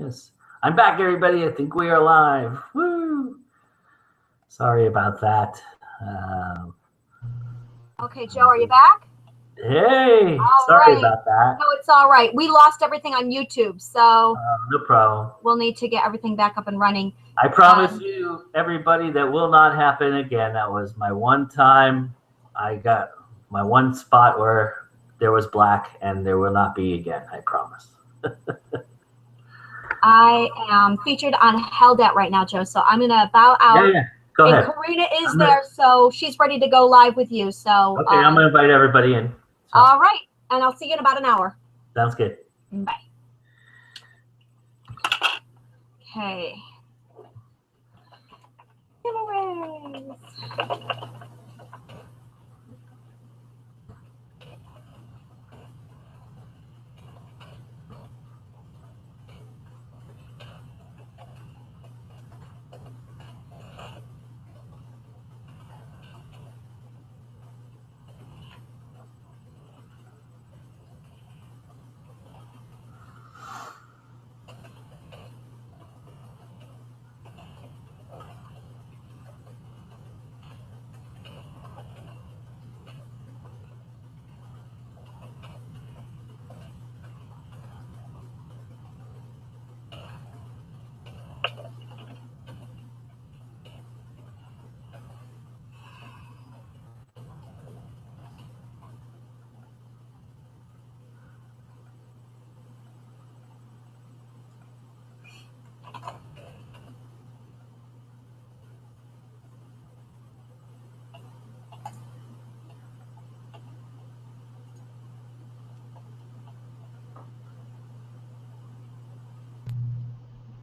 Yes. I'm back, everybody. I think we are live. Woo! Sorry about that. Okay, Joe, are you back? Hey, all sorry right. about that. No, it's all right. We lost everything on YouTube, so no problem. We'll need to get everything back up and running. I promise you, everybody, that will not happen again. That was my one time. I got my one spot where there was black, and there will not be again. I promise. I am featured on Helldat right now, Joe, so I'm going to bow out. Yeah. Go ahead. And Karina is there, so she's ready to go live with you. So okay, I'm going to invite everybody in. So. All right, and I'll see you in about an hour. Sounds good. Bye. Okay. Giveaways.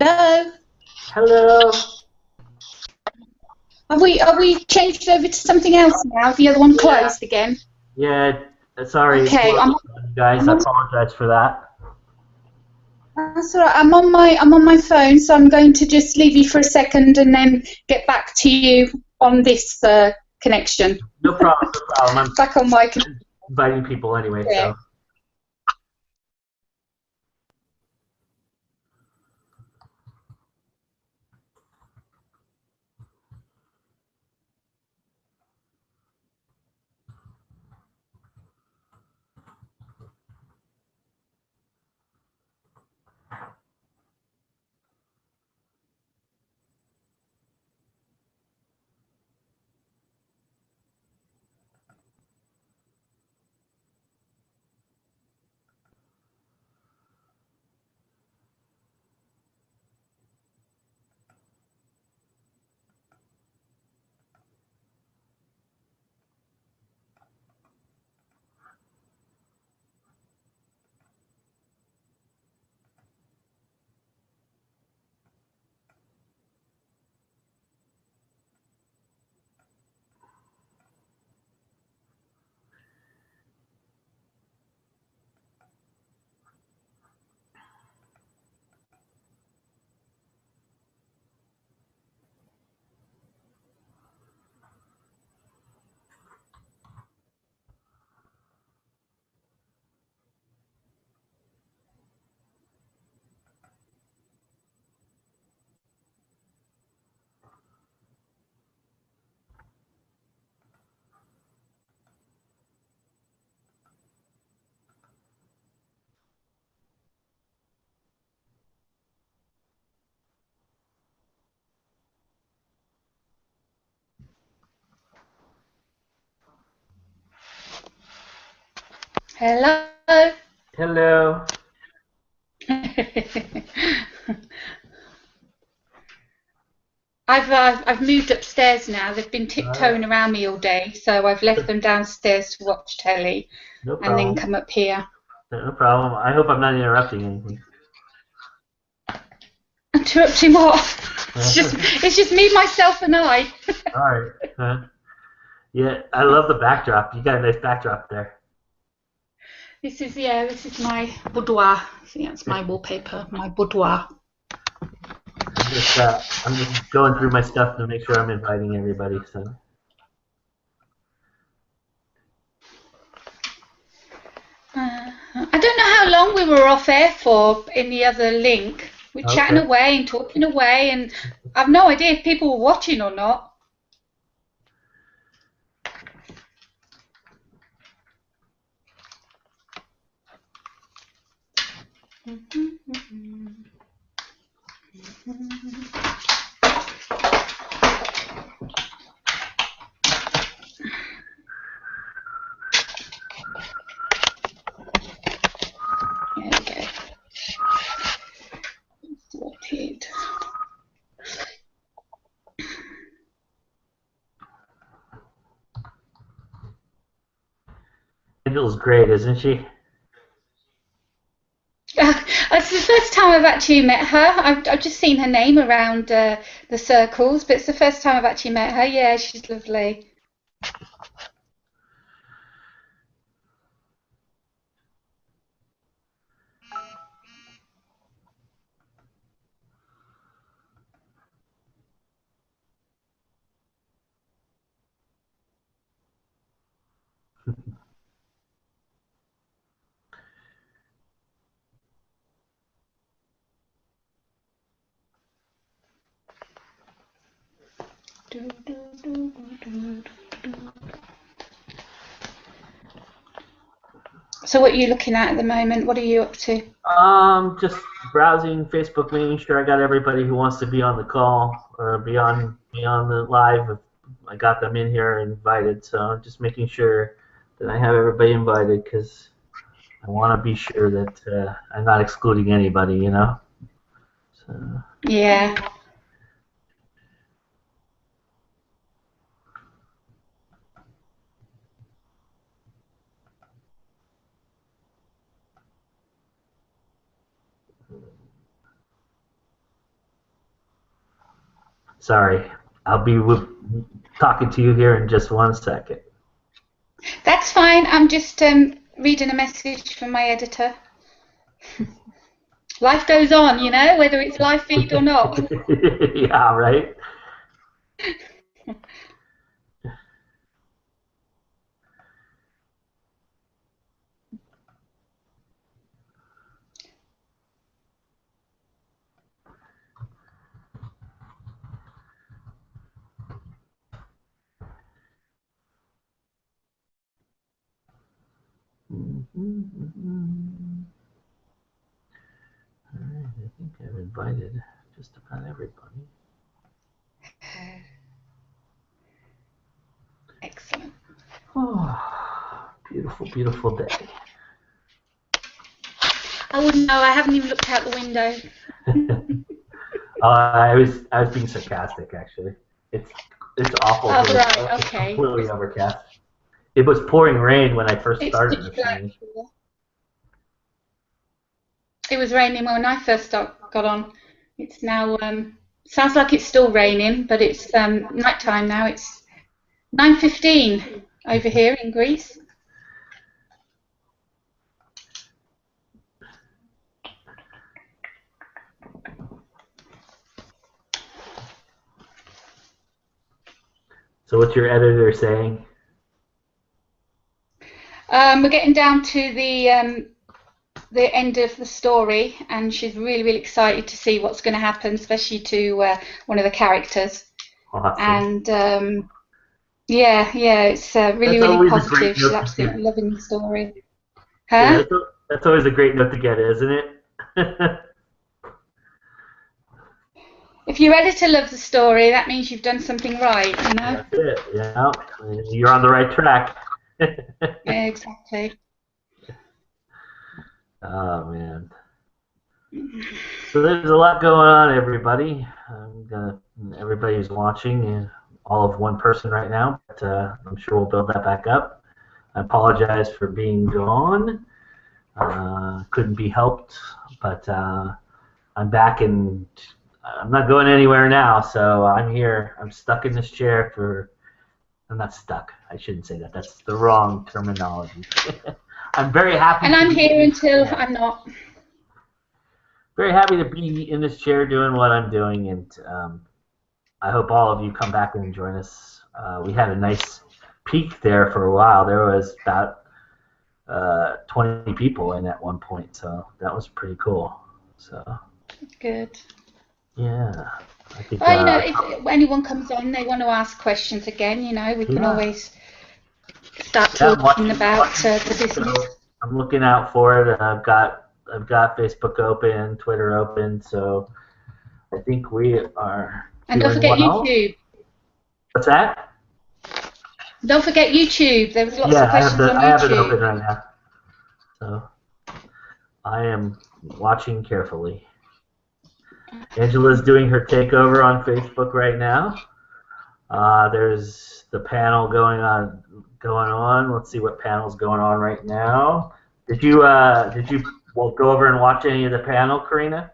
Hello. Hello. Have we changed over to something else now? The other one closed again? Yeah, sorry. Okay, guys, I apologize for that. That's all right. I'm on my phone, so I'm going to just leave you for a second and then get back to you on this connection. No problem. No problem. I'm back on my inviting people anyway. Yeah. So. Hello. Hello. I've moved upstairs now. They've been tiptoeing around me all day, so I've left them downstairs to watch telly, and then come up here. No problem. I hope I'm not interrupting anything. Interrupting what? It's just me, myself, and I. All right. Yeah, I love the backdrop. You got a nice backdrop there. This is my boudoir. See, that's my wallpaper, my boudoir. I'm just going through my stuff to make sure I'm inviting everybody. So. I don't know how long we were off air for in the other link. We're chatting away and talking away, and I've no idea if people were watching or not. There we go. Sorted. Angel's great, isn't she? It's the first time I've actually met her. I've just seen her name around the circles, but it's the first time I've actually met her. Yeah, she's lovely. So what are you looking at the moment? What are you up to? Just browsing Facebook, making sure I got everybody who wants to be on the call or be on the live. I got them in here invited, so I'm just making sure that I have everybody invited because I want to be sure that I'm not excluding anybody, you know. So. Yeah. Sorry, I'll be talking to you here in just 1 second. That's fine. I'm just reading a message from my editor. Life goes on, you know, whether it's live feed or not. Yeah, right? All right, I think I've invited just about everybody. Excellent. Oh, beautiful, beautiful day. I wouldn't know. I haven't even looked out the window. I was being sarcastic, actually. It's awful. Oh, here. right. It's Okay. completely overcast. It was pouring rain when I first started this thing. It was raining when I first got on. It's now sounds like it's still raining, but it's nighttime now. It's 9:15 over here in Greece. So what's your editor saying? We're getting down to the end of the story, and she's really, really excited to see what's going to happen, especially to one of the characters. Awesome. And yeah, it's really, really positive. She's absolutely loving the story. Huh? Yeah, that's always a great note to get, isn't it? If your editor loves the story, that means you've done something right, you know? That's it. Yeah, you're on the right track. Yeah, exactly. Oh man. So there's a lot going on, everybody. Everybody's watching, all of one person right now, but I'm sure we'll build that back up. I apologize for being gone. Couldn't be helped, but I'm back and I'm not going anywhere now, so I'm here. I'm stuck in this chair for... I'm not stuck. I shouldn't say that. That's the wrong terminology. I'm very happy. And I'm here until I'm not. Very happy to be in this chair doing what I'm doing, and I hope all of you come back and join us. We had a nice peak there for a while. There was about 20 people in at one point, so that was pretty cool. So Good. Yeah. I think, Well, you know, if anyone comes on, they want to ask questions again, you know, we can always start talking about the business. So I'm looking out for it. I've got Facebook open, Twitter open, so I think we are. And don't forget YouTube. What's that? Don't forget YouTube. There was lots of questions on YouTube. I have it open right now. So I am watching carefully. Angela's doing her takeover on Facebook right now. There's the panel going on. Let's see what panel's going on right now. Did you go over and watch any of the panel, Karina?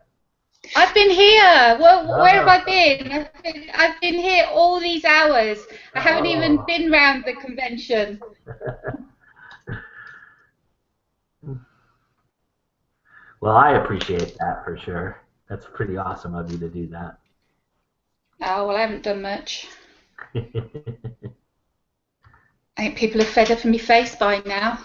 I've been here. Well, where have I been? I've been here all these hours. I haven't even been round the convention. Well, I appreciate that for sure. That's pretty awesome of you to do that. Oh, well, I haven't done much. I think people are fed up of my face by now.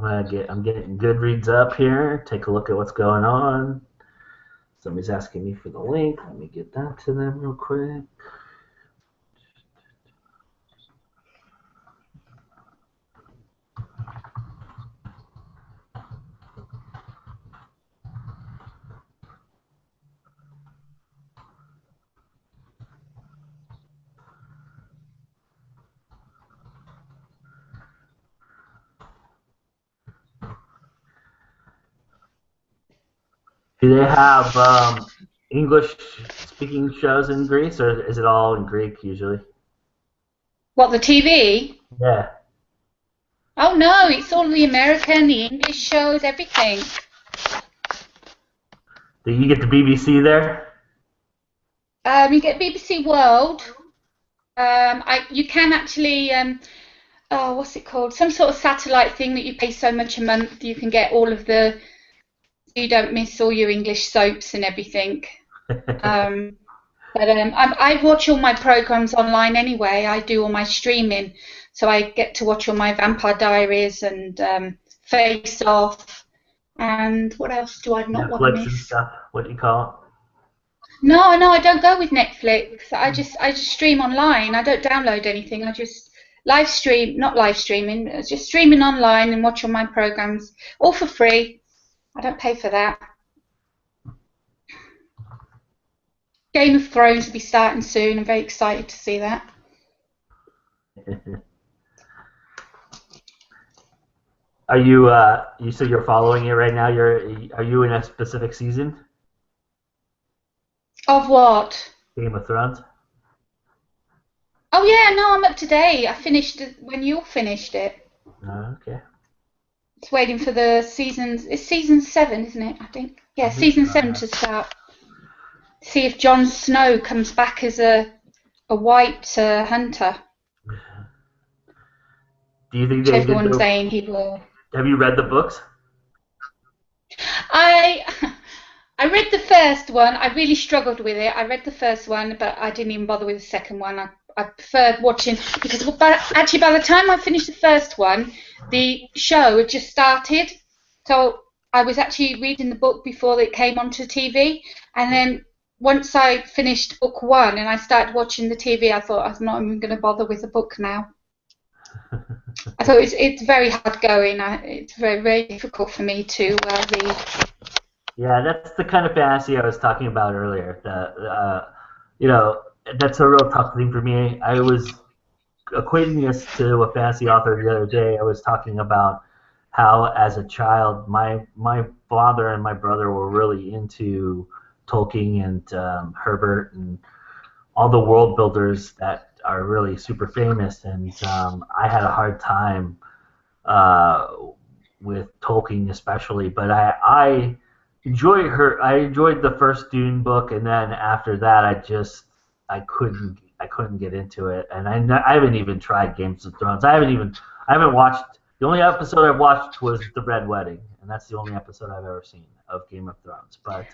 I'm getting Goodreads up here. Take a look at what's going on. Somebody's asking me for the link. Let me get that to them real quick. Do they have English-speaking shows in Greece, or is it all in Greek usually? What, the TV? Yeah. Oh no, it's all the American, the English shows, everything. Do you get the BBC there? You get BBC World. You can actually, what's it called? Some sort of satellite thing that you pay so much a month. You can get all of the. You don't miss all your English soaps and everything. I watch all my programs online anyway. I do all my streaming, so I get to watch all my Vampire Diaries and Face Off, and what else do I not want to miss? Netflix and stuff. What do you call it? No, I don't go with Netflix. I just stream online. I don't download anything. I just just streaming online and watch all my programs, all for free. I don't pay for that. Game of Thrones will be starting soon. I'm very excited to see that. Are you you said you're following it right now? Are you in a specific season? Of what? Game of Thrones. Oh yeah, no, I'm up to date. I finished it when you finished it. Oh, okay. It's waiting for the seasons. It's season 7, isn't it? I think. Yeah, season 7 to start. See if Jon Snow comes back as a white hunter. Do you think everyone's saying he will? Have you read the books? I read the first one. I really struggled with it. I read the first one, but I didn't even bother with the second one. I preferred watching because actually by the time I finished the first one, the show had just started. So I was actually reading the book before it came onto TV, and then once I finished book 1 and I started watching the TV, I thought I'm not even going to bother with the book now. I thought it's very hard going. It's very, very difficult for me to read. Yeah, that's the kind of fantasy I was talking about earlier. That's a real tough thing for me. I was equating this to a fantasy author the other day. I was talking about how, as a child, my father and my brother were really into Tolkien and Herbert and all the world builders that are really super famous, and I had a hard time with Tolkien especially, but I enjoyed the first Dune book, and then after that I couldn't get into it, and I haven't even tried Games of Thrones. I haven't watched. The only episode I've watched was The Red Wedding, and that's the only episode I've ever seen of Game of Thrones. But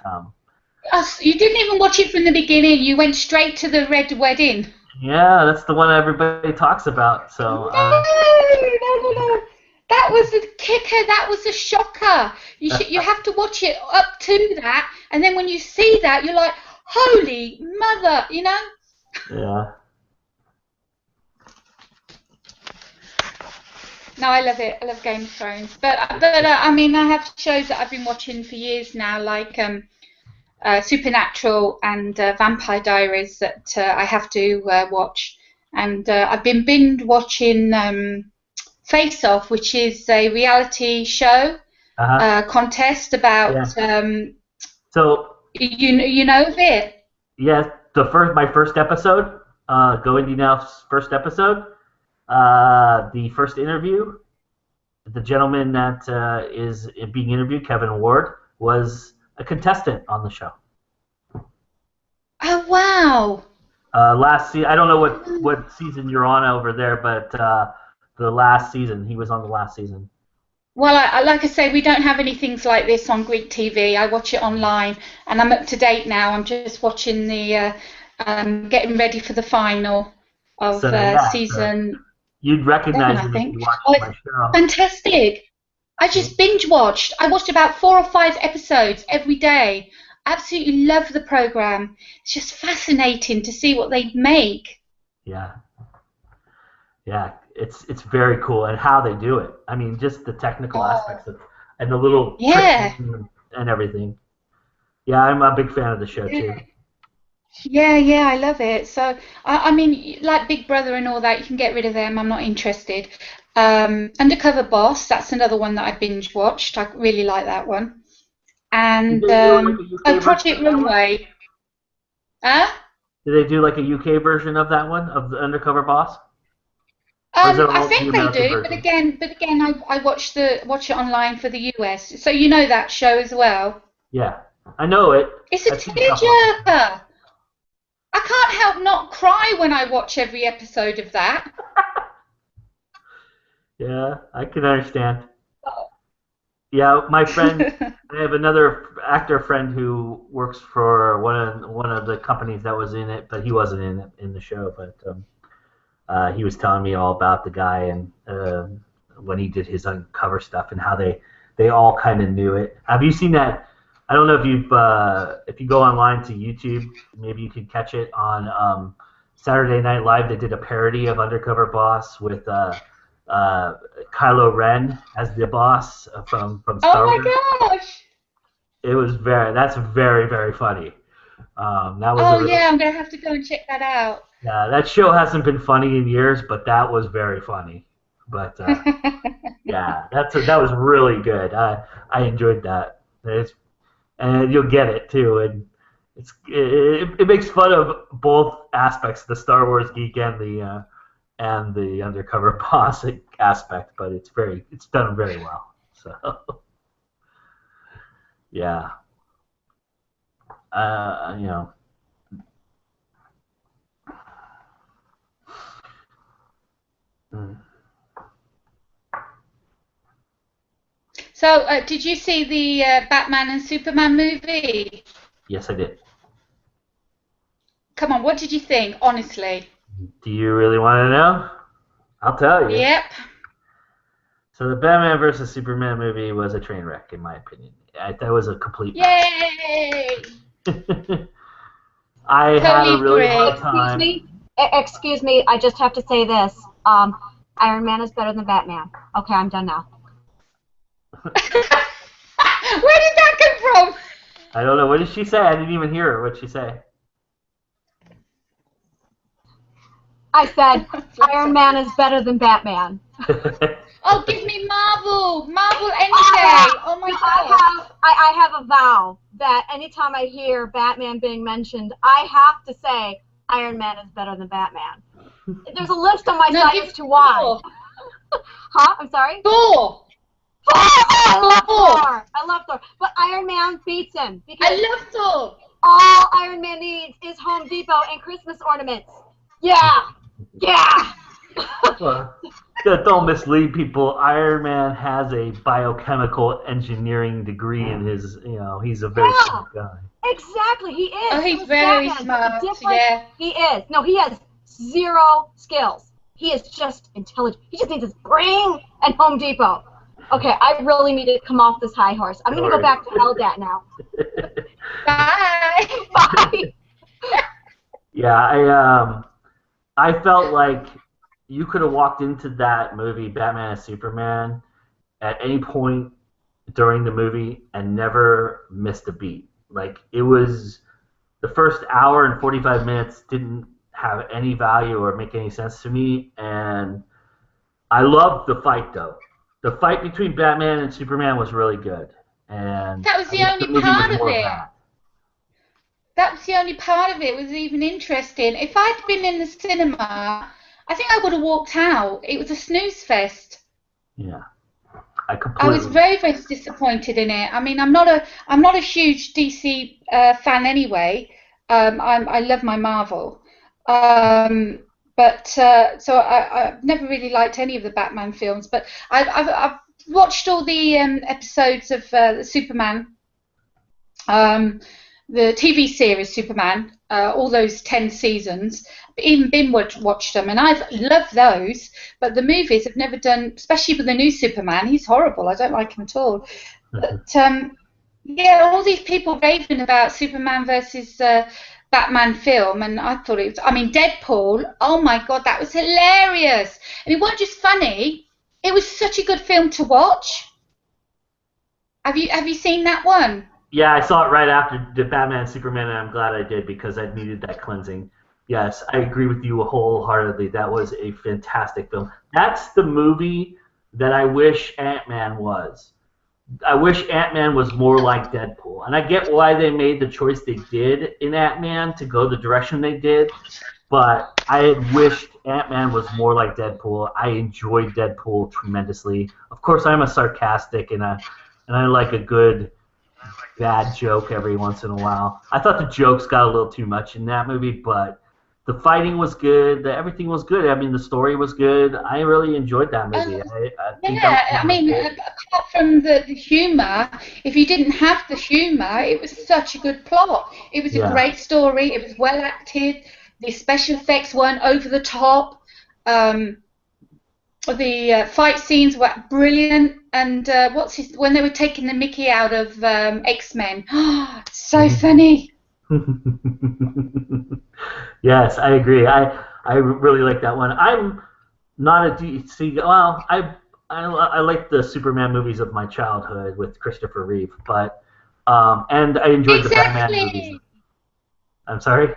You didn't even watch it from the beginning. You went straight to the Red Wedding. Yeah, that's the one everybody talks about. So. No. That was the kicker. That was the shocker. You have to watch it up to that, and then when you see that, you're like, holy mother, you know? Yeah. No, I love it. I love Game of Thrones. But I mean, I have shows that I've been watching for years now, like Supernatural and Vampire Diaries that I have to watch. And I've been binge watching Face Off, which is a reality show contest about. So you know of it? Yeah, my first episode, Go Indie Now's first episode, the first interview, the gentleman that is being interviewed, Kevin Ward, was a contestant on the show. Oh wow! Last season, I don't know what season you're on over there, but the last season, he was on the last season. Well, like I say, we don't have any things like this on Greek TV. I watch it online, and I'm up to date now. I'm just watching the, getting ready for the final of season. You'd recognize it if you watched my show. Fantastic! I just binge watched. I watched about 4 or 5 episodes every day. Absolutely love the program. It's just fascinating to see what they make. Yeah. It's very cool, and how they do it. I mean, just the technical aspects of, and the little tricks and everything. Yeah, I'm a big fan of the show too. Yeah, I love it. So I mean, like Big Brother and all that, you can get rid of them. I'm not interested. Undercover Boss, that's another one that I binge watched. I really like that one. And Project Runway. Huh? Did they do like a UK version of that one, of the Undercover Boss? I think they do, but again, I watch it online for the US. So you know that show as well. Yeah, I know it. It's a tearjerker. I can't help not cry when I watch every episode of that. Yeah, I can understand. Yeah, my friend, I have another actor friend who works for one of the companies that was in it, but he wasn't in the show. But he was telling me all about the guy and when he did his uncover stuff and how they all kind of knew it. Have you seen that? I don't know if you go online to YouTube, maybe you can catch it on Saturday Night Live. They did a parody of Undercover Boss with Kylo Ren as the boss from Star Wars. Oh my gosh! That's very, very funny. I'm gonna have to go and check that out. Yeah, that show hasn't been funny in years, but that was very funny. But yeah, that was really good. I enjoyed that. And you'll get it too, and it makes fun of both aspects, the Star Wars geek and the Undercover Boss aspect, but it's done very well. So yeah, you know. So, did you see the Batman and Superman movie? Yes, I did. Come on, what did you think, honestly? Do you really want to know? I'll tell you. Yep. So the Batman vs. Superman movie was a train wreck, in my opinion. That was a complete mess. Yay! I had a really hard time. Excuse me, I just have to say this. Iron Man is better than Batman. Okay, I'm done now. Where did that come from? I don't know. What did she say? I didn't even hear her. What did she say? I said Iron Man is better than Batman. Oh, give me Marvel any day. Oh my God. I have a vow that anytime I hear Batman being mentioned, I have to say Iron Man is better than Batman. There's a list on my site as to why. Huh? I'm sorry? Thor. I love Thor. I love Thor. But Iron Man beats him. Because I love Thor. All Iron Man needs is Home Depot and Christmas ornaments. Yeah. Yeah. don't mislead people. Iron Man has a biochemical engineering degree in his, he's a very smart guy. Exactly, he is. Oh, he's very smart, yeah. He is. No, he has 0 skills. He is just intelligent. He just needs his brain and Home Depot. Okay, I really need to come off this high horse. I'm going to go back to LDAT now. Bye. Bye. Yeah, I felt like you could have walked into that movie, Batman and Superman, at any point during the movie and never missed a beat. Like, it was the first hour and 45 minutes didn't have any value or make any sense to me, and I loved the fight, though. The fight between Batman and Superman was really good, and that was the only part of it. That was the only part of it was even interesting. If I'd been in the cinema, I think I would have walked out. It was a snooze fest. Yeah, I was very, very disappointed in it. I mean, I'm not a huge DC fan anyway. I love my Marvel, but so I've never really liked any of the Batman films. But I've watched all the episodes of the Superman. The TV series Superman, all those 10 seasons, even watched them, and I've loved those. But the movies have never done, especially with the new Superman. He's horrible. I don't like him at all. But yeah, all these people raving about Superman versus Batman film, and I thought it was. I mean, Deadpool. Oh my God, that was hilarious, and it wasn't just funny. It was such a good film to watch. Have you seen that one? Yeah, I saw it right after the Batman and Superman, and I'm glad I did because I needed that cleansing. Yes, I agree with you wholeheartedly. That was a fantastic film. That's the movie that I wish Ant-Man was. I wish Ant-Man was more like Deadpool. And I get why they made the choice they did in Ant-Man to go the direction they did, but I had wished Ant-Man was more like Deadpool. I enjoyed Deadpool tremendously. Of course, I'm a sarcastic, and I like a good bad joke every once in a while. I thought the jokes got a little too much in that movie, but the fighting was good. Everything was good. I mean, the story was good. I really enjoyed that movie. I mean, apart from the humour, if you didn't have the humour, it was such a good plot. It was a great story. It was well acted. The special effects weren't over the top. The fight scenes were brilliant, and when they were taking the Mickey out of X-Men, so funny. Yes, I agree. I really like that one. I'm not a DC. Well, I like the Superman movies of my childhood with Christopher Reeve, but and I enjoyed the Batman movies. I'm sorry.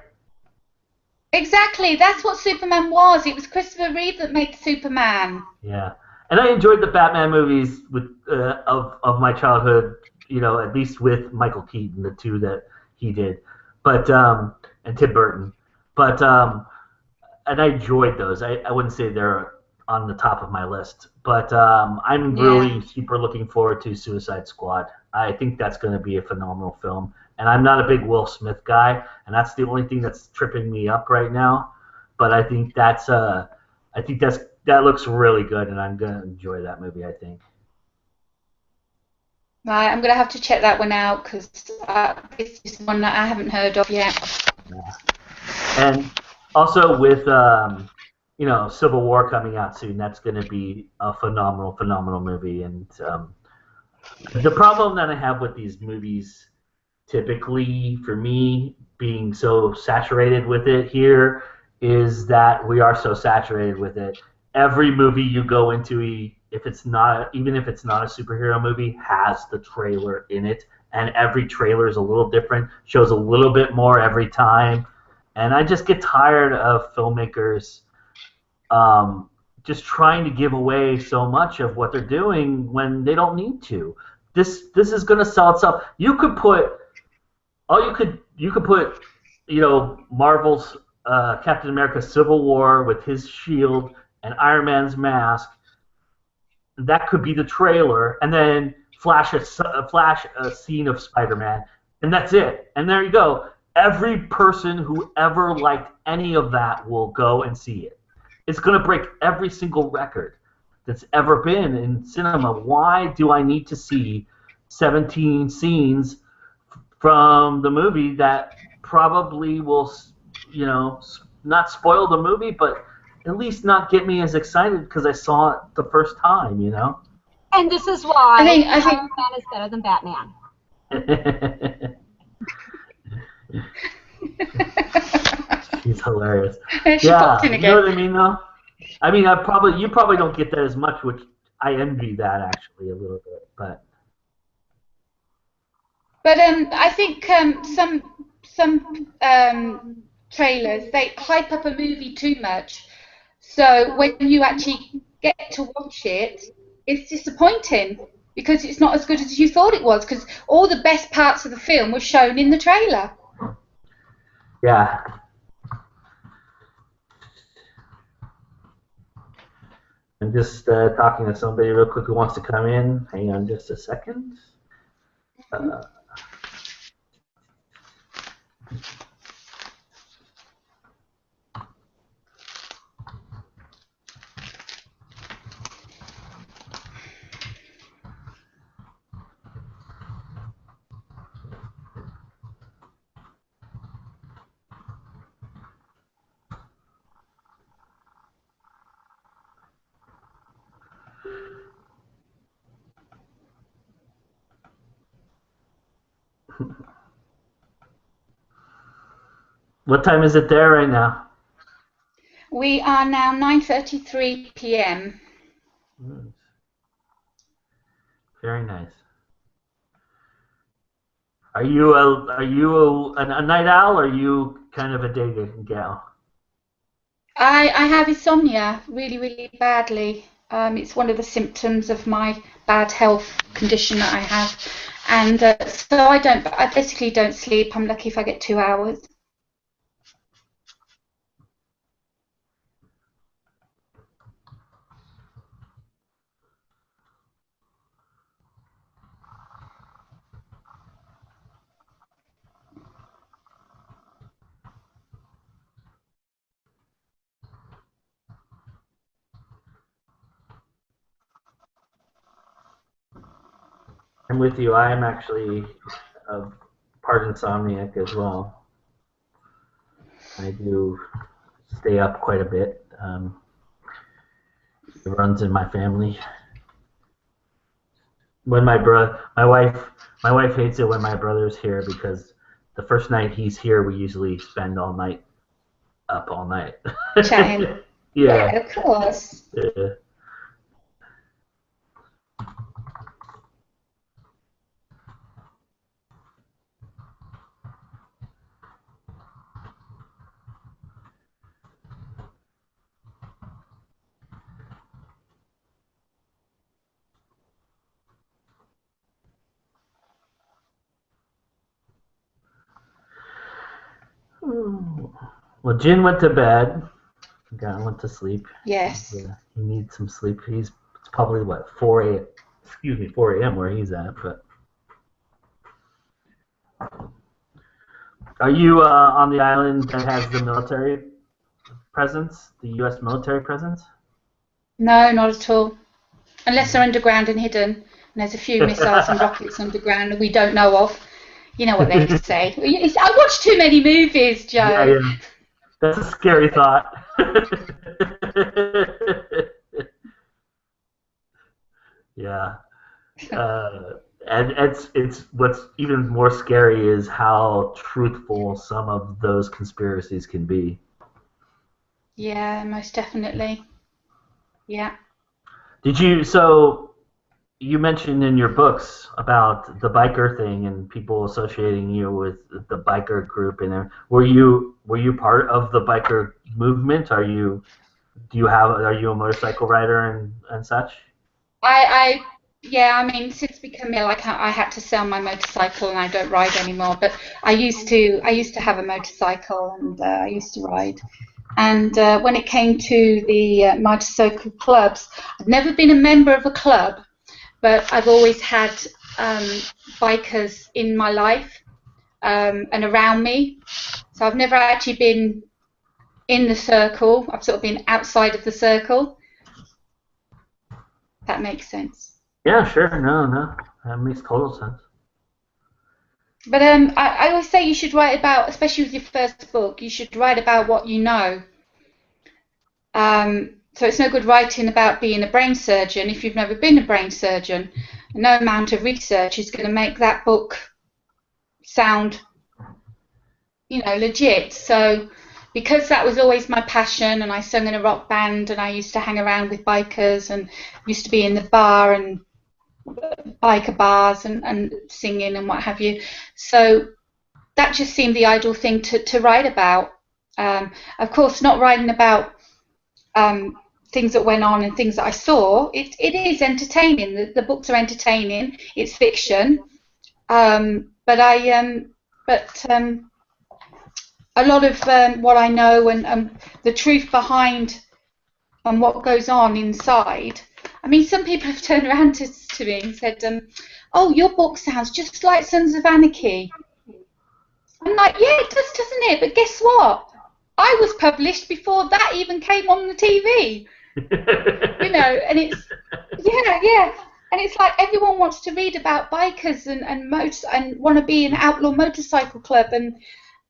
Exactly, that's what Superman was. It was Christopher Reeve that made Superman. Yeah, and I enjoyed the Batman movies with of my childhood. At least with Michael Keaton, the two that he did, but and Tim Burton. But and I enjoyed those. I wouldn't say they're on the top of my list, but I'm really super looking forward to Suicide Squad. I think that's going to be a phenomenal film. And I'm not a big Will Smith guy, and that's the only thing that's tripping me up right now. But I think that looks really good, and I'm gonna enjoy that movie. I think. Right, I'm gonna have to check that one out because this is one that I haven't heard of yet. Yeah. And also with Civil War coming out soon, that's gonna be a phenomenal movie. And the problem that I have with these movies, typically, for me, being so saturated with it here, is that we are so saturated with it. Every movie you go into, even if it's not a superhero movie, has the trailer in it, and every trailer is a little different, shows a little bit more every time, and I just get tired of filmmakers just trying to give away so much of what they're doing when they don't need to. This is going to sell itself. You could put Marvel's Captain America Civil War with his shield and Iron Man's mask. That could be the trailer, and then flash a scene of Spider-Man, and that's it. And there you go. Every person who ever liked any of that will go and see it. It's going to break every single record. that's ever been in cinema. Why do I need to see 17 scenes from the movie that probably will, not spoil the movie, but at least not get me as excited because I saw it the first time, And this is why I think Iron Man is better than Batman. She's hilarious. She popped in You again. know what I mean, though? I mean, you probably don't get that as much, which I envy that actually a little bit, but. But I think some trailers, they hype up a movie too much. So when you actually get to watch it, it's disappointing because it's not as good as you thought it was, because all the best parts of the film were shown in the trailer. Yeah. I'm just talking to somebody real quick who wants to come in. Hang on just a second. What time is it there right now? We are now 9:33 p.m. Very nice. Are you a night owl, or are you kind of a day gal? I have insomnia really, really badly. It's one of the symptoms of my bad health condition that I have, and so I basically don't sleep. I'm lucky if I get 2 hours. I'm with you. I am actually part insomniac as well. I do stay up quite a bit. It runs in my family. When my wife hates it when my brother's here, because the first night he's here, we usually spend all night up all night. Chatting. Yeah, of course. Yeah. Well, Jin went to bed. Went to sleep. Yes. Yeah, he needs some sleep. It's probably what 4 a.m. where he's at. But are you on the island that has the military presence, the U.S. military presence? No, not at all. Unless they're underground and hidden, and there's a few missiles and rockets underground that we don't know of. You know what they say. I watch too many movies, Joe. Yeah. That's a scary thought. Yeah. And it's what's even more scary is how truthful some of those conspiracies can be. Yeah, most definitely. Yeah. So you mentioned in your books about the biker thing and people associating you with the biker group, and were you part of the biker movement? Are you a motorcycle rider and such? Yeah, I mean, since becoming ill, I had to sell my motorcycle and I don't ride anymore. But I used to have a motorcycle and I used to ride. And when it came to the motorcycle clubs, I've never been a member of a club, but I've always had bikers in my life and around me. So I've never actually been in the circle. I've sort of been outside of the circle. That makes sense. Yeah, sure. No, that makes total sense. But I always say you should write about, especially with your first book, you should write about what you know. So it's no good writing about being a brain surgeon if you've never been a brain surgeon. No amount of research is going to make that book sound, legit. So because that was always my passion, and I sung in a rock band, and I used to hang around with bikers, and used to be in the bar and biker bars and singing and what have you. So that just seemed the ideal thing to write about. Of course, not writing about things that went on and things that I saw. It is entertaining. The books are entertaining. It's fiction, but a lot of what I know and the truth behind and what goes on inside. I mean, some people have turned around to me and said, "Oh, your book sounds just like Sons of Anarchy." I'm like, "Yeah, it does, doesn't it? But guess what? I was published before that even came on the TV." And it's yeah, and it's like everyone wants to read about bikers and want to be an outlaw motorcycle club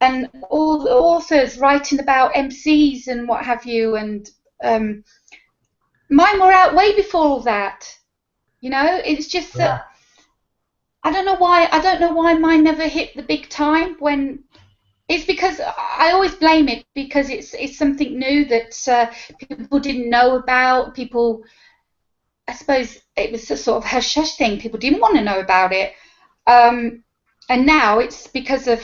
and all the authors writing about MCs and what have you, and mine were out way before all that. It's just that I don't know why mine never hit the big time. When it's because I always blame it because it's something new that people didn't know about. People, I suppose it was a sort of hush hush thing. People didn't want to know about it, and now it's because of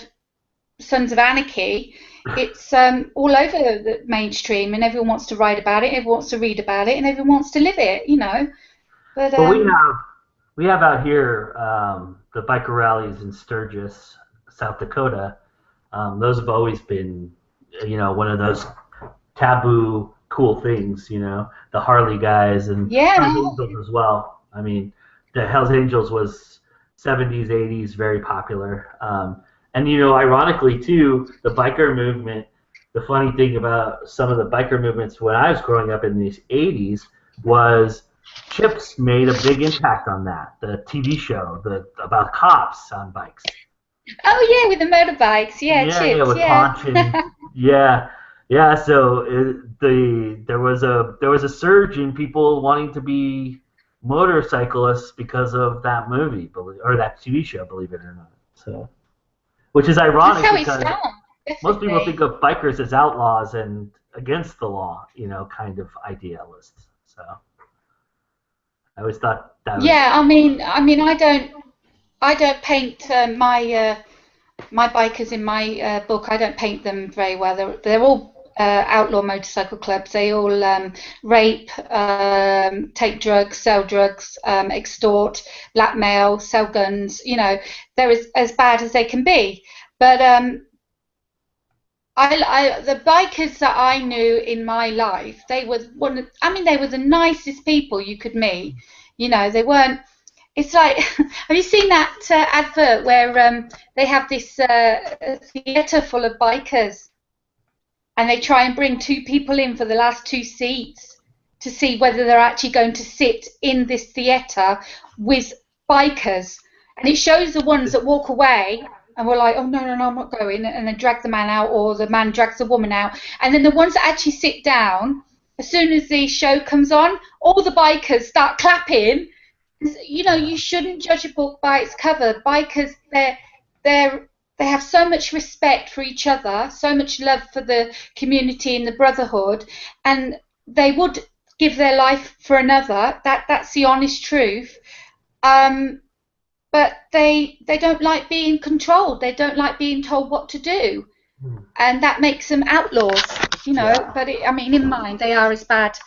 Sons of Anarchy. It's all over the mainstream, and everyone wants to write about it, everyone wants to read about it, and everyone wants to live it. But we have out here the biker rallies in Sturgis, South Dakota. Those have always been, one of those taboo, cool things. The Harley guys and Hells Angels as well. I mean, the Hells Angels was 70s, 80s, very popular. And ironically too, the biker movement. The funny thing about some of the biker movements when I was growing up in the 80s was Chips made a big impact on that. The TV show, about cops on bikes. Oh yeah, with the motorbikes, Chips, with Ponch and So there was a surge in people wanting to be motorcyclists because of that movie, or that TV show, believe it or not. So, which is ironic because most people think of bikers as outlaws and against the law, kind of idealists. So I always thought that was... Yeah, I mean, I don't paint my bikers in my book. I don't paint them very well. They're all outlaw motorcycle clubs. They all rape, take drugs, sell drugs, extort, blackmail, sell guns. They're as bad as they can be. But the bikers that I knew in my life, they were they were the nicest people you could meet. They weren't. It's like, have you seen that advert where they have this theatre full of bikers, and they try and bring two people in for the last two seats to see whether they're actually going to sit in this theatre with bikers, and it shows the ones that walk away and we're like, oh no, I'm not going, and then drag the man out, or the man drags the woman out, and then the ones that actually sit down, as soon as the show comes on, all the bikers start clapping. You shouldn't judge a book by its cover. Bikers, they have so much respect for each other, so much love for the community and the brotherhood, and they would give their life for another. That's the honest truth. But they don't like being controlled. They don't like being told what to do, and that makes them outlaws. But in mine, they are as bad.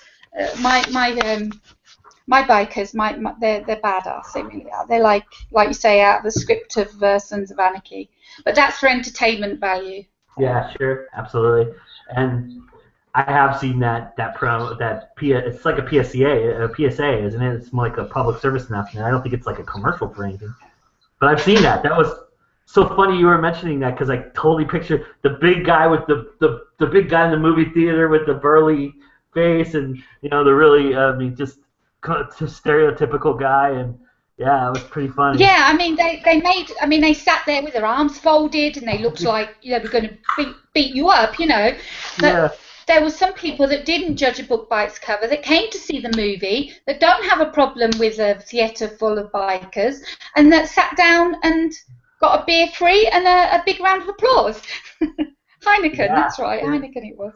My bikers, they're badass. They really are. They're like you say, out of the script of Sons of Anarchy. But that's for entertainment value. Yeah, sure, absolutely. And I have seen it's like a PSA, isn't it? It's more like a public service announcement. I don't think it's like a commercial for anything. But I've seen that. That was so funny you were mentioning that, because I totally picture the big guy with the big guy in the movie theater with the burly face, and the really just stereotypical guy, and yeah, it was pretty funny. Yeah, I mean, they sat there with their arms folded, and they looked like they were going to beat you up, you know. But Yeah. there were some people that didn't judge a book by its cover, that came to see the movie, that don't have a problem with a theatre full of bikers, and that sat down and got a beer free and a big round of applause. Heineken, Yeah. that's right, Heineken it was.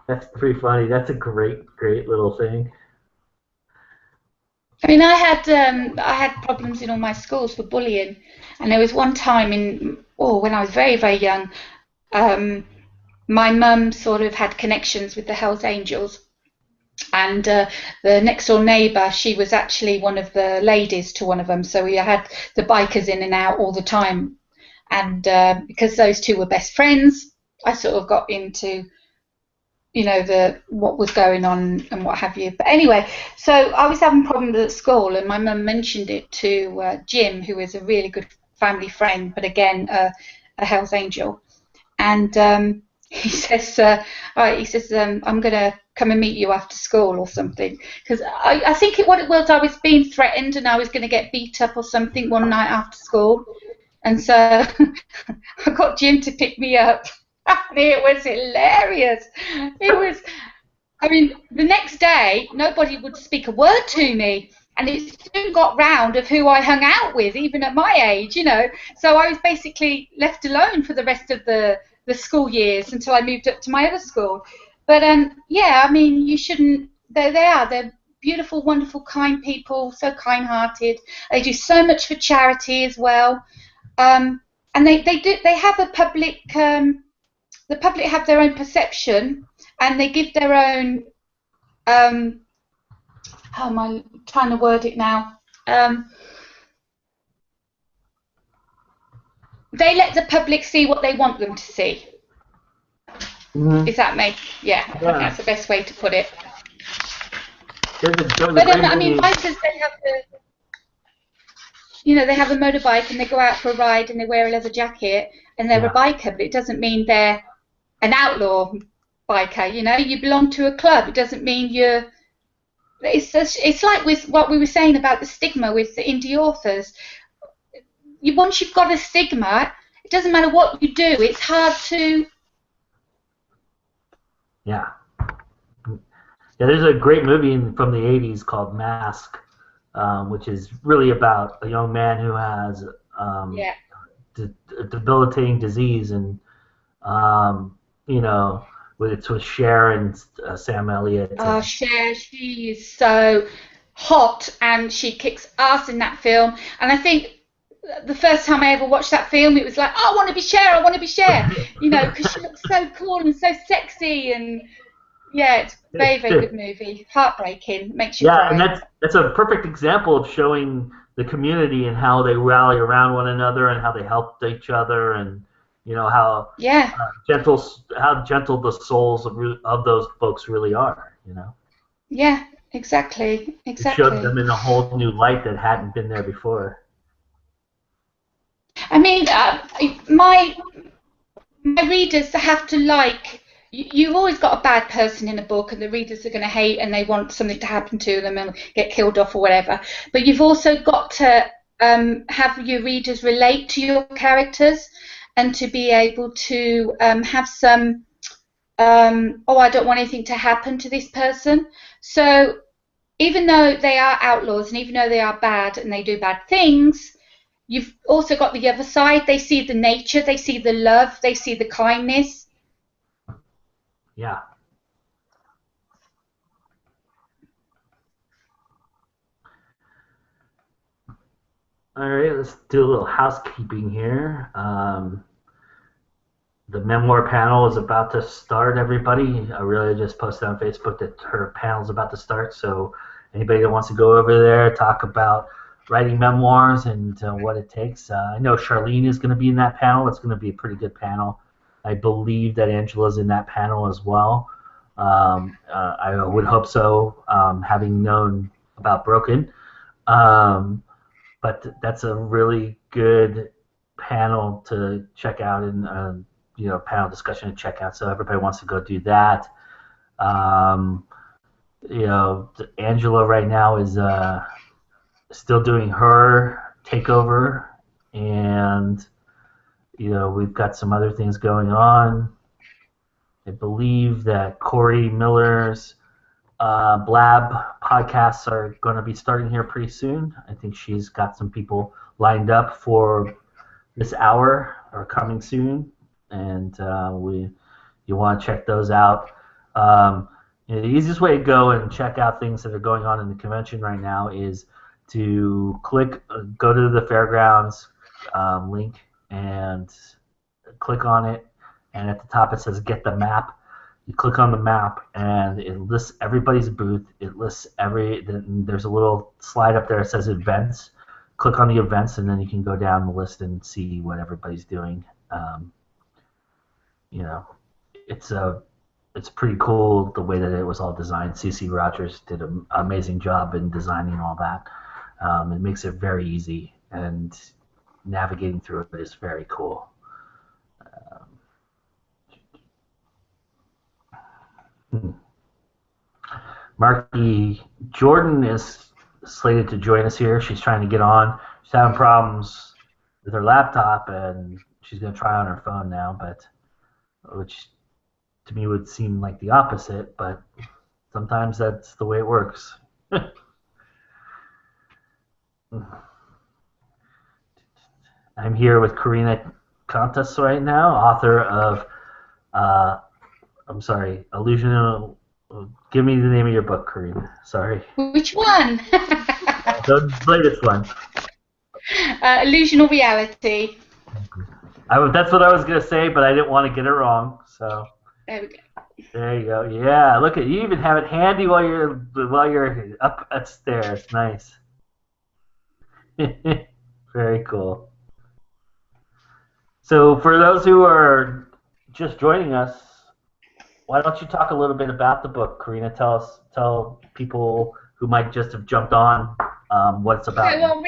That's pretty funny. That's a great little thing. I mean, I had problems in all my schools for bullying, and there was one time when I was very, very young, my mum sort of had connections with the Hells Angels, and the next door neighbour, she was actually one of the ladies to one of them, so we had the bikers in and out all the time, and because those two were best friends, I sort of got into, you know, what was going on and what have you. But anyway, so I was having problems at school, and my mum mentioned it to Jim, who is a really good family friend, but again, a Hells Angel. And he says, all right, he says, I'm going to come and meet you after school or something. Because I think what it was, I was being threatened and I was going to get beat up or something one night after school. And so I got Jim to pick me up. And it was hilarious. It was, I mean, the next day, nobody would speak a word to me. And it soon got round of who I hung out with, even at my age, you know. So I was basically left alone for the rest of the school years until I moved up to my other school. But, yeah, I mean, you shouldn't, they're beautiful, wonderful, kind people, so kind-hearted. They do so much for charity as well. And they have a public... the public have their own perception, and they give their own. How am I trying to word it now? They let the public see what they want them to see. Mm-hmm. Is that me? Yeah, I think that's the best way to put it. But I mean, bikers, they have they have a motorbike and they go out for a ride and they wear a leather jacket and they're a biker, but it doesn't mean they're an outlaw biker. You know, you belong to a club. It doesn't mean you're. It's like with what we were saying about the stigma with the indie authors. Once you've got a stigma, it doesn't matter what you do. It's hard to. Yeah. Yeah, there's a great movie from the 80s called Mask, which is really about a young man who has a debilitating disease, and you know, it's with Cher and Sam Elliott. Oh, Cher, she is so hot, and she kicks ass in that film. And I think the first time I ever watched that film, it was like, oh, I want to be Cher, I want to be Cher, you know, because she looks so cool and so sexy, and yeah, it's a very, very good movie. Heartbreaking, makes you cry. And that's a perfect example of showing the community and how they rally around one another and how they help each other, and you know how gentle the souls of those folks really are. You know. Yeah, exactly. It showed them in a whole new light that hadn't been there before. I mean, my readers have to like. You've always got a bad person in a book, and the readers are going to hate, and they want something to happen to them and get killed off or whatever. But you've also got to have your readers relate to your characters, and to be able to have some, I don't want anything to happen to this person. So even though they are outlaws, and even though they are bad and they do bad things, you've also got the other side. They see the nature, they see the love, they see the kindness. Yeah. All right, let's do a little housekeeping here. The memoir panel is about to start, everybody. Aurelia just posted on Facebook that her panel is about to start, so anybody that wants to go over there, talk about writing memoirs and what it takes. I know Charlene is going to be in that panel. It's going to be a pretty good panel. I believe that Angela's in that panel as well. I would hope so, having known about Broken. But that's a really good panel to check out, and panel discussion to check out. So everybody wants to go do that. Angela right now is still doing her takeover, and we've got some other things going on. I believe that Corey Miller's Blab podcasts are going to be starting here pretty soon. I think she's got some people lined up for this hour or coming soon, and you want to check those out. The easiest way to go and check out things that are going on in the convention right now is to go to the fairgrounds link and click on it, and at the top it says "Get the Map." You click on the map, and it lists everybody's booth. It lists there's a little slide up there that says events. Click on the events, and then you can go down the list and see what everybody's doing. It's pretty cool the way that it was all designed. CC Rogers did an amazing job in designing all that. It makes it very easy, and navigating through it is very cool. Marky Jordan is slated to join us here. She's trying to get on. She's having problems with her laptop, and she's going to try on her phone now, which to me would seem like the opposite, but sometimes that's the way it works. I'm here with Karina Contas right now, author of Illusional. Give me the name of your book, Karina. Sorry. Which one? The latest one. Illusional Reality. That's what I was going to say, but I didn't want to get it wrong. So there we go. There you go. Yeah, look at you. Even have it handy while you're up upstairs. Nice. Very cool. So for those who are just joining us, why don't you talk a little bit about the book, Karina? Tell people who might just have jumped on what it's about. Okay, well,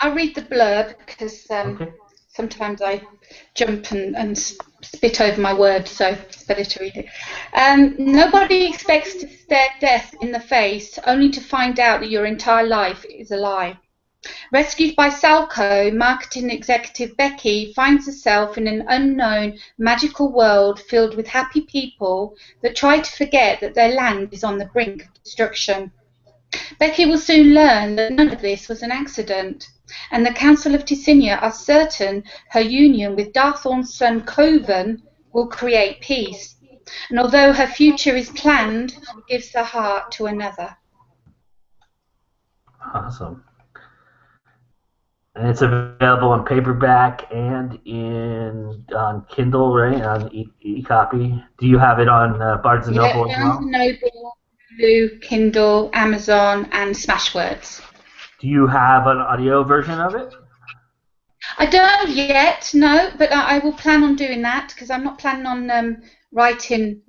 I'll read the blurb because sometimes I jump and spit over my words, so it's better to read it. Nobody expects to stare death in the face only to find out that your entire life is a lie. Rescued by Salco, marketing executive Becky finds herself in an unknown, magical world filled with happy people that try to forget that their land is on the brink of destruction. Becky will soon learn that none of this was an accident, and the Council of Ticinia are certain her union with Darthorn's son Coven will create peace. And although her future is planned, she gives her heart to another. Awesome. And it's available in paperback and on Kindle, right? On e-copy. Do you have it on Barnes & Noble as well? Barnes & Noble, Hulu, Kindle, Amazon, and Smashwords. Do you have an audio version of it? I don't yet, no, but I will plan on doing that because I'm not planning on writing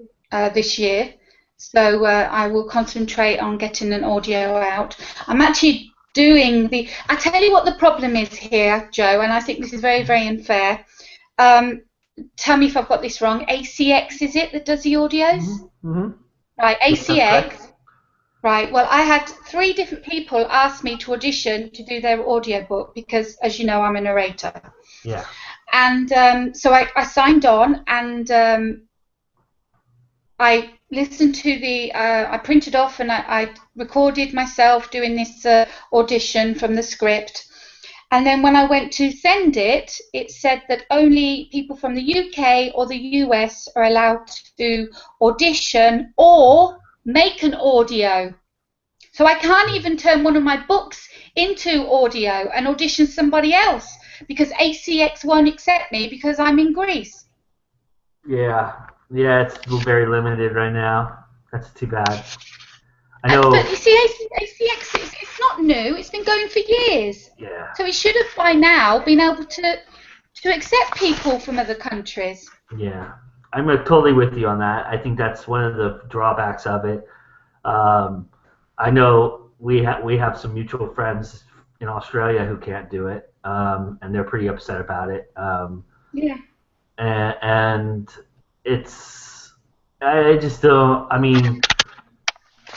this year. So I will concentrate on getting an audio out. I'm actually doing I tell you what the problem is here, Joe, and I think this is very, very unfair. Tell me if I've got this wrong. ACX, is it, that does the audios? Mm-hmm. Right, ACX. Right, well, I had 3 different people ask me to audition to do their audiobook because, as you know, I'm a narrator. Yeah. And so I signed on, and I listened to I printed off and I recorded myself doing this audition from the script. And then when I went to send it, it said that only people from the UK or the US are allowed to audition or make an audio. So I can't even turn one of my books into audio and audition somebody else because ACX won't accept me because I'm in Greece. Yeah, it's very limited right now. That's too bad. I know. But you see, ACX, it's not new. It's been going for years. Yeah. So it should have by now been able to accept people from other countries. Yeah, I'm totally with you on that. I think that's one of the drawbacks of it. I know we have some mutual friends in Australia who can't do it, and they're pretty upset about it. Yeah. And I just don't. I mean,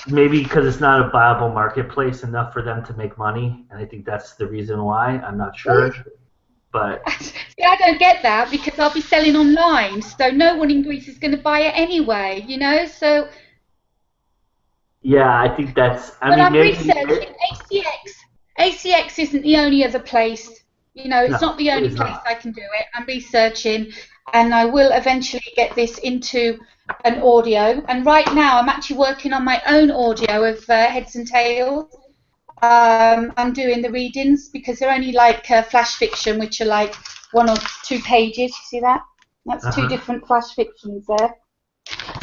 maybe because it's not a viable marketplace enough for them to make money, and I think that's the reason why. I'm not sure, but See, I don't get that because I'll be selling online, so no one in Greece is going to buy it anyway, you know. So, yeah, I think that's. I but mean, I'm maybe. researching ACX. ACX isn't the only other place, you know. It's No, not the it only is place not. I can do it. I'm researching, and I will eventually get this into an audio. And right now, I'm actually working on my own audio of Heads and Tails. I'm doing the readings because they're only like flash fiction, which are like 1 or 2 pages. You see that? That's 2 different flash fictions there.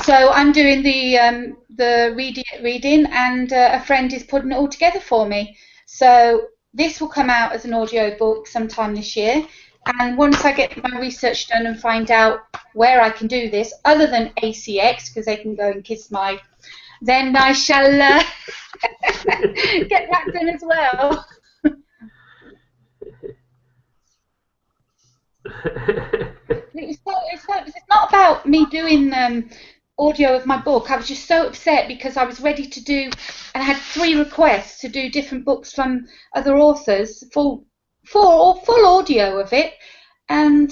So I'm doing the reading, and a friend is putting it all together for me. So this will come out as an audio book sometime this year. And once I get my research done and find out where I can do this, other than ACX, because they can go and kiss my, then I shall get that done as well. It's not about me doing audio of my book. I was just so upset because I was ready to do, and I had 3 requests to do different books from other authors, full audio of it, and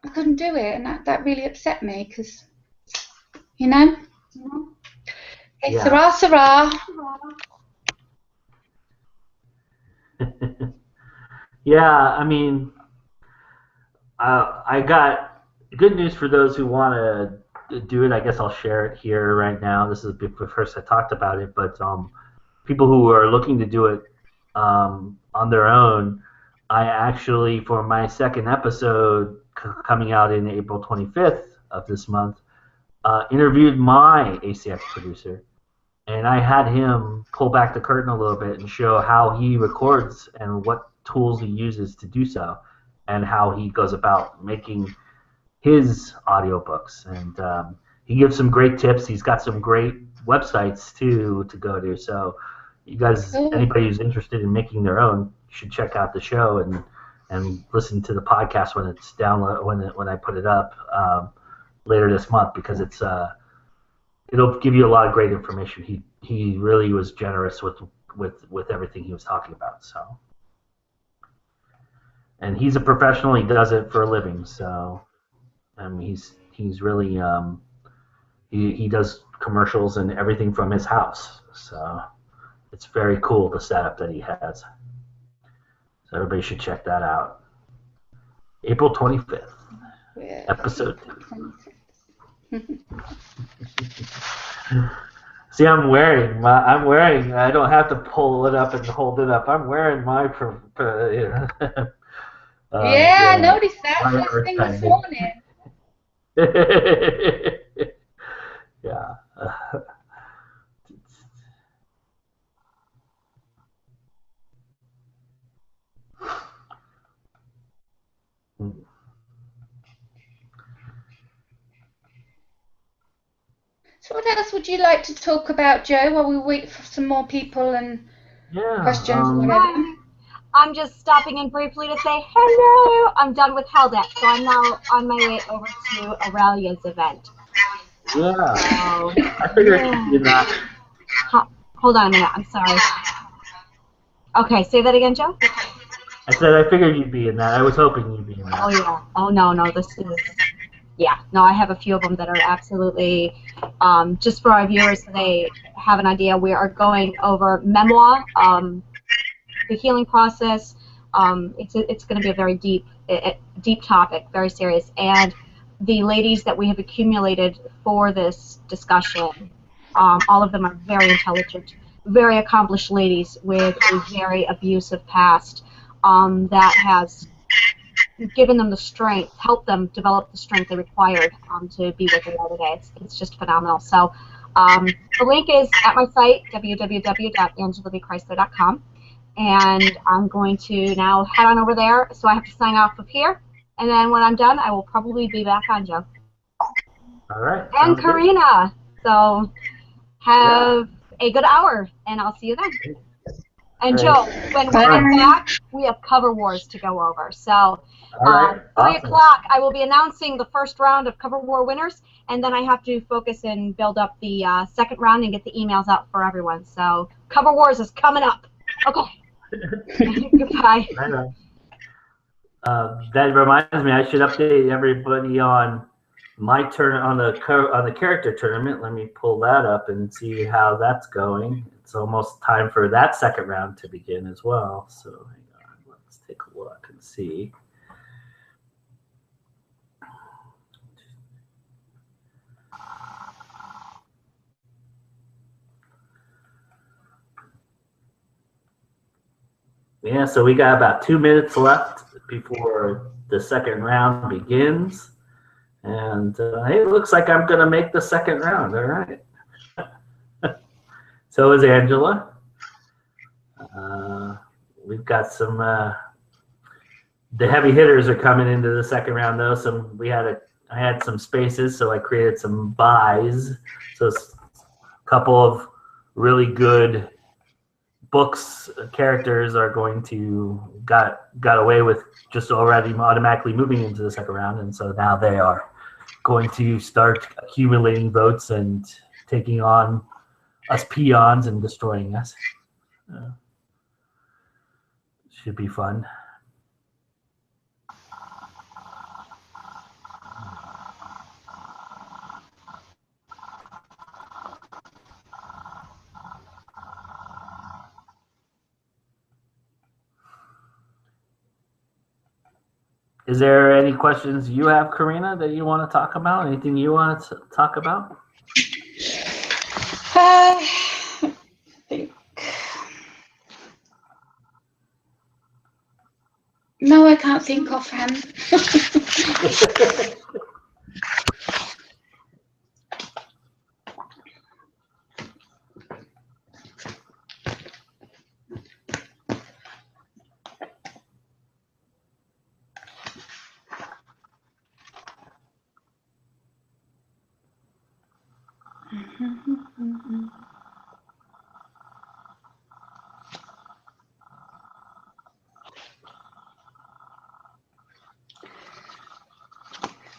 I couldn't do it, and that really upset me because, you know. Okay, Yeah. Sarah, Sarah. Yeah, I mean, I got good news for those who want to do it. I guess I'll share it here right now. This is the first I talked about it, but people who are looking to do it on their own, I actually, for my second episode coming out in April 25th of this month, interviewed my ACX producer. And I had him pull back the curtain a little bit and show how he records and what tools he uses to do so, and how he goes about making his audiobooks. And he gives some great tips. He's got some great websites too to go to. So you guys, anybody who's interested in making their own, should check out the show and listen to the podcast when it's download when I put it up later this month, because it'll give you a lot of great information. He really was generous with everything he was talking about. So, and he's a professional. He does it for a living. So, I mean, he's really he does commercials and everything from his house. So, it's very cool, the setup that he has. So everybody should check that out. April 25th, episode 2. See, I'm wearing. I don't have to pull it up and hold it up. I'm wearing my. Yeah, I noticed that first thing this morning. Yeah. So what else would you like to talk about, Joe, while we wait for some more people and questions and whatever? I'm just stopping in briefly to say hello. I'm done with Helldeck, so I'm now on my way over to Aurelia's event. Yeah. I figured you'd be that. Hold on a minute. I'm sorry. Okay, say that again, Joe. I said I figured you'd be in that. I was hoping you'd be in that. Oh yeah. Oh no. This is. Yeah. No, I have a few of them that are absolutely. Just for our viewers, so they have an idea. We are going over memoir. The healing process. It's going to be a very deep topic, very serious, and the ladies that we have accumulated for this discussion, all of them are very intelligent, very accomplished ladies with a very abusive past that has given them the strength, helped them develop the strength they required to be where they are today. It's just phenomenal. So the link is at my site, www.angelabchrysler.com. And I'm going to now head on over there, so I have to sign off of here. And then when I'm done, I will probably be back on, Joe. All right. And Karina. Good. So have a good hour, and I'll see you then. And All right. Joe, when we get back, we have Cover Wars to go over. So, All right. 3 o'clock, I will be announcing the first round of Cover War winners, and then I have to focus and build up the second round and get the emails out for everyone. So, Cover Wars is coming up. Okay. Goodbye. Right on. That reminds me, I should update everybody on my turn on the character tournament. Let me pull that up and see how that's going. It's almost time for that second round to begin as well. So hang on, let's take a look and see. Yeah, so we got about 2 minutes left before the second round begins. And hey, it looks like I'm going to make the second round. All right. So is Angela. We've got some. The heavy hitters are coming into the second round, though. I had some spaces, so I created some buys. So a couple of really good books characters are going to got away with just already automatically moving into the second round, and so now they are going to start accumulating votes and taking on us peons and destroying us. Should be fun. Is there any questions you have, Karina, that you want to talk about? Anything you want to talk about? I think. No, I can't think offhand.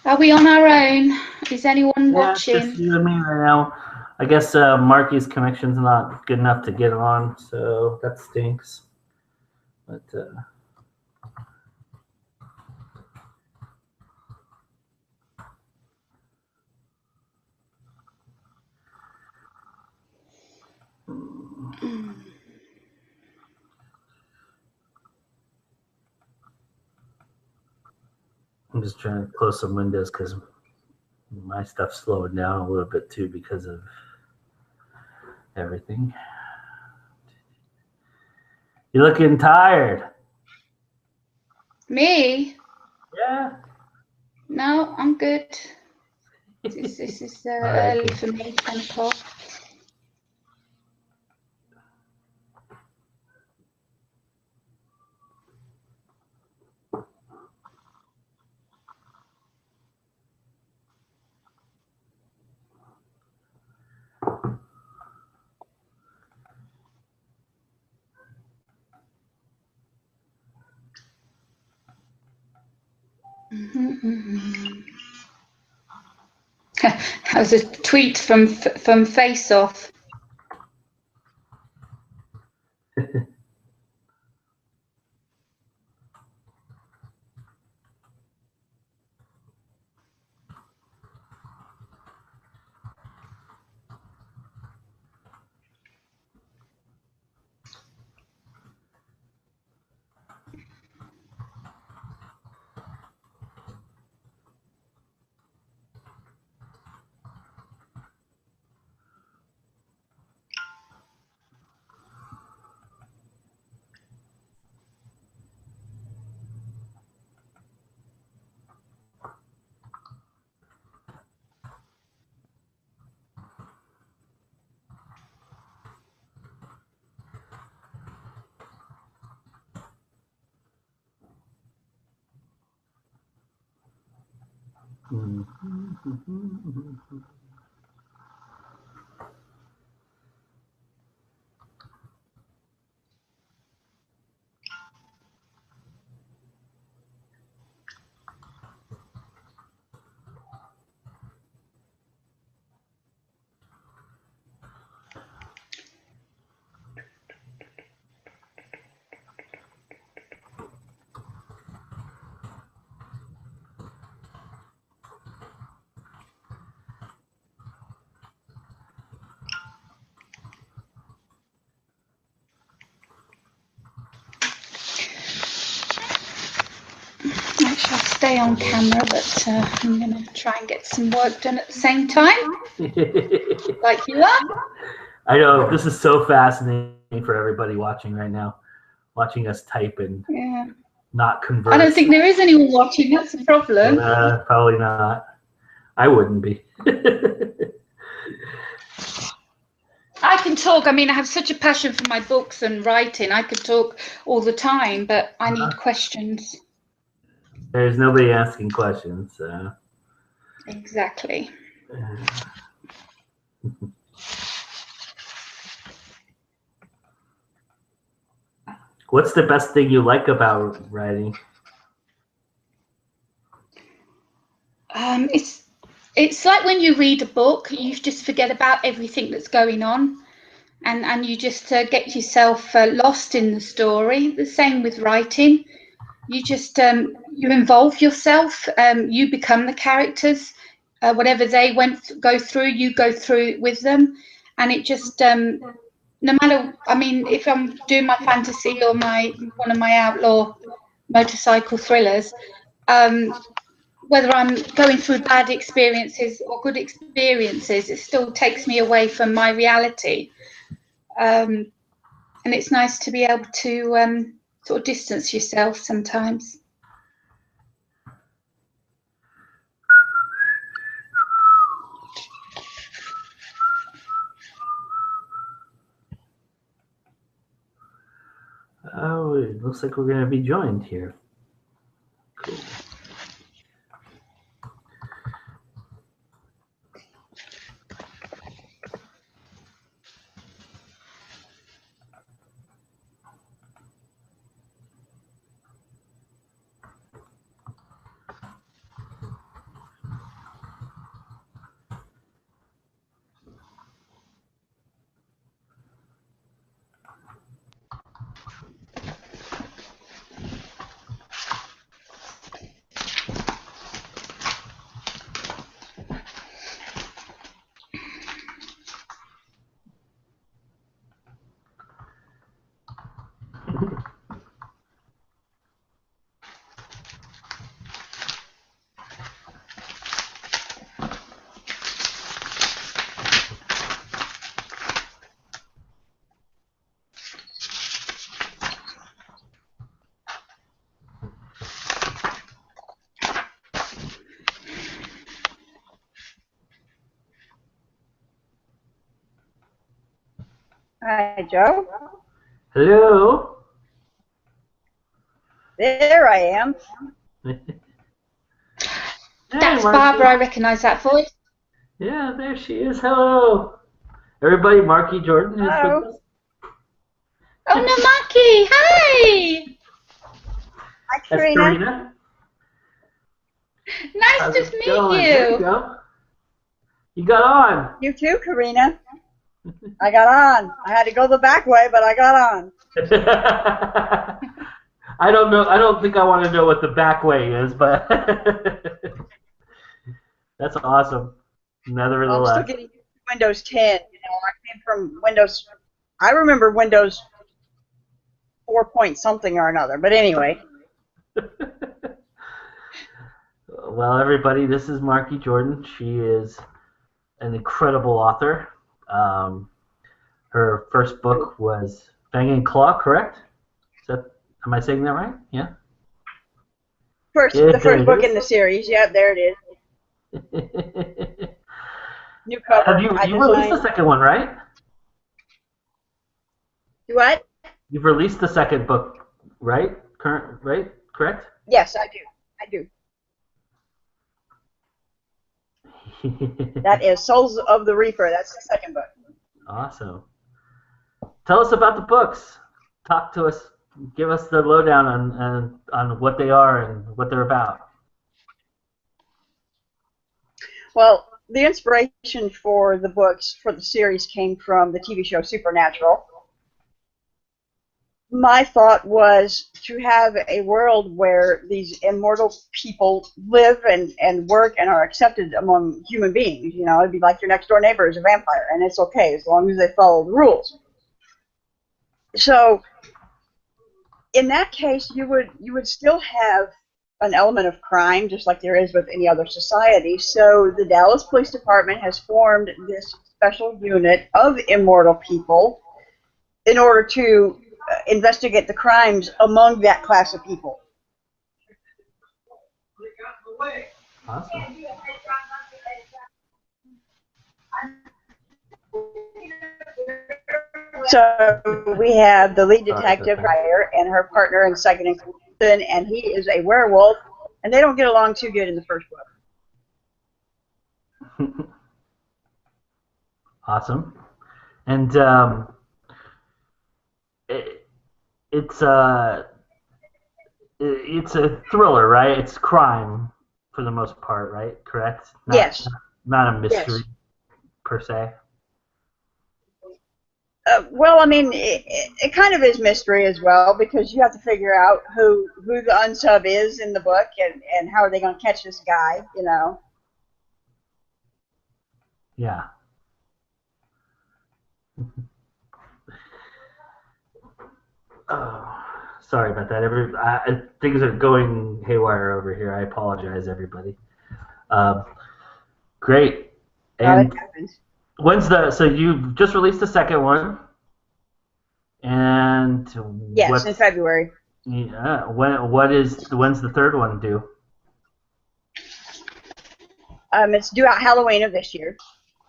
Are we on our own? Is anyone watching? It's just you and me right now. I guess Marky's connection's not good enough to get on, so that stinks. But I'm just trying to close some windows because my stuff's slowing down a little bit too because of everything. You're looking tired. Me? Yeah. No, I'm good. This is early for me, 10 o'clock. That was a tweet from Face Off. stay on camera, but I'm going to try and get some work done at the same time, like you are. I know, this is so fascinating for everybody watching right now, watching us type and not converse. I don't think there is anyone watching, that's the problem. Probably not. I wouldn't be. I can talk. I mean, I have such a passion for my books and writing. I could talk all the time, but I need questions. There's nobody asking questions. So. Exactly. What's the best thing you like about writing? It's like when you read a book, you just forget about everything that's going on, and you just get yourself lost in the story. The same with writing. You just you involve yourself. You become the characters. Whatever they go through, you go through it with them, and it just no matter. I mean, if I'm doing my fantasy or one of my outlaw motorcycle thrillers. Whether I'm going through bad experiences or good experiences, it still takes me away from my reality. And it's nice to be able to sort of distance yourself sometimes. Oh, it looks like we're going to be joined here. Cool. Hi, Joe. Hello. There I am. That's Barbara. I recognize that voice. Yeah, there she is. Hello. Everybody, Marky Jordan is Hello. with us. Oh, no, Marky. Hi. Hi, That's Karina. Karina. Nice How's to it meet going? There you you. go. You got on. You too, Karina. I got on. I had to go the back way, but I got on. I don't know. I don't think I want to know what the back way is, but that's awesome. Nevertheless. I'm still getting Windows 10. You know, I came from Windows. I remember Windows 4 point something or another. But anyway. Well, everybody, this is Marky Jordan. She is an incredible author. Her first book was Fang and Claw, correct? Am I saying that right? Yeah. The first book in the series. Yeah, there it is. New cover. Have you released the second one, right? What? You've released the second book, right? Correct? Yes, I do. That is Souls of the Reaper. That's the second book. Awesome. Tell us about the books. Talk to us. Give us the lowdown on what they are and what they're about. Well, the inspiration for the books, for the series, came from the TV show Supernatural. My thought was to have a world where these immortal people live and work and are accepted among human beings. You know, it'd be like your next door neighbor is a vampire, and it's okay as long as they follow the rules. So, in that case, you would still have an element of crime, just like there is with any other society. So the Dallas Police Department has formed this special unit of immortal people in order to investigate the crimes among that class of people. Awesome. So we have the lead detective, Ryer, and her partner in second and Colton, and he is a werewolf, and they don't get along too good in the first book. Awesome. And it's a thriller, right? It's crime for the most part, right? Correct? Yes. Not a mystery Yes. per se. Well, I mean, it kind of is mystery as well, because you have to figure out who the unsub is in the book, and how are they going to catch this guy, you know. Yeah. Oh, sorry about that. Things are going haywire over here. I apologize, everybody. Great. And so you've just released the second one, and yes, in February. Yeah. When's the third one due? It's due out Halloween of this year.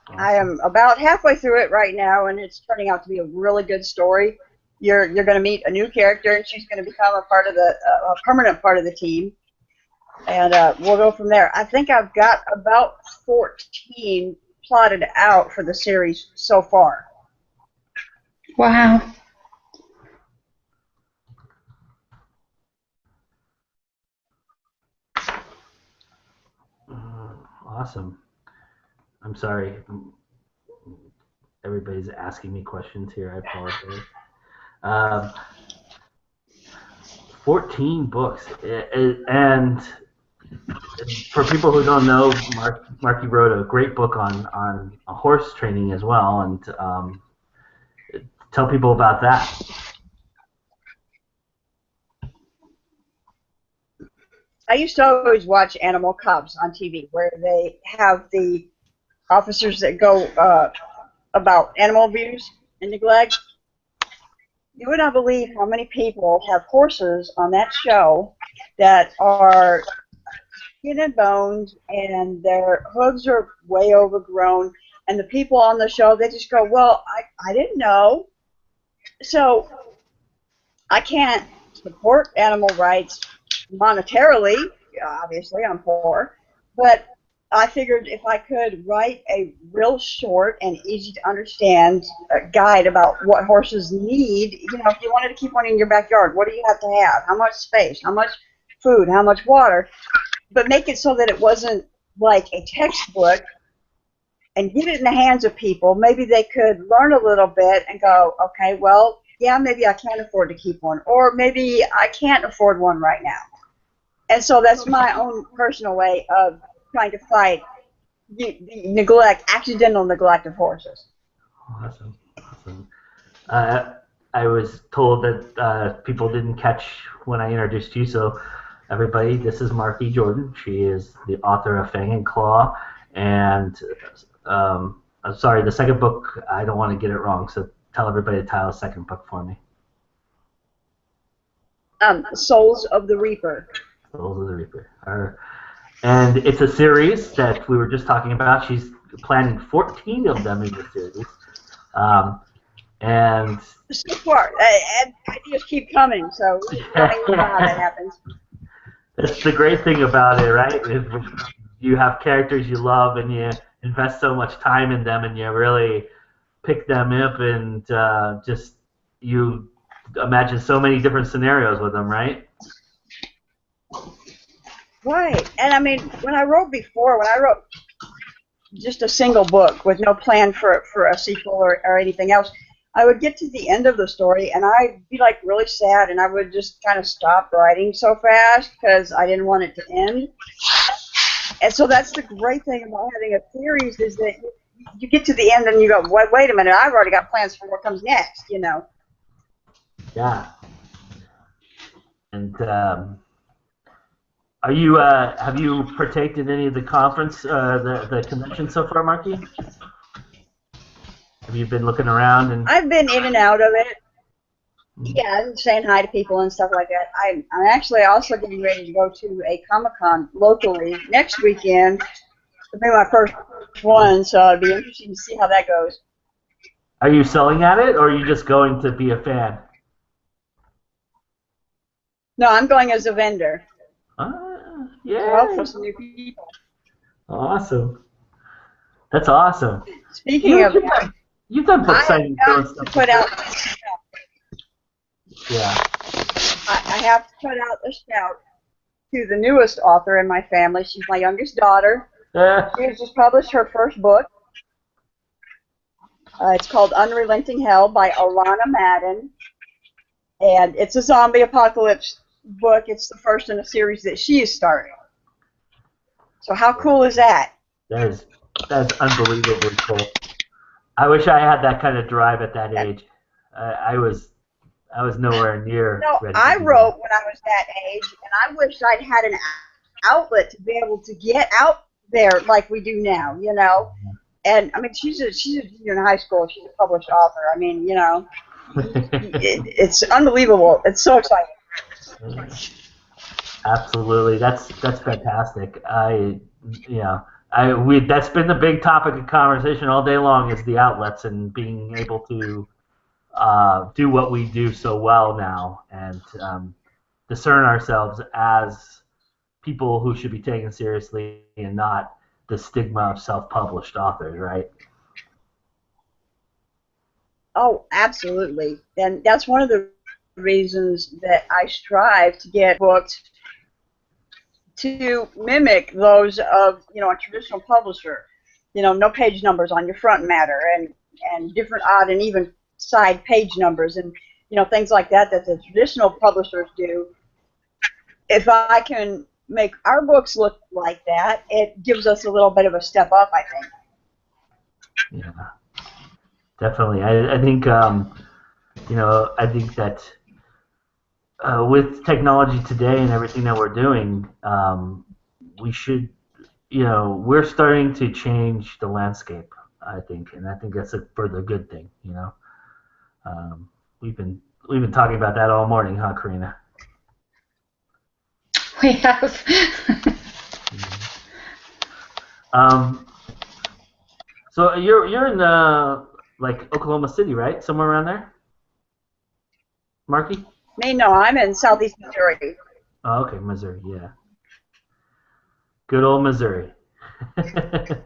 Awesome. I am about halfway through it right now, and it's turning out to be a really good story. You're going to meet a new character, and she's going to become a permanent part of the team, and we'll go from there. I think I've got about 14 plotted out for the series so far. Wow. Awesome. I'm sorry. Everybody's asking me questions here. I apologize. 14 books. And for people who don't know, Marky wrote a great book on horse training as well. And tell people about that. I used to always watch Animal Cops on TV, where they have the officers that go about animal abuse and neglect. You would not believe how many people have horses on that show that are skin and bones, and their hooves are way overgrown, and the people on the show, they just go, well, I didn't know. So I can't support animal rights monetarily. Obviously, I'm poor, but I figured if I could write a real short and easy to understand guide about what horses need, you know, if you wanted to keep one in your backyard, what do you have to have? How much space? How much food? How much water? But make it so that it wasn't like a textbook, and get it in the hands of people. Maybe they could learn a little bit and go, okay, well, yeah, maybe I can't afford to keep one, or maybe I can't afford one right now. And so that's my own personal way of trying to fight the accidental neglect of horses. Awesome. I was told that people didn't catch when I introduced you, so everybody, this is Marky Jordan. She is the author of Fang and Claw, and I'm sorry, the second book, I don't want to get it wrong, so tell everybody the title of the second book for me. Souls of the Reaper. Souls of the Reaper. And it's a series that we were just talking about. She's planning 14 of them in the series. And so far, and ideas keep coming, so we don't know how that happens. That's the great thing about it, right? If you have characters you love and you invest so much time in them and you really pick them up and just you imagine so many different scenarios with them, right? Right. And I mean, when I wrote just a single book with no plan for a sequel or anything else, I would get to the end of the story and I'd be like really sad, and I would just kind of stop writing so fast because I didn't want it to end. And so that's the great thing about having a series, is that you get to the end and you go, wait a minute, I've already got plans for what comes next, you know. Yeah. And Are you have you partaken in any of the conference, the convention so far, Marky? Have you been looking around and? I've been in and out of it. Yeah, and saying hi to people and stuff like that. I'm actually also getting ready to go to a Comic-Con locally next weekend. It'll be my first one, so it'll be interesting to see how that goes. Are you selling at it, or are you just going to be a fan? No, I'm going as a vendor. Yeah. For some new people. Awesome. That's awesome. Speaking of that, you've done book signing stuff. Put out. Yeah. I have to put out a shout to the newest author in my family. She's my youngest daughter. She has just published her first book. It's called Unrelenting Hell by Alana Madden. And it's a zombie apocalypse book. It's the first in a series that she is starting. So how cool is that? That's unbelievably cool. I wish I had that kind of drive at that age. I was nowhere near. No, I wrote when I was that age, and I wish I'd had an outlet to be able to get out there like we do now, you know. And I mean, she's a junior in high school. She's a published author. I mean, you know, it's unbelievable. It's so exciting. Absolutely, that's fantastic. That's been the big topic of conversation all day long, is the outlets and being able to do what we do so well now, and discern ourselves as people who should be taken seriously and not the stigma of self-published authors, right? Oh, absolutely. And that's one of the reasons that I strive to get books to mimic those of, you know, a traditional publisher. You know, no page numbers on your front matter, and different odd and even side page numbers, and, you know, things like that the traditional publishers do. If I can make our books look like that, it gives us a little bit of a step up, I think. Yeah, definitely. I think I think that with technology today and everything that we're doing, we should, we're starting to change the landscape, I think, and I think that's for the good thing, you know. We've been talking about that all morning, huh, Karina? We have. So you're in like Oklahoma City, right? Somewhere around there, Marky? Me, no, I'm in southeast Missouri. Oh, okay, Missouri, yeah. Good old Missouri. I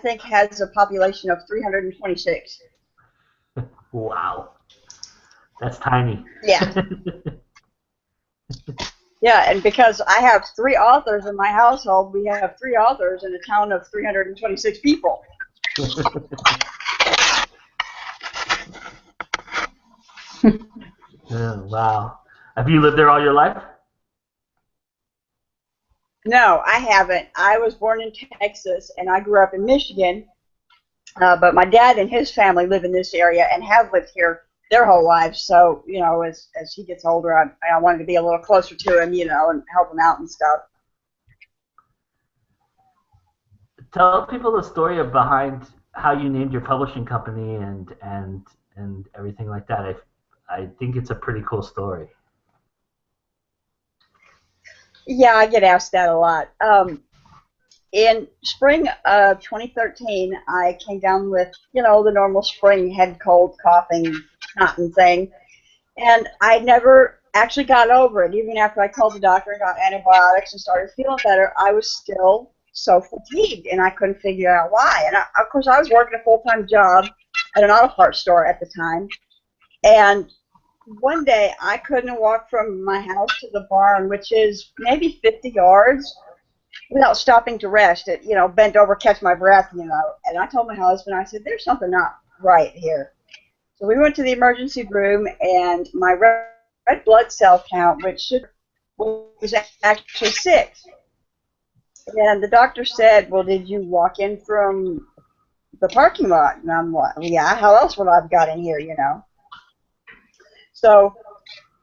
think has a population of 326. Wow, that's tiny. Yeah. Yeah, and because I have 3 authors in my household, we have 3 authors in a town of 326 people. Oh, wow. Have you lived there all your life? No, I haven't. I was born in Texas, and I grew up in Michigan. But my dad and his family live in this area and have lived here their whole lives. So, you know, as he gets older, I wanted to be a little closer to him, you know, and help him out and stuff. Tell people the story behind how you named your publishing company and everything like that. I think it's a pretty cool story. Yeah, I get asked that a lot. In spring of 2013, I came down with, you know, the normal spring head cold, coughing, snotting thing, and I never actually got over it. Even after I called the doctor and got antibiotics and started feeling better, I was still so fatigued, and I couldn't figure out why. And of course, I was working a full-time job at an auto parts store at the time, and one day I couldn't walk from my house to the barn, which is maybe 50 yards, without stopping to rest. It, you know, bent over, catch my breath, you know. And I told my husband, I said, there's something not right here. So we went to the emergency room, and my red blood cell count, which was actually 6. And the doctor said, well, did you walk in from the parking lot? And I'm like, yeah, how else would I have got in here, you know? So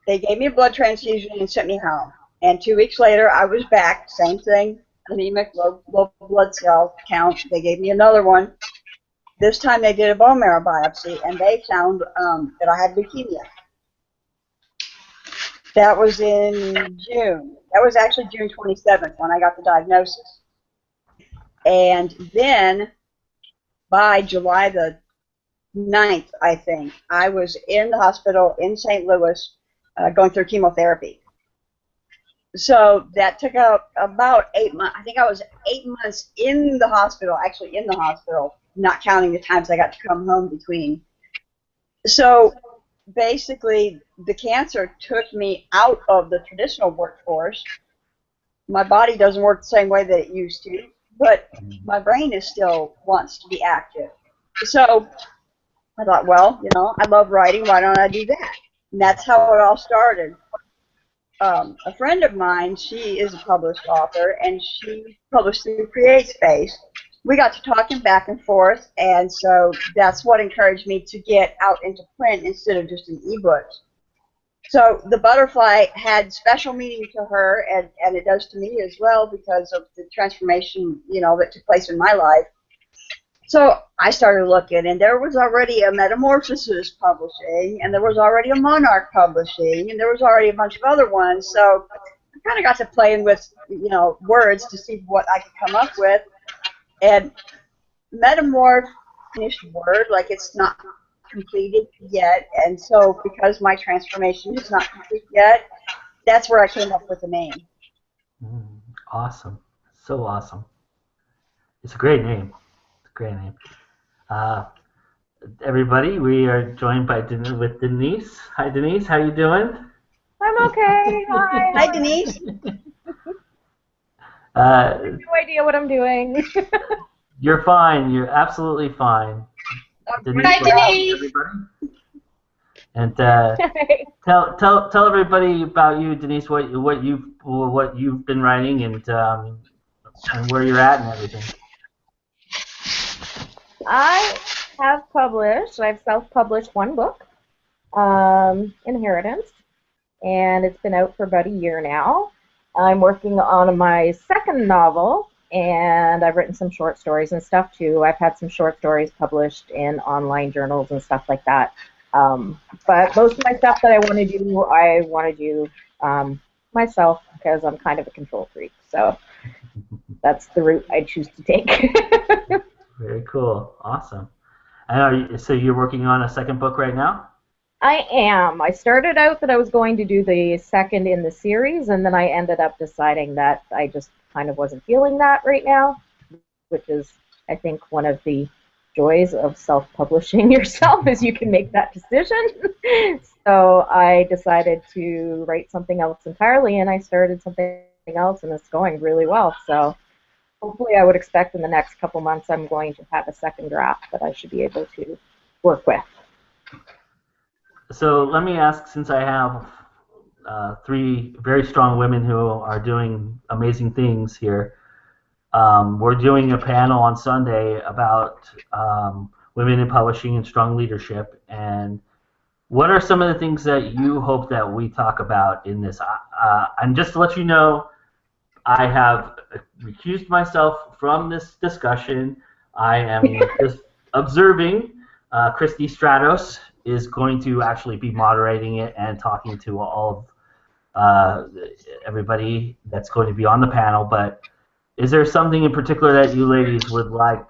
they gave me a blood transfusion and sent me home. And 2 weeks later, I was back. Same thing, anemic, low blood cell count. They gave me another one. This time they did a bone marrow biopsy, and they found that I had leukemia. That was in June. That was actually June 27th when I got the diagnosis. And then by July the 9th, I think, I was in the hospital in St. Louis going through chemotherapy. So that took about 8 months. I think I was 8 months in the hospital, actually in the hospital, not counting the times I got to come home between. So basically, the cancer took me out of the traditional workforce. My body doesn't work the same way that it used to, but my brain is still wants to be active. So I thought, well, you know, I love writing. Why don't I do that? And that's how it all started. A friend of mine, she is a published author, and she published through CreateSpace. We got to talking back and forth, and so that's what encouraged me to get out into print instead of just in ebooks. So the butterfly had special meaning to her, and it does to me as well because of the transformation, you know, that took place in my life. So I started looking, and there was already a Metamorphosis publishing, and there was already a Monarch publishing, and there was already a bunch of other ones. So I kind of got to playing with, you know, words to see what I could come up with. And metamorph, finished word, like it's not completed yet. And so because my transformation is not complete yet, that's where I came up with the name. Awesome. So awesome. It's a great name. Great name. Everybody, we are joined by with Denise. Hi, Denise. How you doing? I'm okay. Hi. Hi, Denise. I have no idea what I'm doing. You're fine. You're absolutely fine. Denise, Hi, Denise. everybody. And tell everybody about you, Denise. What you've been writing and where you're at and everything. I have published, I've self-published one book, Inheritance, and it's been out for about a year now. I'm working on my second novel, and I've written some short stories and stuff too. I've had some short stories published in online journals and stuff like that. But most of my stuff that I want to do myself because I'm kind of a control freak. So that's the route I choose to take. Very cool. Awesome. And so you're working on a second book right now? I am. I started out that I was going to do the second in the series, and then I ended up deciding that I just kind of wasn't feeling that right now, which is, I think, one of the joys of self-publishing yourself is you can make that decision. So I decided to write something else entirely, and I started something else, and it's going really well. So hopefully I would expect in the next couple months I'm going to have a second draft that I should be able to work with. So let me ask, since I have three very strong women who are doing amazing things here, we're doing a panel on Sunday about women in publishing and strong leadership. And what are some of the things that you hope that we talk about in this? And just to let you know, I have recused myself from this discussion. I am just observing. Christy Stratos is going to actually be moderating it and talking to all of everybody that's going to be on the panel. But is there something in particular that you ladies would like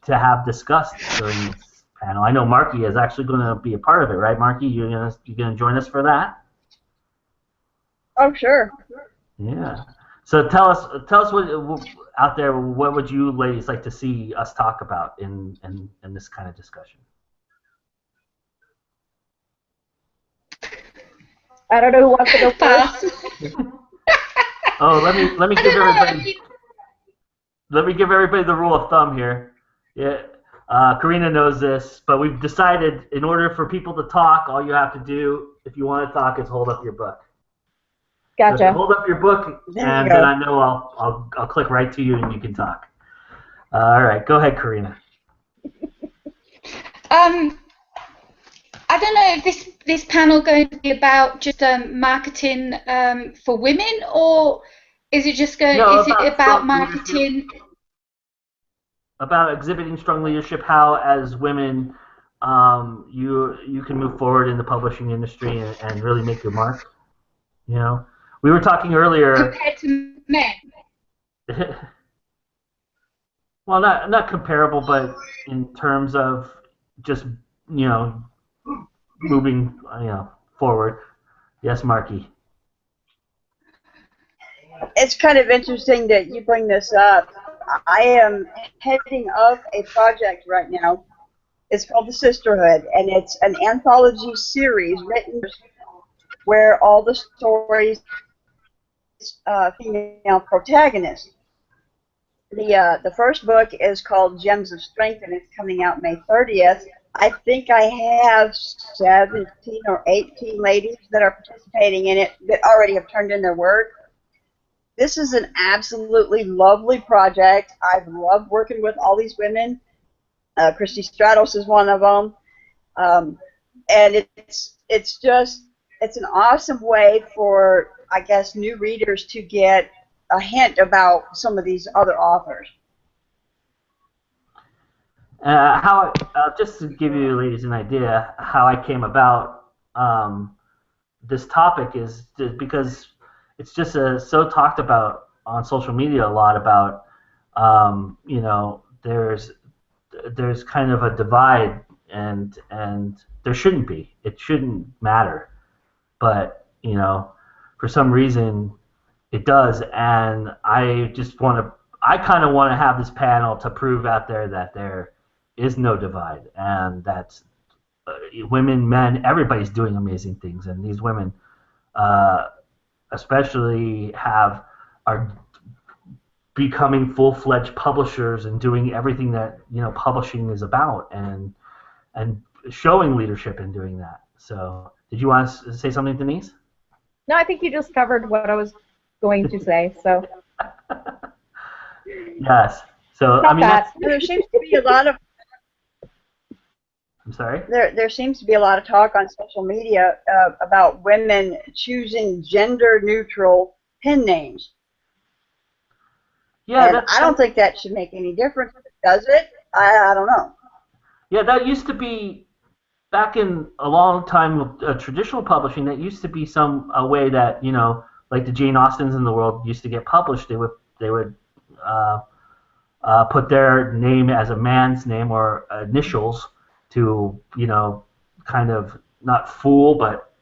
to have discussed during this panel? I know Marky is actually going to be a part of it, right, Marky? You're gonna join us for that? Oh, sure. Yeah. So tell us what out there. What would you ladies like to see us talk about in this kind of discussion? I don't know who wants to go first. Oh, let me give everybody the rule of thumb here. Yeah, Karina knows this, but we've decided in order for people to talk, all you have to do, if you want to talk, is hold up your book. Gotcha. So hold up your book, and then I know I'll click right to you, and you can talk. All right, go ahead, Karina. I don't don't know if this panel going to be about just marketing for women, or is it just going? No, is it about strong marketing? leadership. About exhibiting strong leadership, how as women you can move forward in the publishing industry and really make your mark. You know, we were talking earlier. Compared to men. Well, not comparable, but in terms of just moving forward. Yes, Marky. It's kind of interesting that you bring this up. I am heading up a project right now. It's called The Sisterhood, and it's an anthology series written where all the stories female protagonists. The first book is called Gems of Strength, and it's coming out May 30th. I think I have 17 or 18 ladies that are participating in it that already have turned in their work. This is an absolutely lovely project. I've loved working with all these women. Christy Stratos is one of them. And it's an awesome way for, I guess, new readers to get a hint about some of these other authors. Just to give you ladies an idea how I came about this topic is because it's just so talked about on social media a lot about there's kind of a divide and there shouldn't be. It shouldn't matter, but for some reason it does, and I kind of want to have this panel to prove out there that there is no divide, and that's women, men, everybody's doing amazing things, and these women especially are becoming full-fledged publishers and doing everything that publishing is about, and showing leadership in doing that. So, did you want to say something, Denise? No, I think you just covered what I was going to say. So. Yes. So Not that. There seems to be a lot of. I'm sorry? There seems to be a lot of talk on social media about women choosing gender-neutral pen names. Yeah, and I don't think that should make any difference. Does it? I don't know. Yeah, that used to be back in a long time of traditional publishing. That used to be a way that like the Jane Austens in the world used to get published. They would put their name as a man's name or initials to kind of not fool but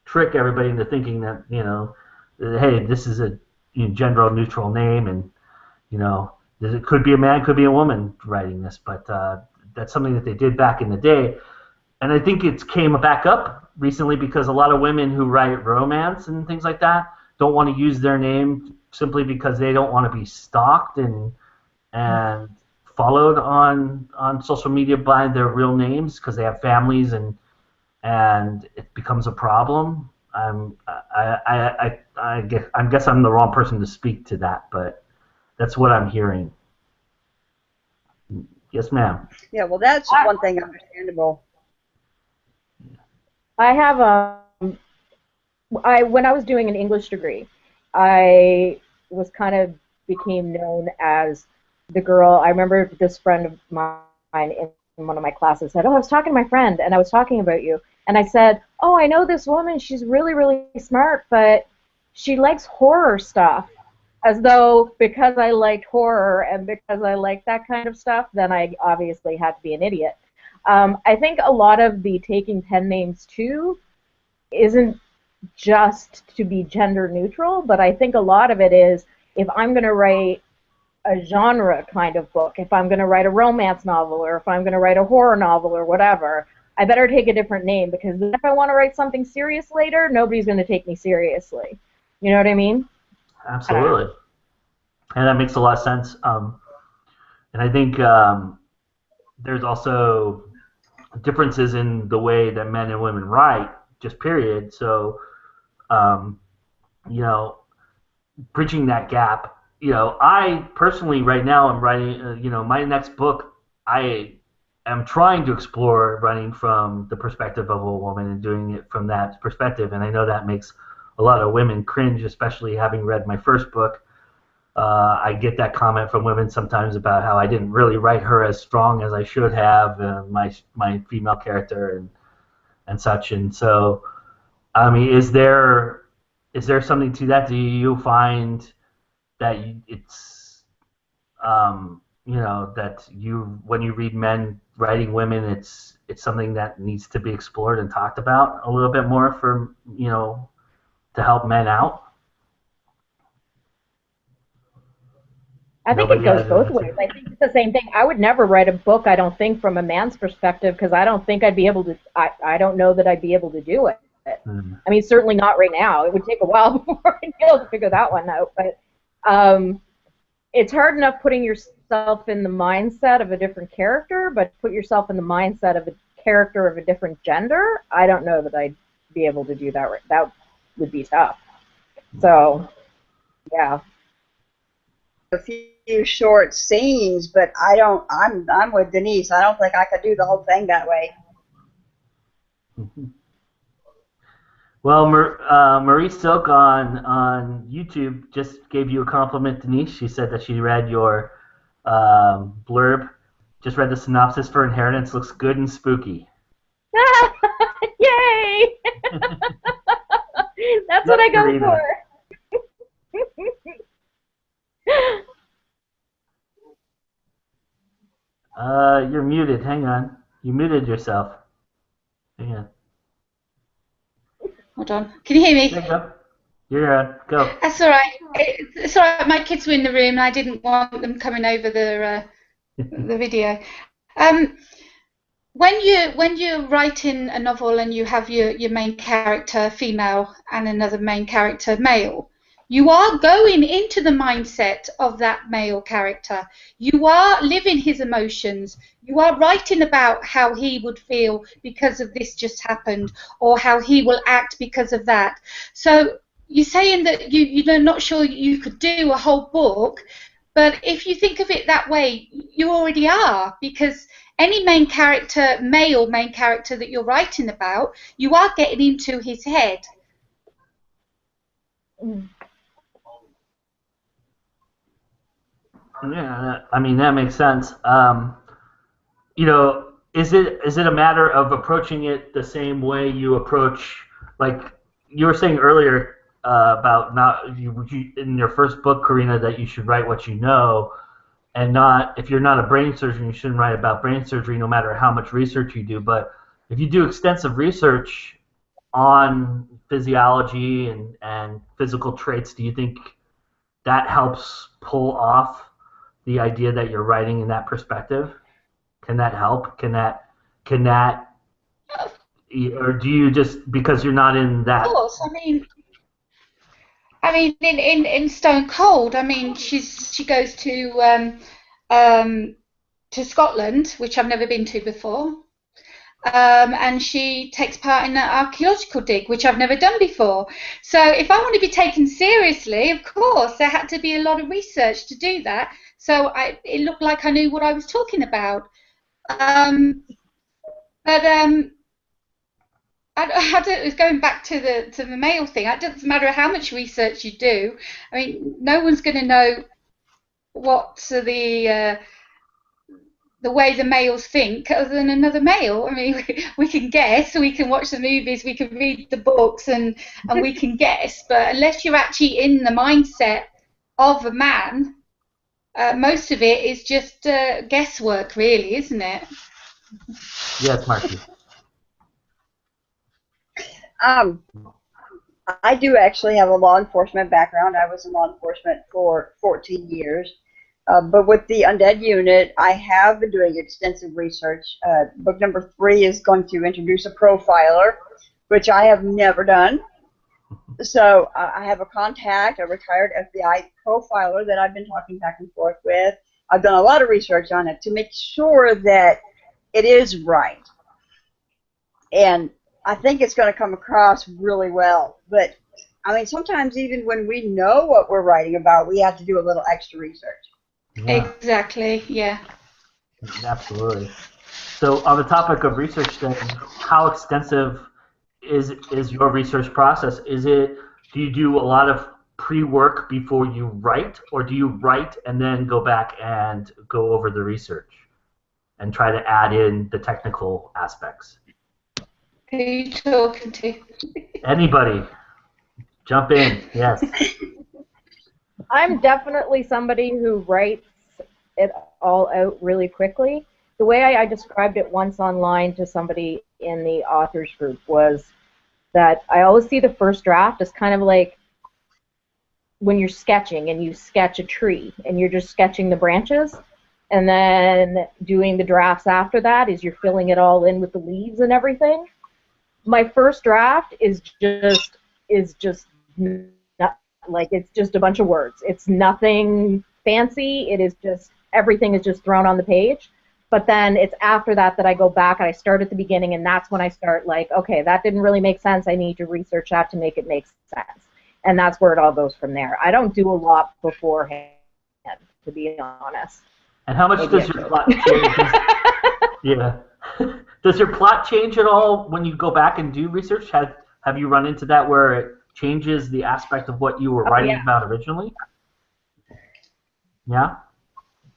trick everybody into thinking that hey, this is a gender neutral name, and it could be a man, could be a woman writing this, but that's something that they did back in the day, and I think it came back up recently because a lot of women who write romance and things like that don't want to use their name simply because they don't want to be stalked and followed on social media by their real names because they have families and it becomes a problem. I guess I'm the wrong person to speak to that, but that's what I'm hearing. Yes, ma'am. Yeah, well, that's one thing understandable. I have when I was doing an English degree, I was became known as the girl. I remember this friend of mine in one of my classes said, "Oh, I was talking to my friend, and I was talking about you." And I said, "Oh, I know this woman. She's really, really smart, but she likes horror stuff." As though because I liked horror and because I liked that kind of stuff, then I obviously had to be an idiot. I think a lot of the taking pen names too isn't just to be gender neutral, but I think a lot of it is if I'm going to write a genre kind of book, if I'm going to write a romance novel or if I'm going to write a horror novel or whatever, I better take a different name because if I want to write something serious later, nobody's going to take me seriously. You know what I mean? Absolutely. And that makes a lot of sense. And I think there's also differences in the way that men and women write, just period. So, bridging that gap, I personally right now am writing, my next book, I am trying to explore writing from the perspective of a woman and doing it from that perspective. And I know that makes a lot of women cringe, especially having read my first book. I get that comment from women sometimes about how I didn't really write her as strong as I should have, my female character and such. And so, I mean, is there something to that? Do you find that it's you know, that you, when you read men writing women, it's something that needs to be explored and talked about a little bit more for, you know, to help men out? I think it Nobody goes has an both answer. ways. I think it's the same thing. I would never write a book, I don't think, from a man's perspective, because I don't think I'd be able to, I don't know that I'd be able to do it. Hmm. I mean, certainly not right now. It would take a while before I'd be able to figure that one out. But it's hard enough putting yourself in the mindset of a different character, but put yourself in the mindset of a character of a different gender, I don't know that I'd be able to do that. That would be tough. So, yeah. A few short scenes, but I don't. I'm with Denise. I don't think I could do the whole thing that way. Well, Marie Silk on YouTube just gave you a compliment, Denise. She said that she read your blurb, just read the synopsis for Inheritance. Looks good and spooky. Yay! That's what I go Karina. for. You're muted. Hang on. You muted yourself. Hang on. Hold on. Can you hear me? There you go. You're go. That's all right. It's all right. My kids were in the room, and I didn't want them coming over the video. When you're writing a novel and you have your main character female and another main character male, you are going into the mindset of that male character. You are living his emotions. You are writing about how he would feel because of this just happened, or how he will act because of that. So you're saying that you're not sure you could do a whole book, but if you think of it that way, you already are, because any main character, male main character that you're writing about, you are getting into his head. Yeah, I mean that makes sense. You know, is it a matter of approaching it the same way you approach, like you were saying earlier about not you in your first book, Karina, that you should write what you know, and not, if you're not a brain surgeon, you shouldn't write about brain surgery no matter how much research you do. But if you do extensive research on physiology and physical traits, do you think that helps pull off the idea that you're writing in that perspective? Can that help? Can that, or do you just, because you're not in that? Of course, I mean, in Stone Cold, I mean, she goes to Scotland, which I've never been to before, and she takes part in an archaeological dig, which I've never done before. So if I want to be taken seriously, of course, there had to be a lot of research to do that. So it looked like I knew what I was talking about. Going back to the male thing, it doesn't matter how much research you do. I mean, no one's going to know what the way the males think other than another male. I mean, we can guess, we can watch the movies, we can read the books, and we can guess. But unless you're actually in the mindset of a man, most of it is just guesswork, really, isn't it? Yes, Marky. I do actually have a law enforcement background. I was in law enforcement for 14 years. But with the Undead Unit, I have been doing extensive research. Book number 3 is going to introduce a profiler, which I have never done. So I have a contact, a retired FBI profiler that I've been talking back and forth with. I've done a lot of research on it to make sure that it is right. And I think it's going to come across really well. But, I mean, sometimes even when we know what we're writing about, we have to do a little extra research. Yeah. Exactly, yeah. Absolutely. So on the topic of research, then, how extensive is your research process? Do you do a lot of pre-work before you write, or do you write and then go back and go over the research and try to add in the technical aspects? Who are you talking to? Anybody, jump in. Yes. I'm definitely somebody who writes it all out really quickly. The way I described it once online to somebody in the authors group was that I always see the first draft as kind of like when you're sketching and you sketch a tree and you're just sketching the branches, and then doing the drafts after that is you're filling it all in with the leaves and everything. My first draft is just not, like, it's just a bunch of words. It's nothing fancy. It is just, everything is just thrown on the page. But then it's after that that I go back and I start at the beginning, and that's when I start like, okay, that didn't really make sense. I need to research that to make it make sense. And that's where it all goes from there. I don't do a lot beforehand, to be honest. And how much does your plot change? Yeah. Does your plot change at all when you go back and do research? Have you run into that where it changes the aspect of what you were writing about originally? Yeah?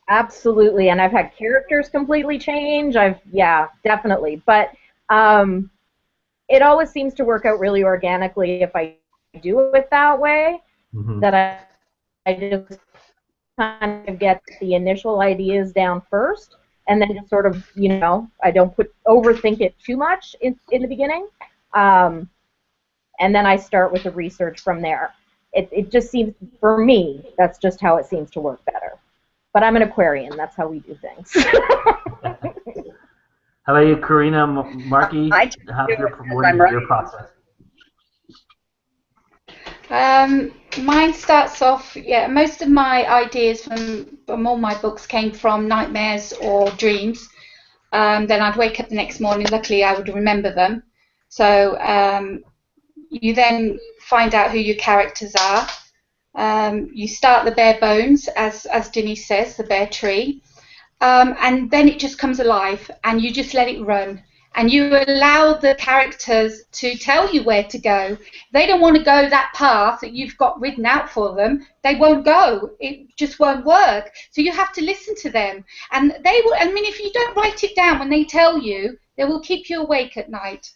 Absolutely, and I've had characters completely change. Yeah, definitely. But it always seems to work out really organically if I do it that way, that I just kind of get the initial ideas down first, and then just sort of, I don't overthink it too much in the beginning, and then I start with the research from there. It just seems, for me, that's just how it seems to work better. But I'm an Aquarian. That's how we do things. How about you, Karina, Marky? How's your process? Mine starts off, most of my ideas from all my books came from nightmares or dreams. Then I'd wake up the next morning. Luckily, I would remember them. So you then find out who your characters are. You start the bare bones, as Denise says, the bare tree, and then it just comes alive, and you just let it run, and you allow the characters to tell you where to go. They don't want to go that path that you've got written out for them. They won't go. It just won't work. So you have to listen to them, and they will. I mean, if you don't write it down when they tell you, they will keep you awake at night.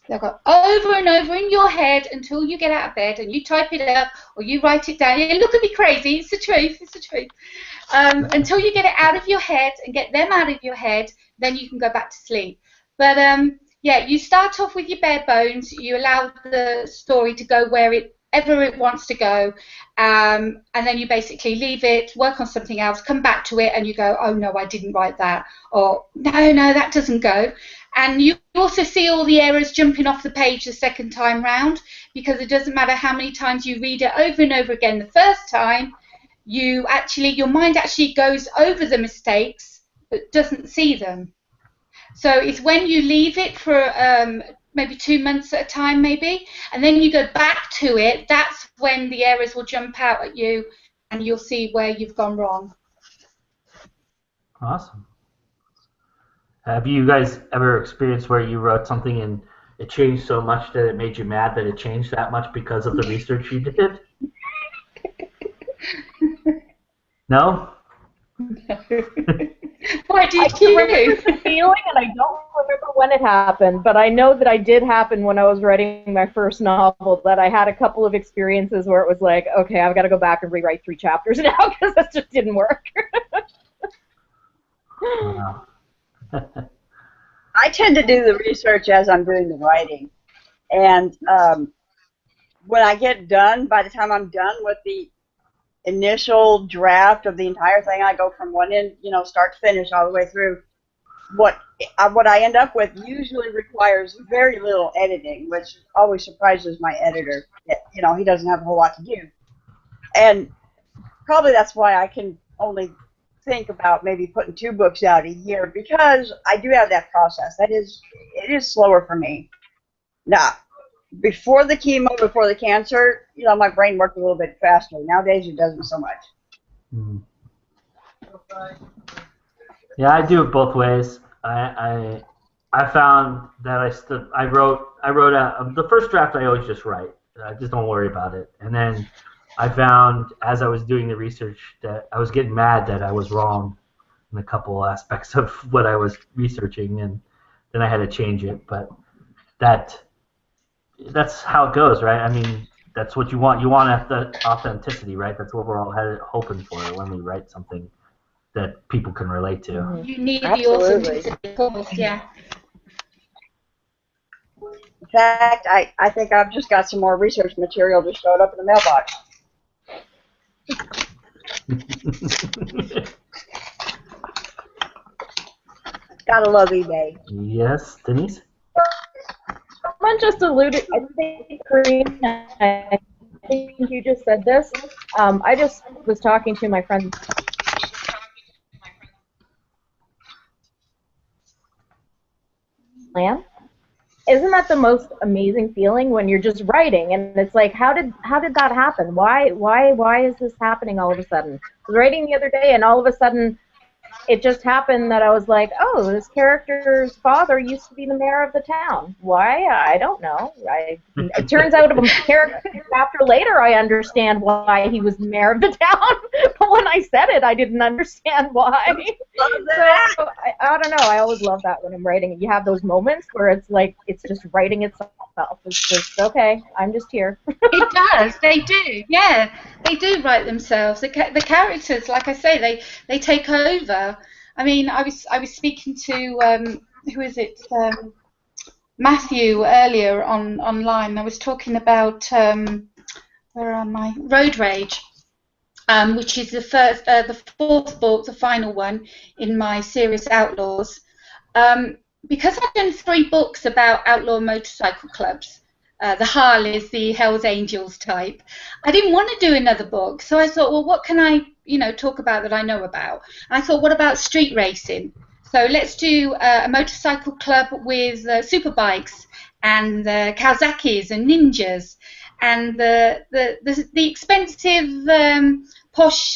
They'll go over and over in your head until you get out of bed and you type it up or you write it down. You look at me crazy. It's the truth. It's the truth. Until you get it out of your head and get them out of your head, then you can go back to sleep. But you start off with your bare bones. You allow the story to go wherever it wants to go, and then you basically leave it, work on something else, come back to it, and you go, oh no, I didn't write that, or no, that doesn't go. And you also see all the errors jumping off the page the second time round, because it doesn't matter how many times you read it over and over again the first time, your mind actually goes over the mistakes but doesn't see them. So it's when you leave it for maybe 2 months at a time, maybe, and then you go back to it, that's when the errors will jump out at you and you'll see where you've gone wrong. Awesome. Have you guys ever experienced where you wrote something and it changed so much that it made you mad that it changed that much because of the research you did? No? Why did I remember the feeling, and I don't remember when it happened, but I know that it did happen when I was writing my first novel, that I had a couple of experiences where it was like, okay, I've got to go back and rewrite 3 chapters now because this just didn't work. Wow. I tend to do the research as I'm doing the writing, and when I get done, by the time I'm done with the initial draft of the entire thing, I go from one end, start to finish, all the way through. What I end up with usually requires very little editing, which always surprises my editor. He doesn't have a whole lot to do, and probably that's why I can only think about maybe putting 2 books out a year, because I do have that process. It is slower for me. Now, before the chemo, before the cancer, my brain worked a little bit faster. Nowadays, it doesn't so much. Yeah, I do it both ways. I found that I wrote out the first draft. I always just write. I just don't worry about it. And then I found as I was doing the research that I was getting mad that I was wrong in a couple aspects of what I was researching, and then I had to change it. But that's how it goes, right? I mean, that's what you want. You want the authenticity, right? That's what we're all hoping for when we write something that people can relate to. You need Absolutely. the authenticity, of course, yeah. In fact, I think I've just got some more research material just showed up in the mailbox. Gotta love eBay. Yes, Denise? Someone just alluded, I think, Karina, I think you just said this. I just was talking to my friend. Plan. Isn't that the most amazing feeling when you're just writing and it's like, how did that happen? Why is this happening all of a sudden? I was writing the other day and all of a sudden it just happened that I was like, oh, this character's father used to be the mayor of the town. Why? I don't know. It turns out a character after later I understand why he was mayor of the town, but when I said it, I didn't understand why. So I don't know. I always love that when I'm writing. You have those moments where it's like it's just writing itself. It's just, okay, I'm just here. It does. They do. Yeah, they do write themselves. The characters, like I say, they take over. I mean, I was speaking to who is it? Matthew earlier online. I was talking about where am I? Road Rage, which is the fourth book, the final one in my series Outlaws. Because I've done 3 books about outlaw motorcycle clubs, the Harleys, the Hells Angels type, I didn't want to do another book. So I thought, well, what can I, talk about that I know about? And I thought, what about street racing? So let's do a motorcycle club with super bikes and Kawasaki's and Ninjas and the expensive posh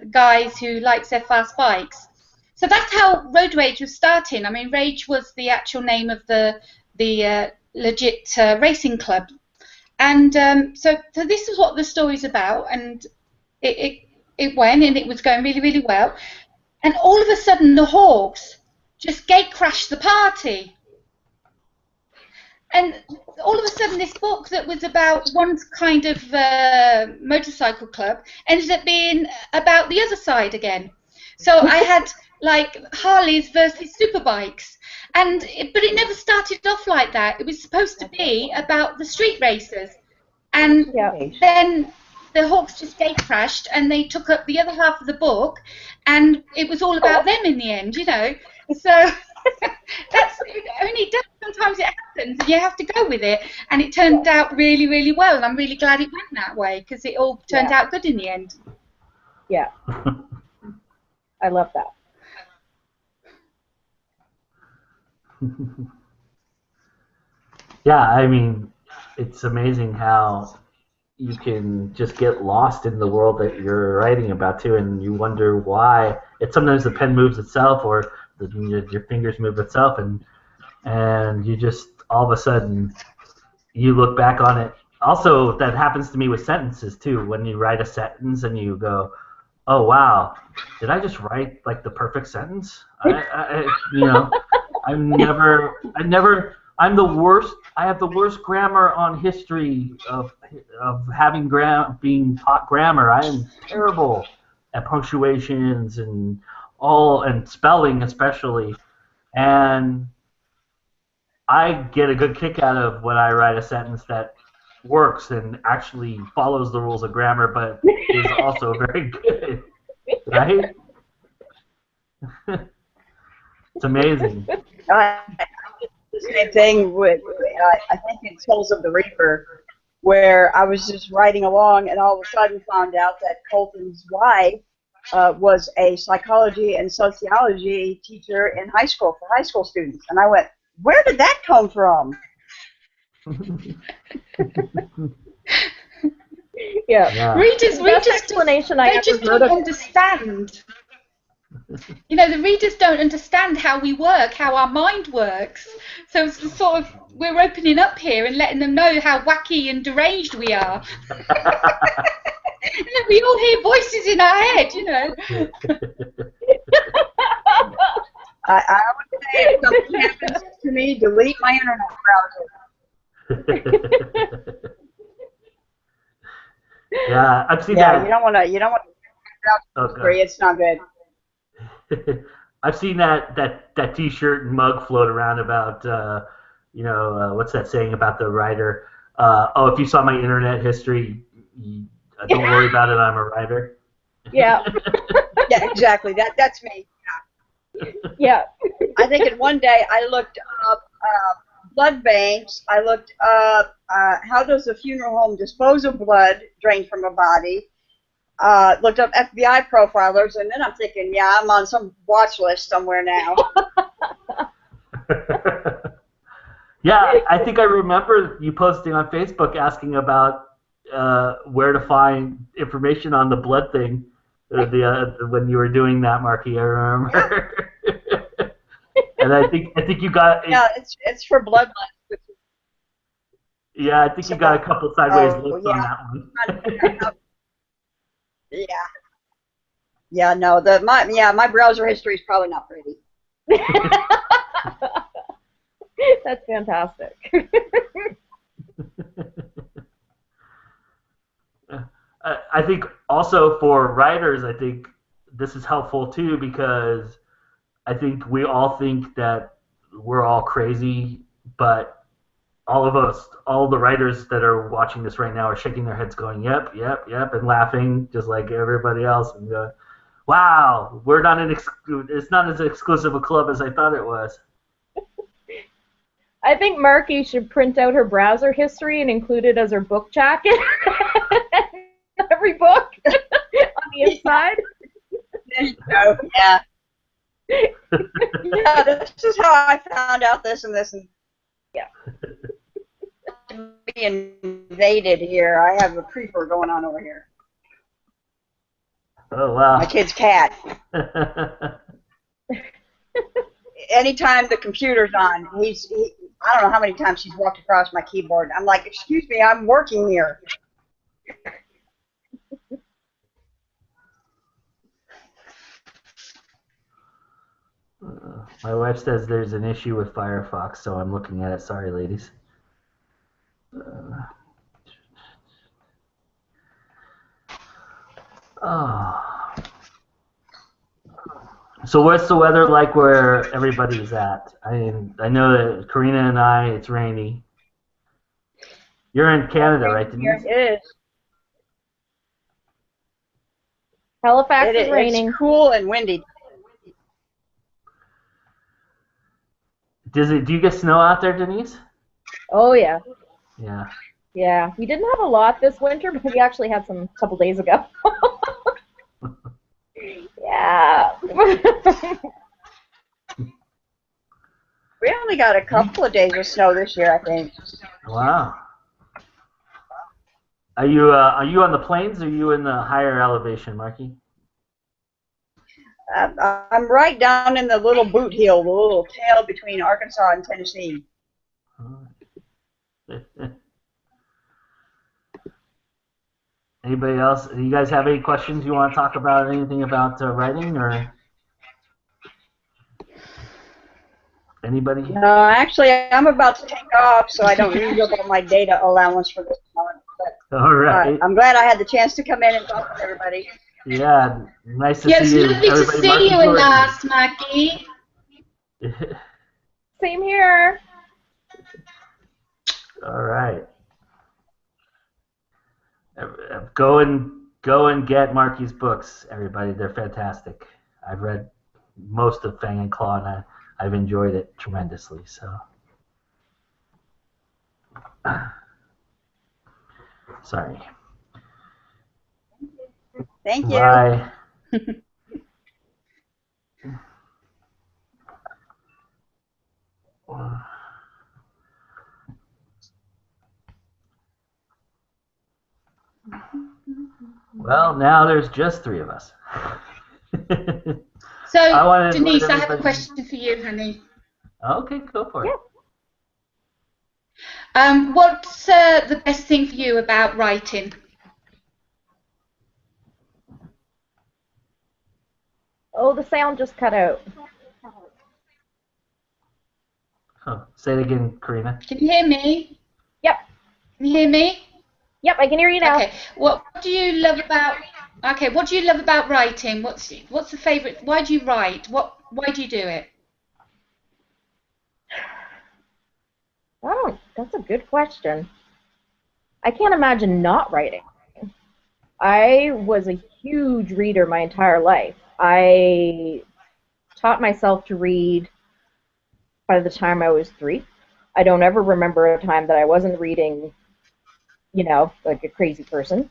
guys who like their fast bikes. So that's how Road Rage was starting. I mean, Rage was the actual name of the legit racing club, and so this is what the story's about. And it went, and it was going really, really well. And all of a sudden, the Hawks just gate crashed the party. And all of a sudden, this book that was about one kind of motorcycle club ended up being about the other side again. So I had like Harleys versus superbikes, but it never started off like that. It was supposed to be about the street racers, and then the Hawks just gate crashed, and they took up the other half of the book, and it was all about them in the end, So that's only does. Sometimes it happens, and you have to go with it. And it turned out really, really well, and I'm really glad it went that way because it all turned out good in the end. Yeah. I love that. Yeah, I mean, it's amazing how you can just get lost in the world that you're writing about too, and you wonder why. Sometimes the pen moves itself, or your fingers move itself, and you just all of a sudden you look back on it. Also, that happens to me with sentences too. When you write a sentence and you go, oh wow, did I just write like the perfect sentence? I'm the worst. I have the worst grammar on history of being taught grammar. I am terrible at punctuations and spelling especially. And I get a good kick out of when I write a sentence that works and actually follows the rules of grammar, but is also very good, right? It's amazing. The same thing with, I think it's Souls of the Reaper, where I was just writing along and all of a sudden found out that Colton's wife was a psychology and sociology teacher in high school for high school students. And I went, where did that come from? Yeah. Readers explanation I they just ever heard don't of. understand. You know, the readers don't understand how we work, how our mind works. So it's sort of, we're opening up here and letting them know how wacky and deranged we are. And then we all hear voices in our head, you know. I would say if something happens to me, delete my internet browser. Yeah, I've seen Yeah, that. you don't want to. Okay. It's not good. I've seen that T-shirt and mug float around about, what's that saying about the writer? Oh, if you saw my internet history, don't worry about it. I'm a writer. Yeah. Yeah, exactly. That's me. Yeah. I think in one day I looked up blood banks. I looked up how does a funeral home dispose of blood drained from a body. Looked up FBI profilers, and then I'm thinking, yeah, I'm on some watch list somewhere now. Yeah, I think I remember you posting on Facebook asking about where to find information on the blood thing. When you were doing that, Marky, I remember. And I think you got. Yeah, it's for blood. Yeah, I think you got a couple sideways looks on that one. Yeah. Yeah, no, my browser history is probably not pretty. That's fantastic. I think also for writers, I think this is helpful too, because I think we all think that we're all crazy, but all of us, all the writers that are watching this right now are shaking their heads going, yep, yep, yep, and laughing just like everybody else and going, wow, it's not as exclusive a club as I thought it was. I think Marky should print out her browser history and include it as her book jacket. Every book on the inside. There you go. Yeah. Yeah, this is how I found out this and this and yeah. Be invaded here. I have a creeper going on over here. Oh wow. My kid's cat. Anytime the computer's on, I don't know how many times he's walked across my keyboard. I'm like, excuse me, I'm working here. My wife says there's an issue with Firefox, so I'm looking at it. Sorry, ladies. So what's the weather like where everybody's at? I know that Karina and I, it's rainy. You're in Canada, right, Denise? It is. Halifax is raining. It's cool and windy. Do you get snow out there, Denise? Oh yeah. Yeah. Yeah, we didn't have a lot this winter, but we actually had some a couple days ago. Yeah. We only got a couple of days of snow this year, I think. Wow. Are you on the plains or are you in the higher elevation, Marky? I'm right down in the little boot heel, the little tail between Arkansas and Tennessee. Anybody else? Do you guys have any questions you want to talk about? Anything about writing or anybody? No, actually, I'm about to take off, so I don't use up all my data allowance for this month. But, all right. I'm glad I had the chance to come in and talk to everybody. Yeah, nice to Yes, see you. lovely to see you in last, Maggie. Same here. All right. Go and get Marky's books, everybody. They're fantastic. I've read most of Fang and Claw, and I've enjoyed it tremendously. So, sorry. Thank you. Bye. Well, now there's just 3 of us. So, I wanted to let Denise, I have a everybody- question for you, honey. Okay, go for it. What's the best thing for you about writing? Oh, the sound just cut out. Oh, say it again, Karina. Can you hear me? Yep. Can you hear me? Yep, I can hear you now. Okay. What do you love about? Okay. What do you love about writing? What's the favorite? Why do you write? Why do you do it? Oh, that's a good question. I can't imagine not writing. I was a huge reader my entire life. I taught myself to read by the time I was 3. I don't ever remember a time that I wasn't reading, like a crazy person.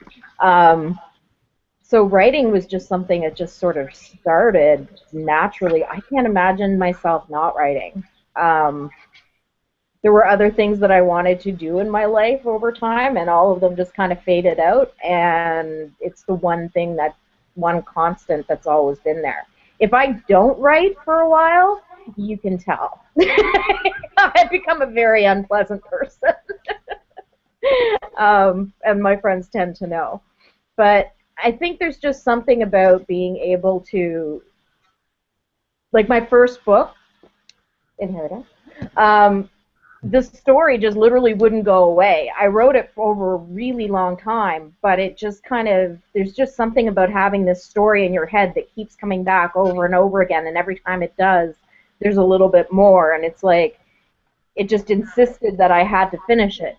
So writing was just something that just sort of started naturally. I can't imagine myself not writing. There were other things that I wanted to do in my life over time, and all of them just kind of faded out, and it's the one constant that's always been there. If I don't write for a while, you can tell. I've become a very unpleasant person. And my friends tend to know. But I think there's just something about being able to, like my first book, Inheritance, the story just literally wouldn't go away. I wrote it for over a really long time, but it just there's just something about having this story in your head that keeps coming back over and over again, and every time it does, there's a little bit more, and it's like, it just insisted that I had to finish it,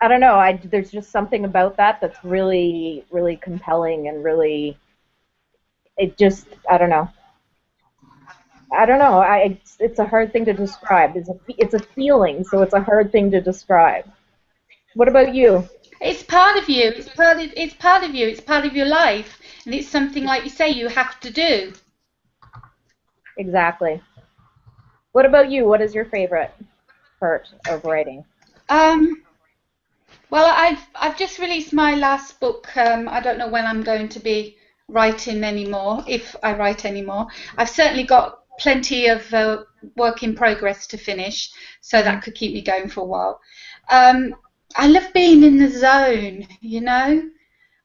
I don't know, there's just something about that's really, really compelling, and really, I don't know. It's a hard thing to describe. It's a feeling, so it's a hard thing to describe. What about you? It's part of you. It's part of you. It's part of your life, and it's something, like you say, you have to do. Exactly. What about you? What is your favorite part of writing? Well, I've just released my last book. I don't know when I'm going to be writing anymore, if I write anymore. I've certainly got plenty of work in progress to finish, so that could keep me going for a while. I love being in the zone,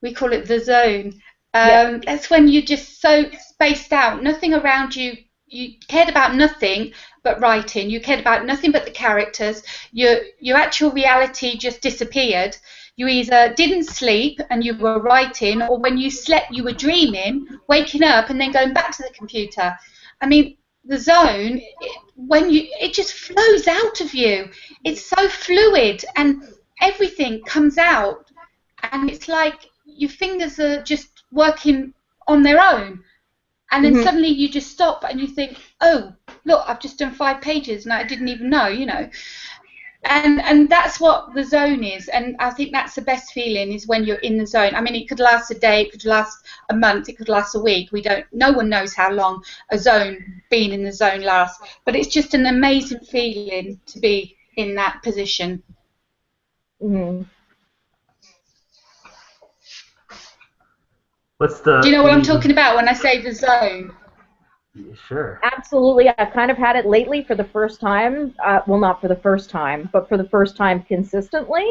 We call it the zone. Yeah. That's when you're just so spaced out, nothing around you. You cared about nothing but writing. You cared about nothing but the characters. Your actual reality just disappeared. You either didn't sleep and you were writing, or when you slept you were dreaming, waking up and then going back to the computer. I mean, the zone, it just flows out of you. It's so fluid, and everything comes out, and it's like your fingers are just working on their own. And then suddenly you just stop and you think, oh, look, I've just done 5 pages and I didn't even know, And that's what the zone is. And I think that's the best feeling, is when you're in the zone. I mean, it could last a day, it could last a month, it could last a week. No one knows how long being in the zone lasts. But it's just an amazing feeling to be in that position. Mm-hmm. Do you know what I'm talking about when I say the zone? Sure. Absolutely. I've kind of had it lately for the first time. Well, not for the first time, but for the first time consistently.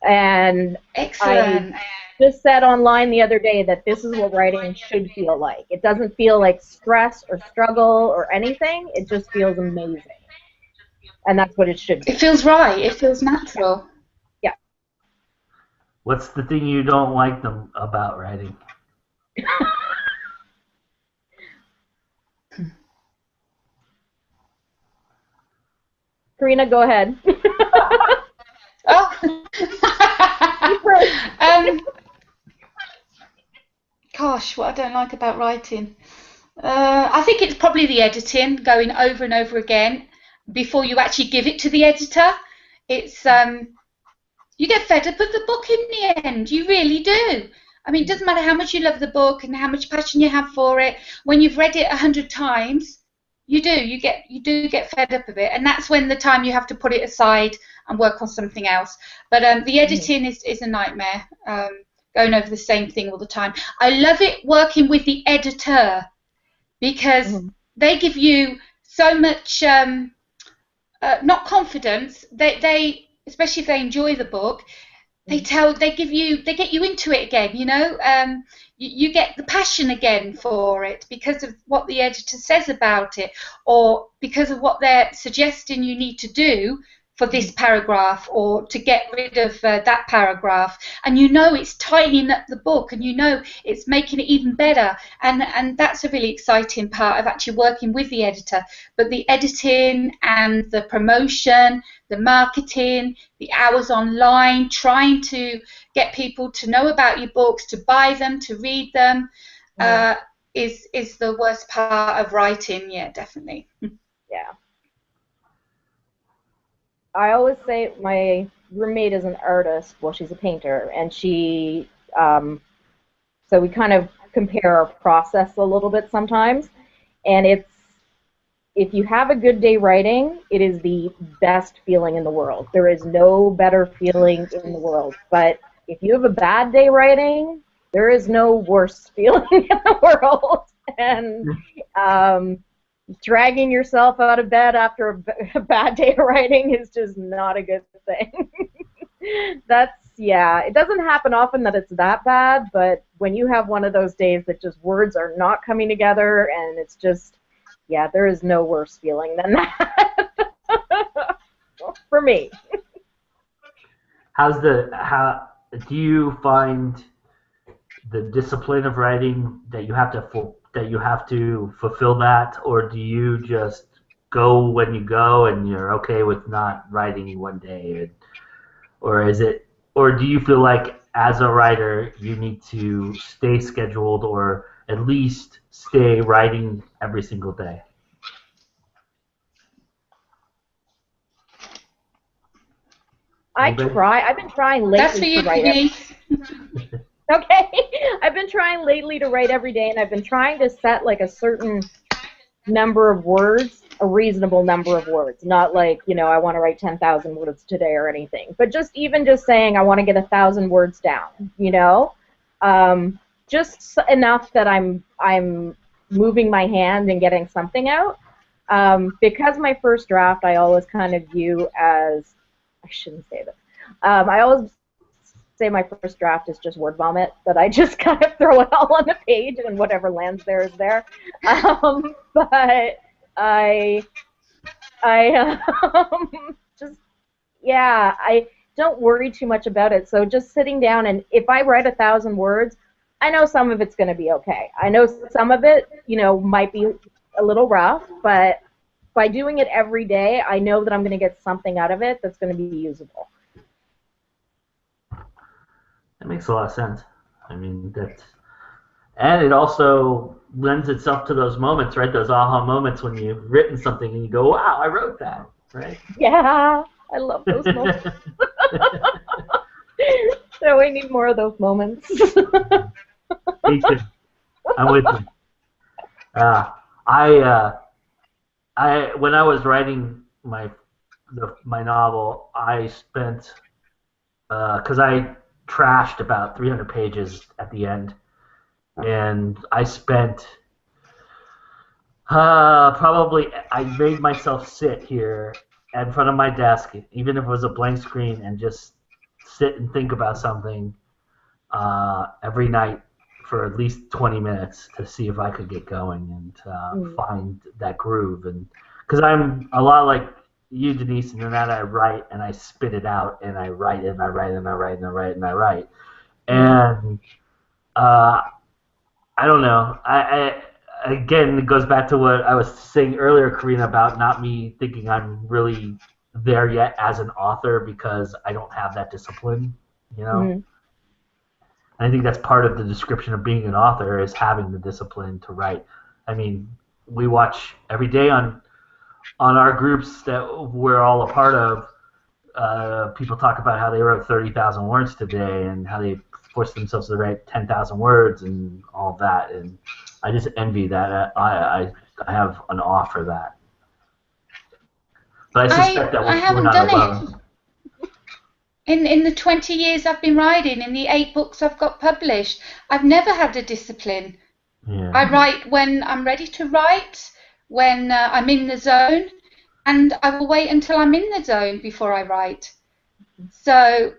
And excellent. I just said online the other day that this is what writing should feel like. It doesn't feel like stress or struggle or anything. It just feels amazing. And that's what it should be. It feels right. It feels natural. Yeah. What's the thing you don't like about writing? Karina, go ahead. Oh. Gosh, what I don't like about writing. I think it's probably the editing, going over and over again before you actually give it to the editor. It's you get fed up of the book in the end. You really do. I mean, it doesn't matter how much you love the book and how much passion you have for it. When you've read it 100 times, you do get fed up of it, and that's when the time you have to put it aside and work on something else. But the editing is a nightmare going over the same thing all the time. I love it working with the editor because they give you so much, not confidence. They especially if they enjoy the book, they get you into it again. You know, you get the passion again for it because of what the editor says about it, or because of what they're suggesting you need to do for this paragraph, or to get rid of that paragraph, and you know it's tightening up the book, and you know it's making it even better, and that's a really exciting part of actually working with the editor. But the editing and the promotion, the marketing, the hours online, trying to get people to know about your books, to buy them, to read them, is the worst part of writing. Yeah, definitely. Yeah. I always say my roommate is an artist. Well, she's a painter, and she, so we kind of compare our process a little bit sometimes. And if you have a good day writing, it is the best feeling in the world. There is no better feeling in the world. But if you have a bad day writing, there is no worse feeling in the world. And dragging yourself out of bed after a bad day of writing is just not a good thing. It doesn't happen often that it's that bad, but when you have one of those days that just words are not coming together and it's just, there is no worse feeling than that. For me. How do you find the discipline of writing that you have to fulfill that, or do you just go when you go and you're okay with not writing one day, or do you feel like as a writer you need to stay scheduled or at least stay writing every single day? I've been trying lately. That's for you, to write Denise. Okay, I've been trying lately to write every day, and I've been trying to set like a certain number of words, a reasonable number of words, not like, I want to write 10,000 words today or anything, but just saying I want to get 1,000 words down, just enough that I'm moving my hand and getting something out. Because my first draft I always kind of view as, I shouldn't say this, I always say my first draft is just word vomit, that I just kind of throw it all on the page and whatever lands there is there. But I don't worry too much about it. So just sitting down, and if I write 1,000 words, I know some of it's going to be okay. I know some of it, might be a little rough, but by doing it every day, I know that I'm going to get something out of it that's going to be usable. That makes a lot of sense. I mean, and it also lends itself to those moments, right? Those aha moments when you've written something and you go, wow, I wrote that, right? Yeah, I love those moments. So we need more of those moments. Me too. I'm with you. When I was writing my novel, I spent, because I trashed about 300 pages at the end, and I spent I made myself sit here in front of my desk, even if it was a blank screen, and just sit and think about something every night for at least 20 minutes to see if I could get going and find that groove. And because I'm a lot like you, Denise, and that I write and I spit it out, and I write and I write and I write and I write and I write. And I don't know. Again, it goes back to what I was saying earlier, Karina, about not me thinking I'm really there yet as an author because I don't have that discipline, And I think that's part of the description of being an author, is having the discipline to write. I mean, we watch every day on our groups that we're all a part of, people talk about how they wrote 30,000 words today and how they forced themselves to write 10,000 words and all that. And I just envy that. I have an awe for that. But I suspect that I haven't we're not done alone. In the 20 years I've been writing, in the 8 books I've got published, I've never had a discipline. Yeah. I write when I'm ready to write, when I'm in the zone, and I will wait until I'm in the zone before I write. So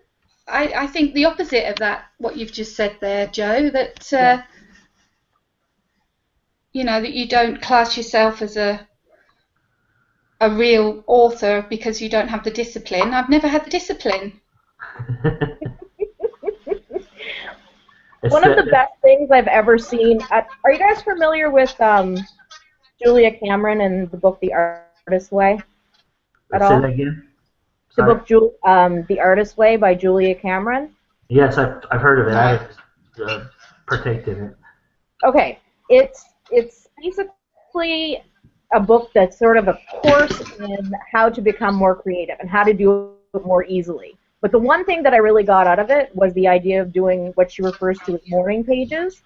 I think the opposite of that, what you've just said there, Joe, that you know, that you don't class yourself as a real author because you don't have the discipline. I've never had the discipline. One of the best things I've ever seen. Are you guys familiar with Julia Cameron and the book The Artist's Way? At all? Say that again. The book The Artist's Way by Julia Cameron. Yes, I've heard of it. I've partaken in it. Okay, it's basically a book that's sort of a course in how to become more creative and how to do it more easily. But the one thing that I really got out of it was the idea of doing what she refers to as morning pages,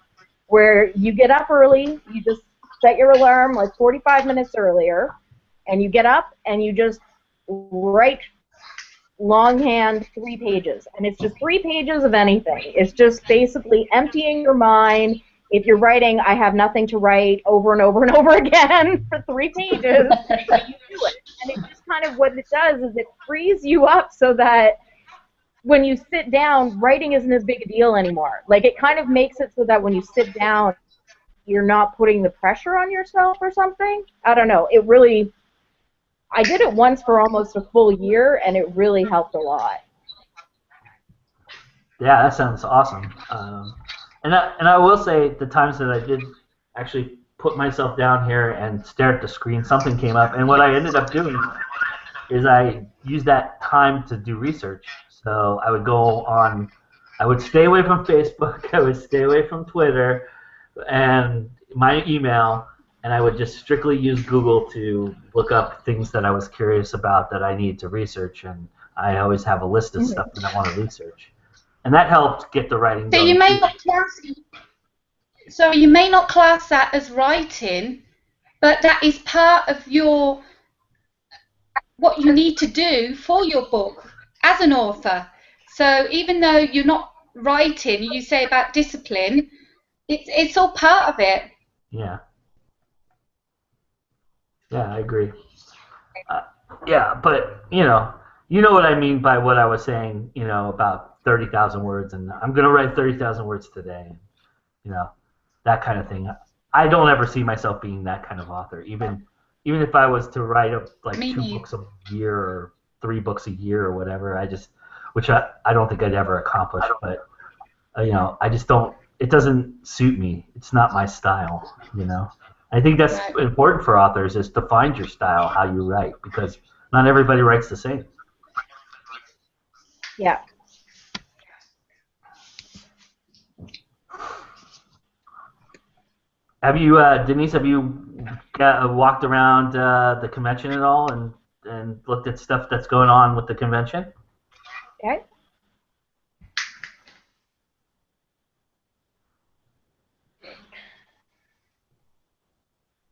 where you get up early, you just set your alarm like 45 minutes earlier, and you get up and you just write longhand 3 pages. And it's just 3 pages of anything. It's just basically emptying your mind. If you're writing, I have nothing to write over and over and over again for 3 pages, you do it. And it's just kind of what it does is it frees you up so that when you sit down, writing isn't as big a deal anymore. Like, it kind of makes it so that when you sit down, you're not putting the pressure on yourself or something. I don't know. It really, I did it once for almost a full year, and it really helped a lot. Yeah, that sounds awesome. And I will say the times that I did actually put myself down here and stare at the screen, something came up, and what I ended up doing is I used that time to do research. So I would go on, I would stay away from Facebook, I would stay away from Twitter, and my email, and I would just strictly use Google to look up things that I was curious about that I needed to research, and I always have a list of stuff that I want to research. And that helped get the writing So going. you may not class that as writing, but that is part of your what you need to do for your book as an author. So even though you're not writing, you say about discipline, it's all part of it. Yeah. Yeah, I agree. Yeah, but you know what I mean by what I was saying, about 30,000 words, and I'm going to write 30,000 words today, that kind of thing. I don't ever see myself being that kind of author, even if I was to write like 2 books a year or 3 books a year or whatever. Which I don't think I'd ever accomplish, but I just don't. It doesn't suit me. It's not my style, I think that's important for authors, is to find your style, how you write, because not everybody writes the same. Yeah. Have you, Denise? Have you walked around the convention at all and looked at stuff that's going on with the convention? Okay.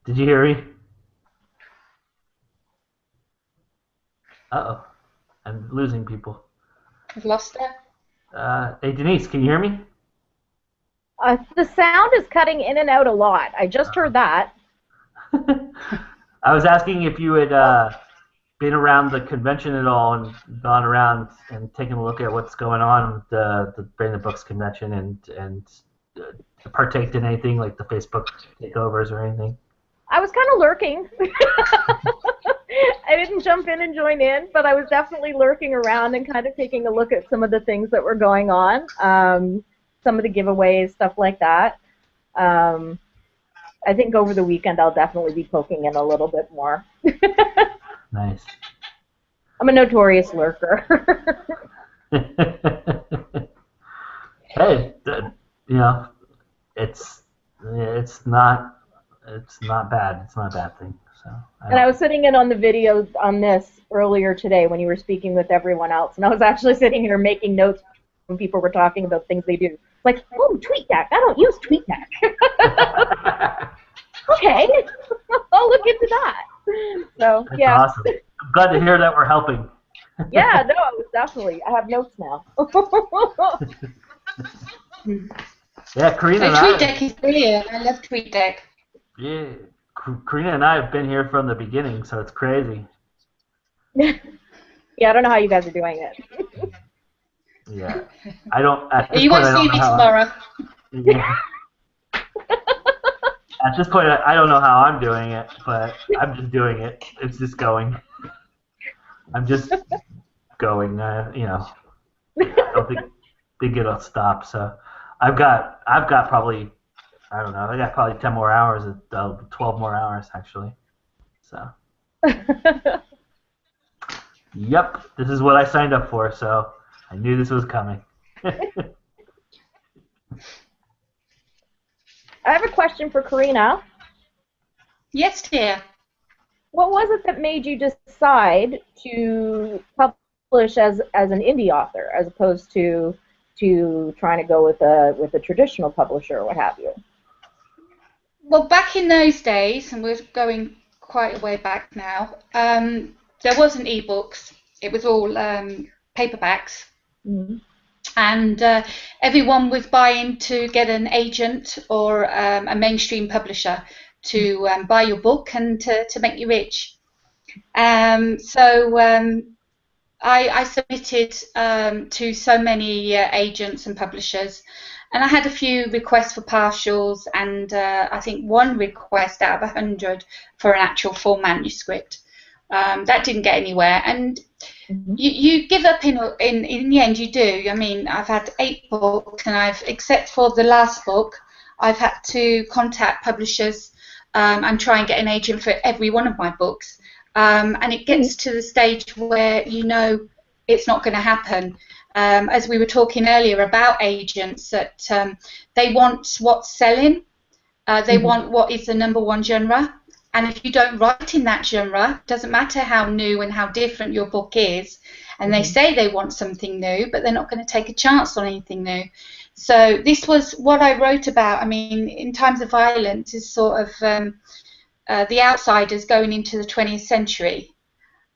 Did you hear me? Uh-oh. I'm losing people. I've lost it. Hey, Denise, can you hear me? The sound is cutting in and out a lot. I just heard that. I was asking if you had been around the convention at all and gone around and taken a look at what's going on with the Brain the Books convention and partaked in anything like the Facebook takeovers or anything. I was kind of lurking. I didn't jump in and join in, but I was definitely lurking around and kind of taking a look at some of the things that were going on, some of the giveaways, stuff like that. I think over the weekend I'll definitely be poking in a little bit more. Nice. I'm a notorious lurker. Hey, it's not bad. It's not a bad thing. So. And I was sitting in on the video on this earlier today when you were speaking with everyone else, and I was actually sitting here making notes when people were talking about things they do. Like, oh, TweetDeck. I don't use TweetDeck. Okay, I'll look into that. So, That's yeah. awesome. I'm glad to hear that we're helping. Yeah, no, it was definitely. I have notes now. Yeah, Karina So and I. TweetDeck is brilliant. I love TweetDeck. Yeah, Karina and I have been here from the beginning, so it's crazy. Yeah, I don't know how you guys are doing it. Yeah, I don't. At this You point, won't I see don't know me how. tomorrow. Yeah, at this point, I don't know how I'm doing it, but I'm just doing it. It's just going. I'm just going. I don't think it'll stop. So I've got probably, I don't know. I got probably 10 more hours, 12 more hours actually. So yep, this is what I signed up for. So I knew this was coming. I have a question for Karina. Yes, dear. What was it that made you decide to publish as an indie author as opposed to trying to go with a traditional publisher or what have you? Well, back in those days, and we're going quite a way back now, there wasn't ebooks. It was all paperbacks. Mm-hmm. And everyone was buying to get an agent or a mainstream publisher to buy your book and to make you rich. So I submitted to so many agents and publishers, and I had a few requests for partials, and I think one request out of 100 for an actual full manuscript. That didn't get anywhere, and you give up in the end. You do. I mean, I've had 8 books, and except for the last book, I've had to contact publishers and try and get an agent for every one of my books. And it gets to the stage where you know it's not going to happen. As we were talking earlier about agents, that they want what's selling, they want what is the #1 genre, and if you don't write in that genre, doesn't matter how new and how different your book is, and they say they want something new, but they're not going to take a chance on anything new. So this was what I wrote about. I mean, in times of violence is sort of the outsiders going into the 20th century.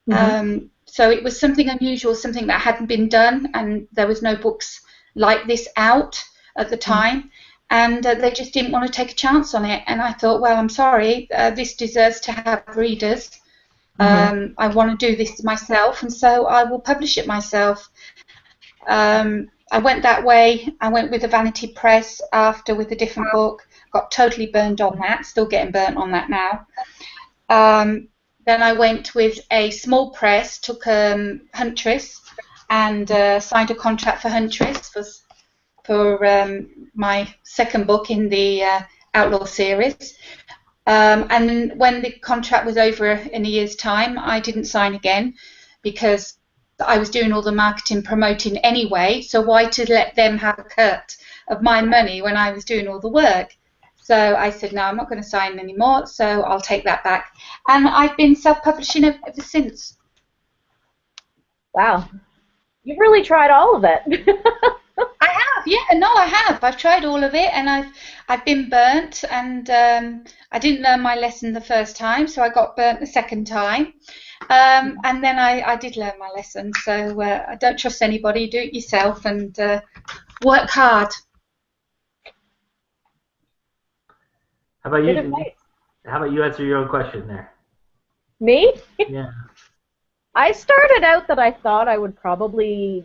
So it was something unusual, something that hadn't been done, and there was no books like this out at the time, and they just didn't want to take a chance on it. And I thought, well, I'm sorry, this deserves to have readers. I want to do this myself, and so I will publish it myself. I went that way. I went with a vanity press after with a different book. Got totally burned on that. Still getting burnt on that now. Then I went with a small press, took Huntress, and signed a contract for Huntress for my second book in the Outlaw series. And when the contract was over in a year's time, I didn't sign again because I was doing all the marketing, promoting anyway, so why to let them have a cut of my money when I was doing all the work? So I said, no, I'm not going to sign anymore, so I'll take that back. And I've been self-publishing ever since. Wow. You've really tried all of it. I have, yeah, no, I have. I've tried all of it, and I've been burnt, and I didn't learn my lesson the first time, so I got burnt the second time. And then I did learn my lesson, so I don't trust anybody. Do it yourself and work hard. How about you? How about you answer your own question there? Me? Yeah. I started out that I thought I would probably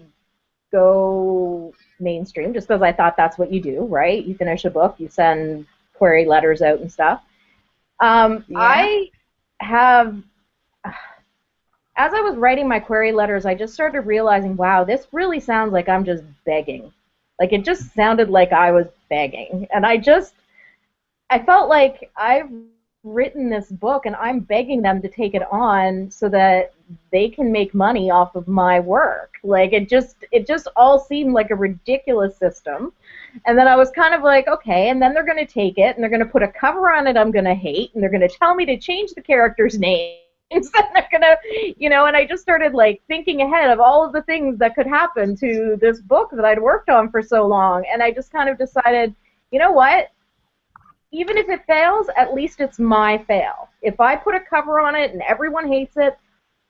go mainstream just because I thought that's what you do, right? You finish a book, you send query letters out and stuff. I have, as I was writing my query letters, I just started realizing, wow, this really sounds like I'm just begging. Like, it just sounded like I was begging. And I felt like I've written this book and I'm begging them to take it on so that they can make money off of my work. Like, it just all seemed like a ridiculous system. And then I was kind of like, okay, and then they're going to take it and they're going to put a cover on it I'm going to hate, and they're going to tell me to change the character's name. And they're going to, and I just started like thinking ahead of all of the things that could happen to this book that I'd worked on for so long. And I just kind of decided, you know what? Even if it fails, at least it's my fail. If I put a cover on it and everyone hates it,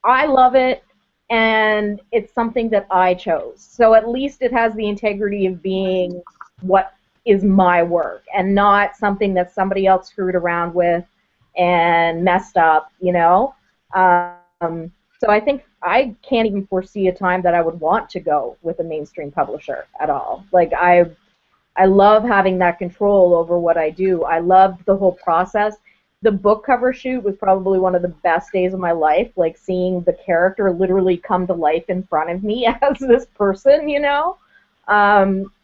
I love it. and it's something that I chose. So at least it has the integrity of being what is my work and not something that somebody else screwed around with and messed up, you know. So I think I can't even foresee a time that I would want to go with a mainstream publisher at all. Like I love having that control over what I do. I loved the whole process. The book cover shoot was probably one of the best days of my life, like seeing the character literally come to life in front of me as this person, you know.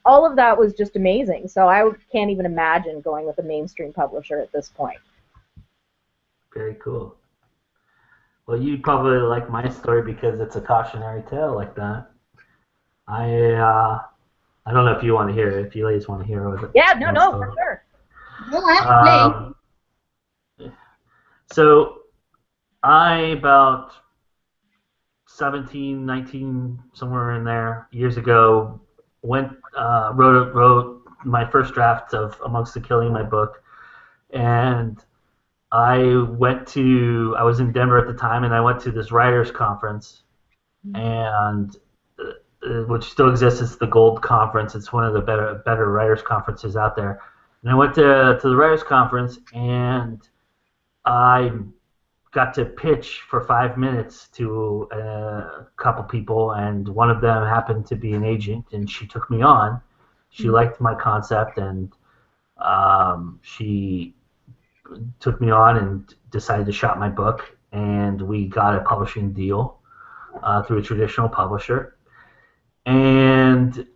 All of that was just amazing. So I can't even imagine going with a mainstream publisher at this point. Very cool. Well, you probably like my story because it's a cautionary tale like that. I don't know if you want to hear it. If you ladies want to hear it. Yeah, no, for sure. Go ahead, So I, about 17, 19, somewhere in there, years ago, wrote my first draft of Amongst the Killing, my book, and I was in Denver at the time, and I went to this writers conference, and which still exists. It's the Gold Conference. It's one of the better writers conferences out there. And I went to the writers conference, and I got to pitch for 5 minutes to a couple people, and one of them happened to be an agent, and she took me on. She liked my concept, and she took me on and decided to shop my book, and we got a publishing deal through a traditional publisher, and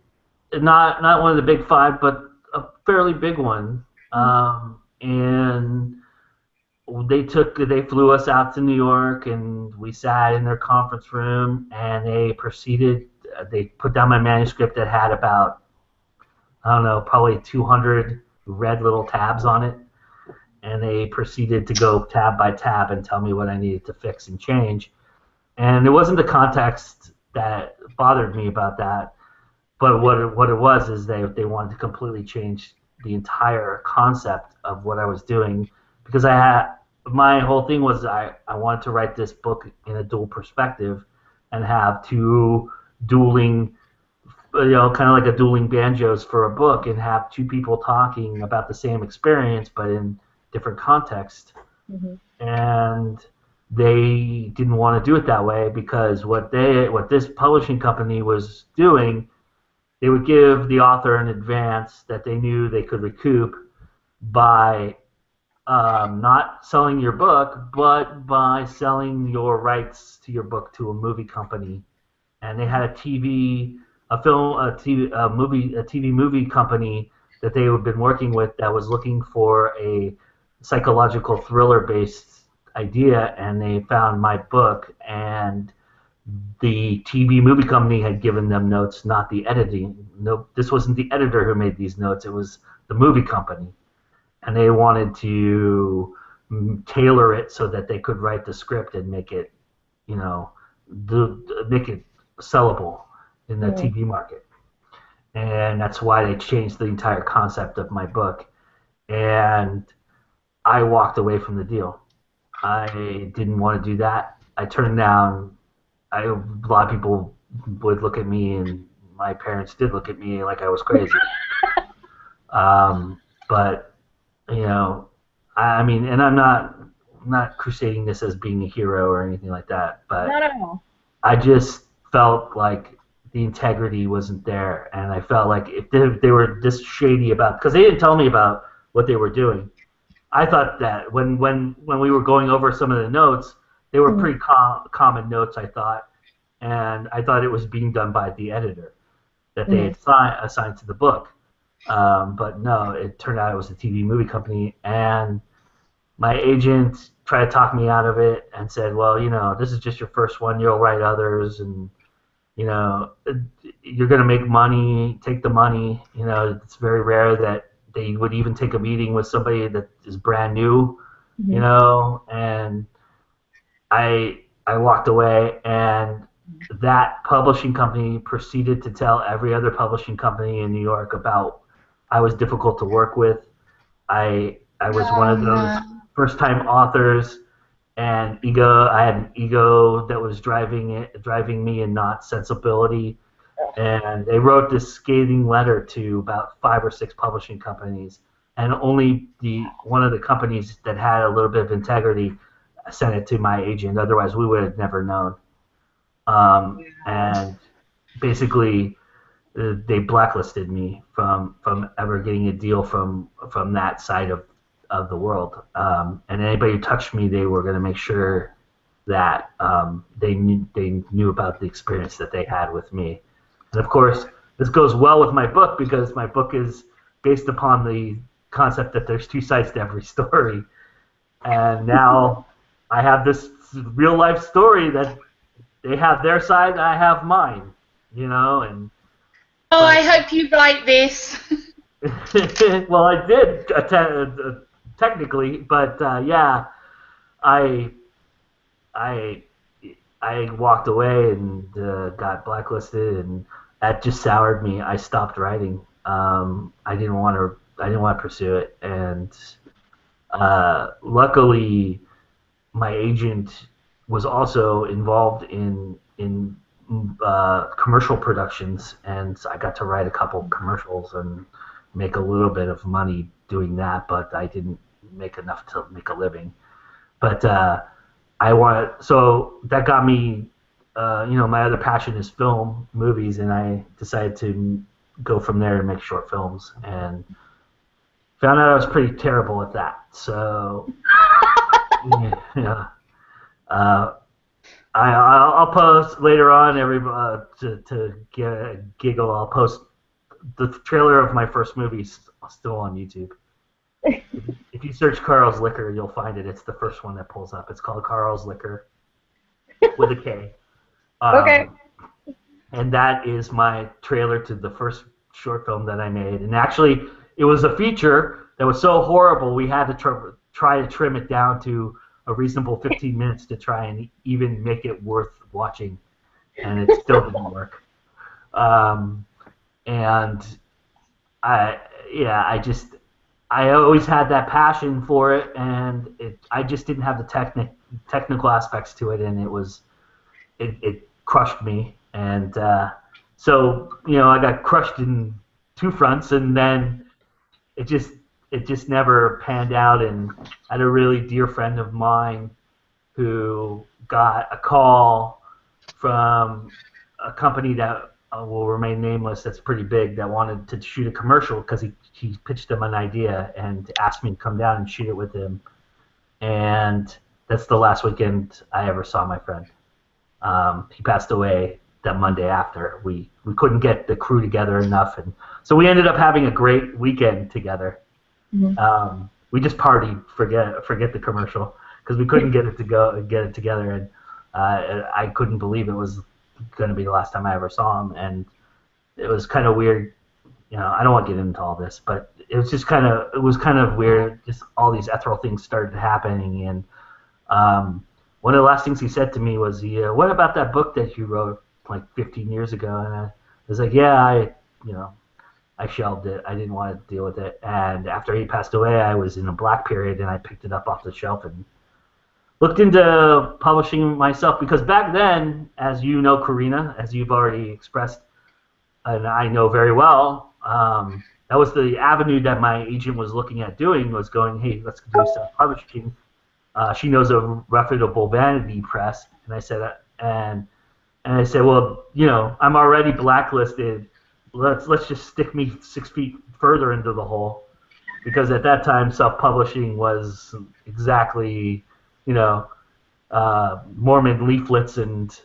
not one of the big five, but a fairly big one. And they flew us out to New York, and we sat in their conference room, and they put down my manuscript that had about, I don't know, probably 200 red little tabs on it. And they proceeded to go tab by tab and tell me what I needed to fix and change. And it wasn't the context that bothered me about that, but what it was is they wanted to completely change the entire concept of what I was doing, because my whole thing was I wanted to write this book in a dual perspective and have two dueling, kind of like a dueling banjos for a book, and have two people talking about the same experience but in different context. And they didn't want to do it that way, because what this publishing company was doing, they would give the author an advance that they knew they could recoup by not selling your book, but by selling your rights to your book to a movie company. And they had a TV movie company that they had been working with that was looking for a psychological thriller-based idea, and they found my book, and the TV movie company had given them notes, not the editing. No, this wasn't the editor who made these notes, it was the movie company. And they wanted to tailor it so that they could write the script and make it, make it sellable in the TV market. And that's why they changed the entire concept of my book. And I walked away from the deal. I didn't want to do that. I turned down. A lot of people would look at me, and my parents did look at me like I was crazy. But I mean, and I'm not crusading this as being a hero or anything like that. But No. I just felt like the integrity wasn't there, and I felt like if they were this shady about, because they didn't tell me about what they were doing. I thought that when we were going over some of the notes, they were pretty common notes, I thought, and I thought it was being done by the editor that they had assigned to the book. But no, it turned out it was a TV movie company, and my agent tried to talk me out of it and said, well, this is just your first one, you'll write others, and you're going to make money, take the money. It's very rare that they would even take a meeting with somebody that is brand new, and I walked away, and that publishing company proceeded to tell every other publishing company in New York about I was difficult to work with. I was one of those first-time authors and ego. I had an ego that was driving me, and not sensibility. And they wrote this scathing letter to about 5 or 6 publishing companies, and only one of the companies that had a little bit of integrity sent it to my agent. Otherwise, we would have never known. And basically, they blacklisted me from ever getting a deal from that side of the world. And anybody who touched me, they were going to make sure that they knew about the experience that they had with me. And of course, this goes well with my book, because my book is based upon the concept that there's 2 sides to every story. And now I have this real life story that they have their side, and I have mine, and Oh, I hope you write this. well, I did technically, but yeah, I walked away and got blacklisted, and that just soured me. I stopped writing. I didn't want to pursue it, and luckily, my agent was also involved in commercial productions, and I got to write a couple commercials and make a little bit of money doing that, but I didn't make enough to make a living. But so that got me, my other passion is film, movies, and I decided to go from there and make short films, and found out I was pretty terrible at that. So, yeah. I'll post later on, to get a giggle. I'll post the trailer of my first movie, still on YouTube. If you search Carl's Liquor, you'll find it. It's the first one that pulls up. It's called Carl's Liquor with a K. Okay. And that is my trailer to the first short film that I made. And actually, it was a feature that was so horrible, we had to try to trim it down to a reasonable 15 minutes to try and even make it worth watching, and it still didn't work. And I always had that passion for it, and I just didn't have the technical aspects to it, and it crushed me. And so I got crushed in 2 fronts, and then it just never panned out. And I had a really dear friend of mine who got a call from a company that will remain nameless, that's pretty big, that wanted to shoot a commercial, because he pitched them an idea and asked me to come down and shoot it with him. And that's the last weekend I ever saw my friend. He passed away that Monday after. We couldn't get the crew together enough, and so we ended up having a great weekend together. Mm-hmm. We just partied, forget the commercial, because we couldn't get it together, and I couldn't believe it was going to be the last time I ever saw him, and it was kind of weird. I don't want to get into all this, but it was kind of weird. Just all these ethereal things started happening, and one of the last things he said to me was, "What about that book that you wrote like 15 years ago?" And I was like, "Yeah, I shelved it. I didn't want to deal with it." And after he passed away, I was in a black period, and I picked it up off the shelf and looked into publishing myself, because back then, as you know, Karina, as you've already expressed, and I know very well, that was the avenue that my agent was looking at doing, was going, "Hey, let's do self-publishing." She knows a reputable vanity press, and I said, well, I'm already blacklisted. Let's just stick me 6 feet further into the hole, because at that time self-publishing was exactly, Mormon leaflets and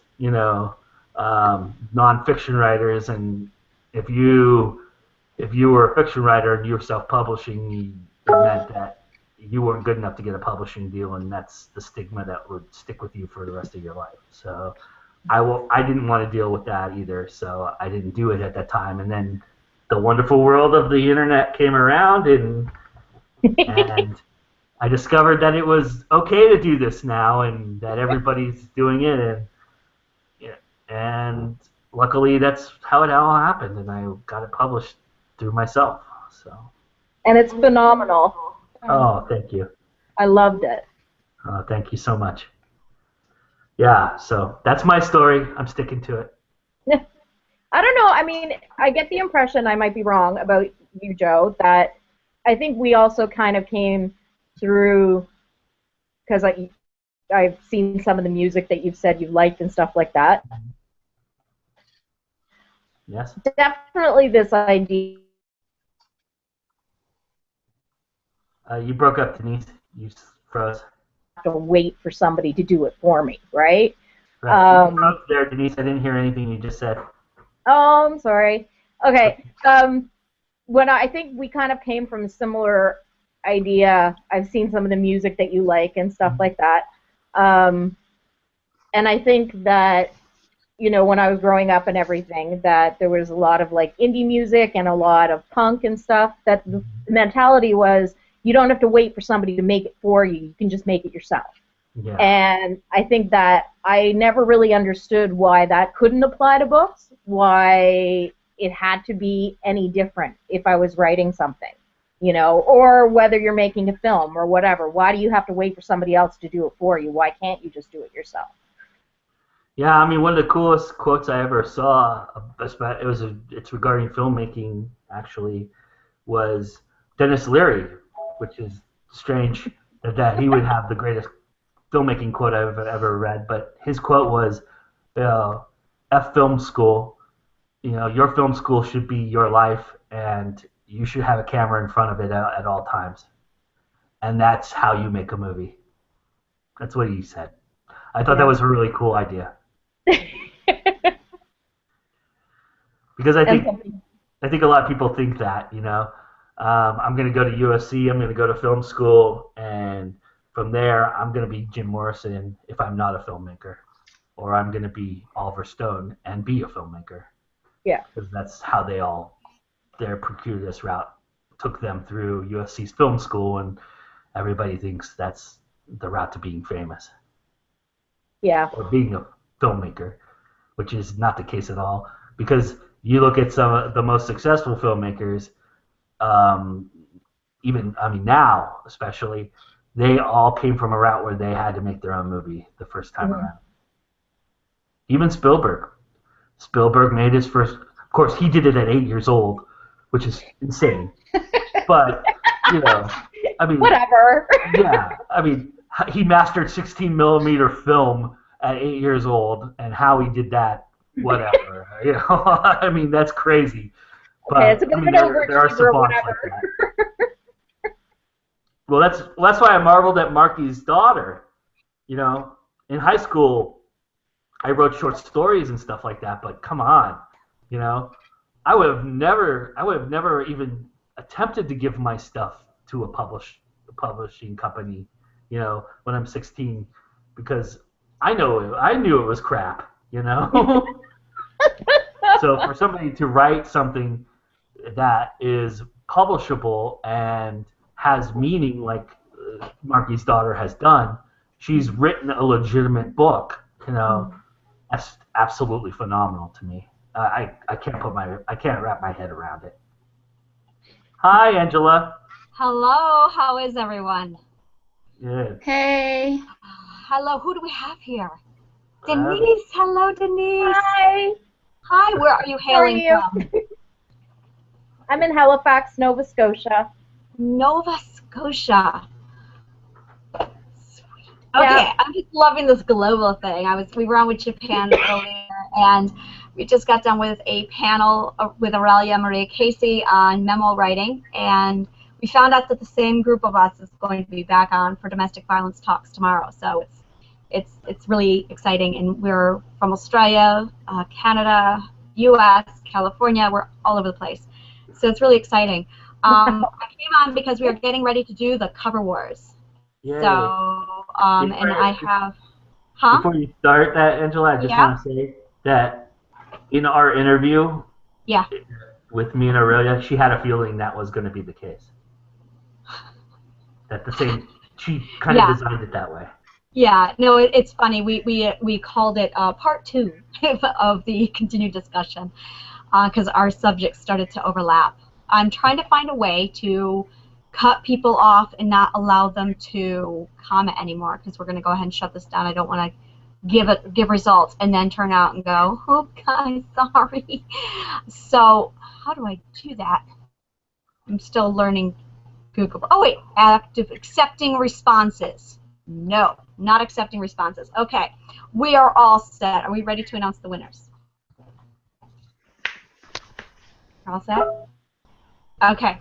non-fiction writers, and if you were a fiction writer and you were self-publishing, it meant that you weren't good enough to get a publishing deal, and that's the stigma that would stick with you for the rest of your life. So I didn't want to deal with that either, so I didn't do it at that time. And then the wonderful world of the internet came around, and I discovered that it was okay to do this now, and that everybody's doing it, and luckily that's how it all happened, and I got it published through myself. So. And it's phenomenal. Oh, thank you. I loved it. Thank you so much. Yeah, so that's my story. I'm sticking to it. I don't know. I mean, I get the impression, I might be wrong about you, Joe, that I think we also kind of came through because I've seen some of the music that you've said you liked and stuff like that. Yes. Definitely this idea. You broke up, Denise. You froze. To wait for somebody to do it for me, right? Right. You froze there, Denise. I didn't hear anything you just said. Oh, I'm sorry. Okay. When I think we kind of came from a similar idea. I've seen some of the music that you like and stuff like that. And I think that, you know, when I was growing up and everything, that there was a lot of like indie music and a lot of punk and stuff, that the mentality was you don't have to wait for somebody to make it for you. You can just make it yourself. Yeah. And I think that I never really understood why that couldn't apply to books, why it had to be any different if I was writing something, you know, or whether you're making a film or whatever. Why do you have to wait for somebody else to do it for you? Why can't you just do it yourself? Yeah, I mean, one of the coolest quotes I ever saw, it's regarding filmmaking, actually, was Dennis Leary, which is strange that he would have the greatest filmmaking quote I've ever read, but his quote was, F film school, you know, your film school should be your life, and you should have a camera in front of it at all times. And that's how you make a movie. That's what he said. I thought that was a really cool idea. Because I think a lot of people think that, you know, I'm going to go to USC, I'm going to go to film school, and from there I'm going to be Jim Morrison if I'm not a filmmaker, or I'm going to be Oliver Stone and be a filmmaker. Yeah. Because that's how their circuitous route took them through USC's film school, and everybody thinks that's the route to being famous. Yeah. Or being a filmmaker, which is not the case at all. Because you look at some of the most successful filmmakers, now especially, they all came from a route where they had to make their own movie the first time around. Even Spielberg. Spielberg made his first. Of course, he did it at 8 years old, which is insane. But you know, I mean, whatever. Yeah, I mean, he mastered 16 millimeter film at 8 years old, and how he did that, whatever. You know, I mean, that's crazy. But Okay, it's a bit of an overachiever, whatever. Like well, that's why I marveled at Marky's daughter. You know, in high school, I wrote short stories and stuff like that. But come on, you know, I would have never even attempted to give my stuff to a publishing company, you know, when I'm 16, because I knew it was crap, you know. So for somebody to write something that is publishable and has meaning, like Marky's daughter has done, she's written a legitimate book, you know. That's absolutely phenomenal to me. I can't wrap my head around it. Hi, Angela. Hello, how is everyone? Good. Hey. Hello, who do we have here? Denise. Hello, Denise. Hi. Hi, where are you hailing from? I'm in Halifax, Nova Scotia. Nova Scotia. Sweet. Okay, Yeah. I'm just loving this global thing. We were on with Japan earlier, and we just got done with a panel with Aurelia Maria Casey on memo writing, and we found out that the same group of us is going to be back on for domestic violence talks tomorrow. So it's really exciting, and we're from Australia, Canada, U.S., California. We're all over the place. So it's really exciting. I came on because we are getting ready to do the cover wars. Yay. So, and I have, Before you start that, Angela, I just want to say that in our interview with me and Aurelia, she had a feeling that was going to be the case. She kind of designed it that way. Yeah, no, it's funny. We called it part 2 of the continued discussion because our subjects started to overlap. I'm trying to find a way to cut people off and not allow them to comment anymore, because we're going to go ahead and shut this down. I don't want to give results and then turn out and go, oh, guys, sorry. So how do I do that? I'm still learning Google. Oh, wait, accepting responses. No, not accepting responses. Okay, we are all set. Are we ready to announce the winners? All set? Okay.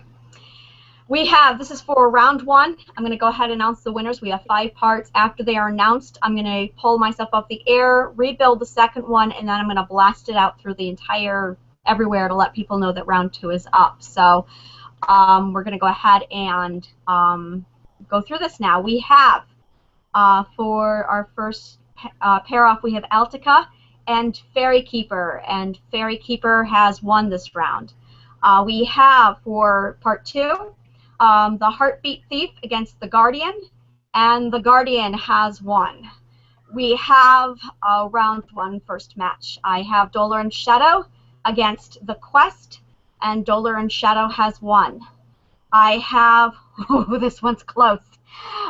We have, this is for round 1. I'm going to go ahead and announce the winners. We have 5 parts. After they are announced, I'm going to pull myself off the air, rebuild the second one, and then I'm going to blast it out through the entire, everywhere to let people know that round 2 is up. So we're going to go ahead and go through this now. We have, for our first pair off, we have Altica and Fairy Keeper, and Fairy Keeper has won this round. We have, for part 2, the Heartbeat Thief against the Guardian, and the Guardian has won. We have round 1 first match. I have Dolor and Shadow against the Quest, and Dolor and Shadow has won. I have, oh, this one's close.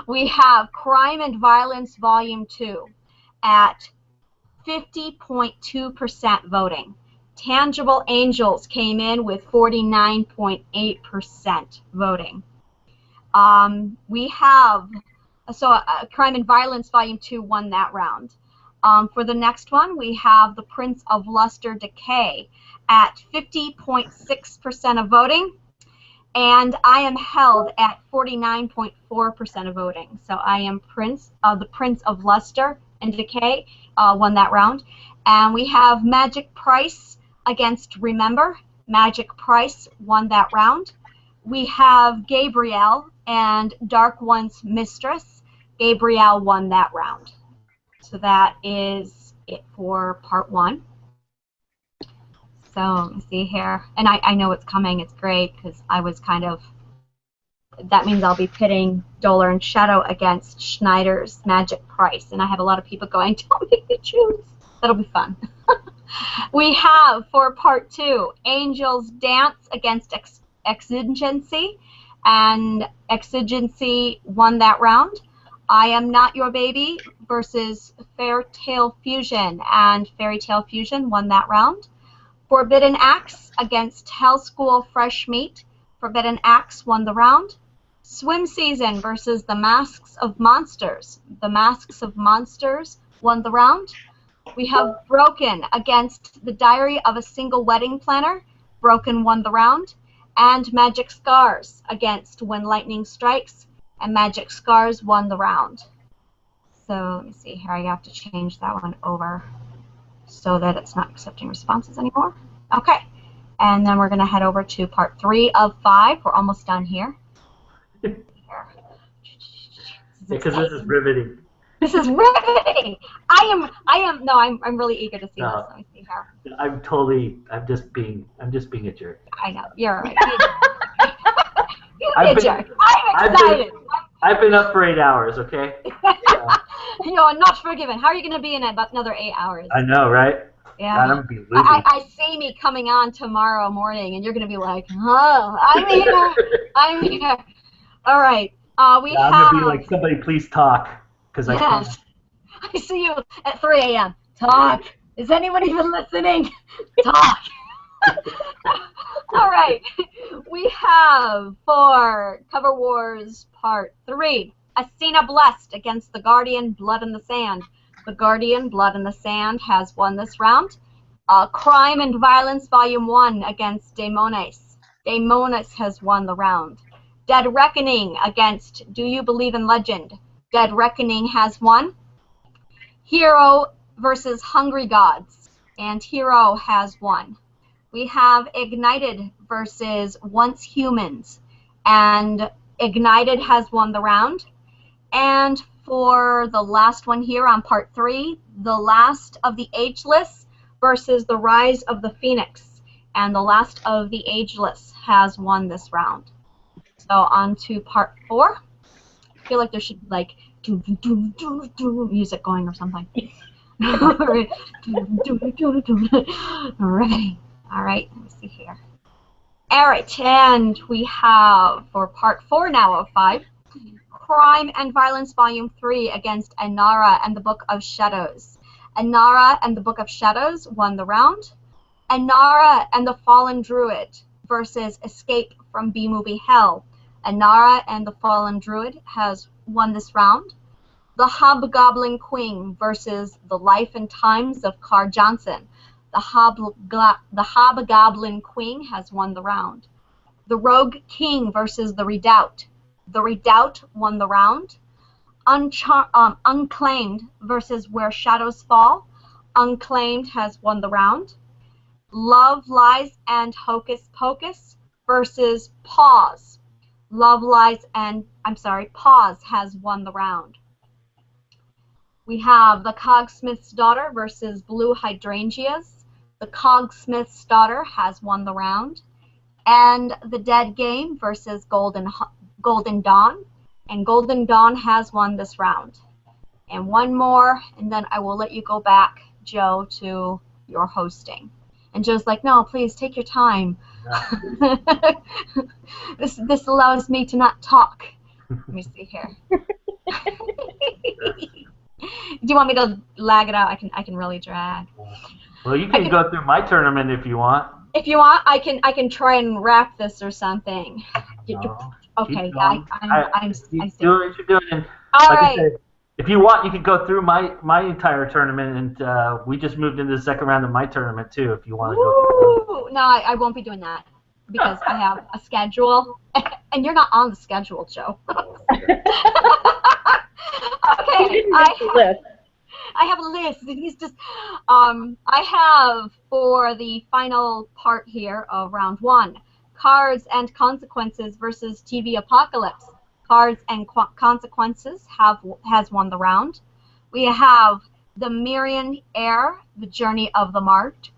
We have Crime and Violence Volume 2 at 50.2% voting. Tangible Angels came in with 49.8% voting. We have, Crime and Violence Volume 2 won that round. For the next one, we have The Prince of Luster Decay at 50.6% of voting. And I Am Held at 49.4% of voting. So I Am The Prince of Luster and Decay won that round. And we have Magic Price against Remember. Magic Price won that round. We have Gabrielle and Dark One's Mistress. Gabrielle won that round. So that is it for part 1. So let me see here. And I know it's coming. It's great because I was kind of, that means I'll be pitting Dolor and Shadow against Schneider's Magic Price. And I have a lot of people going, don't make me choose. That'll be fun. We have, for part 2, Angels Dance against Exigency. And Exigency won that round. I Am Not Your Baby versus Fairy Tale Fusion. And Fairy Tale Fusion won that round. Forbidden Axe against Hell School Fresh Meat. Forbidden Axe won the round. Swim Season versus The Masks of Monsters. The Masks of Monsters won the round. We have Broken against The Diary of a Single Wedding Planner. Broken won the round. And Magic Scars against When Lightning Strikes. And Magic Scars won the round. So let me see here. I have to change that one over so that it's not accepting responses anymore. Okay. And then we're going to head over to part 3 of 5. We're almost done here. Because this is riveting. This is riveting. I'm really eager to see this. Let me see here. I'm just being a jerk. I know. You're all right. You're a jerk. I'm excited. I've been up for 8 hours, okay? You know, not forgiven. How are you going to be in about another 8 hours? I know, right? Yeah. God, I'm going to be losing. I see me coming on tomorrow morning, and you're going to be like, oh, I'm here. I'm here. All right. I'm going to be like, somebody please talk. Because I see you at 3 a.m. Talk. Is anyone even listening? Talk. All right. We have, for Cover Wars Part 3, Athena Blessed against the Guardian, Blood in the Sand. The Guardian, Blood in the Sand, has won this round. Crime and Violence Volume 1 against Daemones. Daemones has won the round. Dead Reckoning against Do You Believe in Legend. Dead Reckoning has won. Hero versus Hungry Gods, and Hero has won. We have Ignited versus Once Humans, and Ignited has won the round. And for the last one here on part 3, The Last of the Ageless versus The Rise of the Phoenix, and The Last of the Ageless has won this round. So on to part 4. I feel like there should be like music going or something. Alright. All right, let me see here. Alright, and we have, for part 4 now of 5, Crime and Violence Volume 3 against Anara and the Book of Shadows. Anara and the Book of Shadows won the round. Anara and the Fallen Druid versus Escape from B-Movie Hell. Anara and the Fallen Druid has won this round. The Hobgoblin Queen versus The Life and Times of Carr Johnson. The Hobgoblin Queen has won the round. The Rogue King versus The Redoubt. The Redoubt won the round. Unclaimed versus Where Shadows Fall. Unclaimed has won the round. Love, Lies, and Hocus Pocus versus Pause. Pause has won the round. We have The Cogsmith's Daughter versus Blue Hydrangeas. The Cogsmith's Daughter has won the round. And The Dead Game versus Golden Dawn. And Golden Dawn has won this round. And one more, and then I will let you go back, Joe, to your hosting. And Joe's like, no, please take your time. This allows me to not talk. Let me see here. Do you want me to lag it out? I can really drag. Well, you can go through my tournament if you want. If you want, I can try and wrap this or something. No, Okay, I'm you do what you're doing. All like right. I said, if you want, you can go through my entire tournament, and we just moved into the second round of my tournament too. If you want to go through. No, I won't be doing that because I have a schedule, and you're not on the schedule, Joe. Okay, I have a list. He's just, I have for the final part here of round 1, Cards and Consequences versus TV Apocalypse. Cards and Consequences has won the round. We have the Mirian Heir, The Journey of the Marked,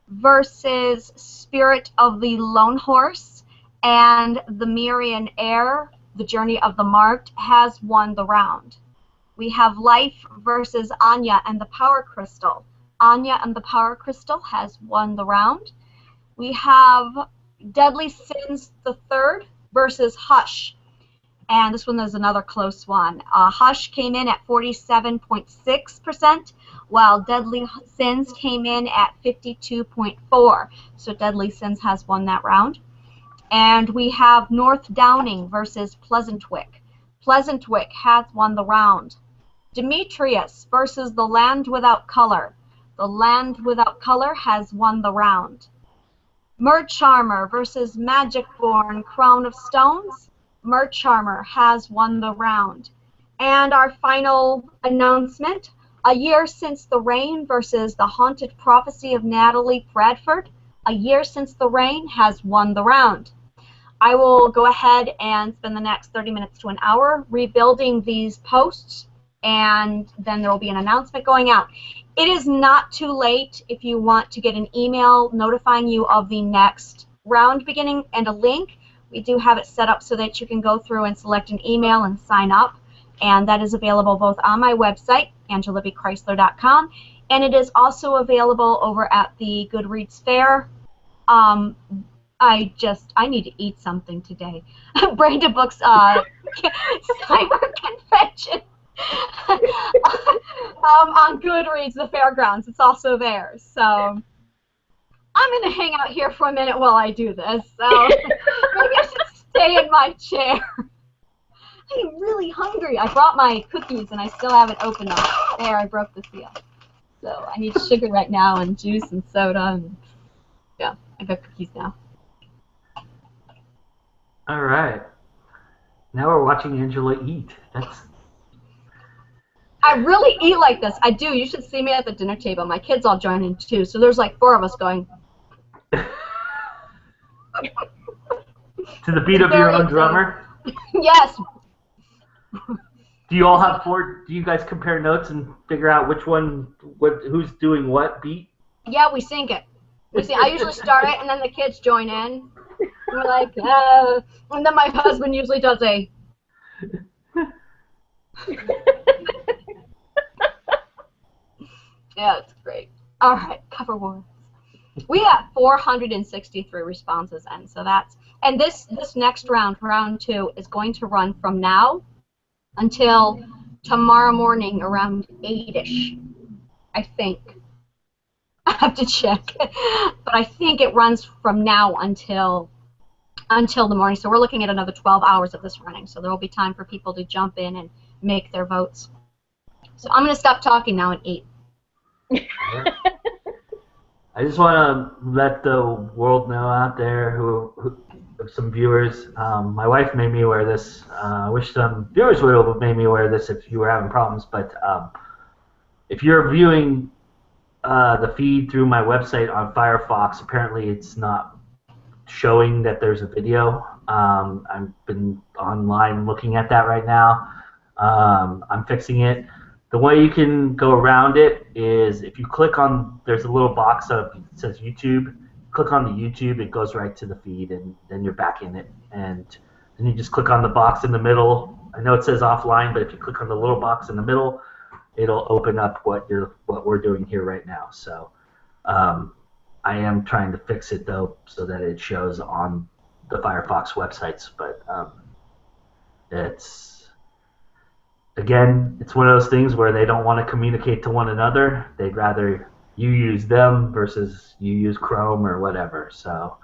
versus Spirit of the Lone Horse, and the Mirian Heir, The Journey of the Marked has won the round. We have Life versus Anya and the Power Crystal. Anya and the Power Crystal has won the round. We have Deadly Sins the Third versus Hush. And this one is another close one. Hush came in at 47.6%, while Deadly Sins came in at 52.4%. So Deadly Sins has won that round. And we have North Downing versus Pleasantwick. Pleasantwick has won the round. Demetrius versus The Land Without Color. The Land Without Color has won the round. Murcharmer versus Magicborn Crown of Stones. Murcharmer has won the round. And our final announcement, A Year Since the Rain versus The Haunted Prophecy of Natalie Bradford. A Year Since the Rain has won the round. I will go ahead and spend the next 30 minutes to an hour rebuilding these posts, and then there will be an announcement going out. It is not too late if you want to get an email notifying you of the next round beginning and a link. We do have it set up so that you can go through and select an email and sign up, and that is available both on my website, AngelaBChrysler.com, and it is also available over at the Goodreads Fair. I need to eat something today. Branda Books Cyber Convention on Goodreads, the fairgrounds. It's also there. So I'm going to hang out here for a minute while I do this. So maybe I should stay in my chair. I'm really hungry. I brought my cookies and I still haven't opened them. There, I broke the seal. So I need sugar right now and juice and soda. And yeah, I got cookies now. All right. Now we're watching Angela eat. I really eat like this. I do. You should see me at the dinner table. My kids all join in too. So there's like 4 of us going. To the beat of your own drummer? Yes. Do you all have 4? Do you guys compare notes and figure out which one, who's doing what beat? Yeah, we sync it. I usually start it, and then the kids join in. We're like, and then my husband usually does a. Yeah, it's great. All right, cover wars. We got 463 responses in, so that's, and this next round, round 2, is going to run from now until tomorrow morning around 8-ish, I think. I have to check, but I think it runs from now until the morning. So we're looking at another 12 hours of this running. So there will be time for people to jump in and make their votes. So I'm going to stop talking now at 8. I just want to let the world know out there who some viewers. My wife made me aware of this. I wish some viewers would have made me aware of this if you were having problems. But if you're viewing the feed through my website on Firefox, apparently it's not showing that there's a video. I've been online looking at that right now. I'm fixing it. The way you can go around it is if you click on, there's a little box that says YouTube. Click on the YouTube, it goes right to the feed, and then you're back in it. And then you just click on the box in the middle. I know it says offline, but if you click on the little box in the middle, it'll open up what we're doing here right now. So I am trying to fix it though, so that it shows on the Firefox websites. But again, it's one of those things where they don't want to communicate to one another. They'd rather you use them versus you use Chrome or whatever. So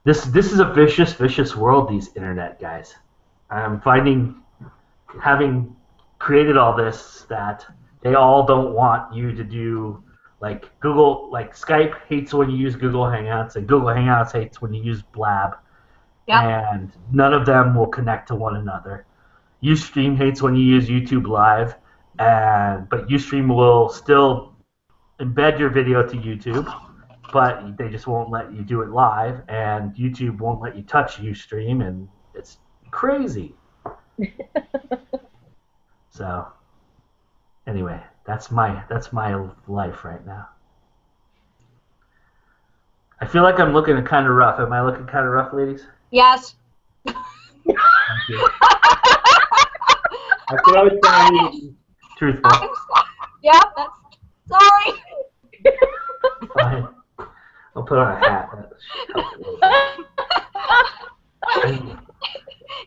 this is a vicious world, these internet guys. I'm finding, having created all this, that they all don't want you to do, like Google, like Skype hates when you use Google Hangouts, and Google Hangouts hates when you use Blab. Yep. And none of them will connect to one another. Ustream hates when you use YouTube Live, but Ustream will still embed your video to YouTube, but they just won't let you do it live, and YouTube won't let you touch Ustream, and it's crazy. So, anyway, that's my life right now. I feel like I'm looking kind of rough. Am I looking kind of rough, ladies? Yes. Thank you. I feel like I'm truthful. Yep, that's, sorry. Fine. I'll put on a hat.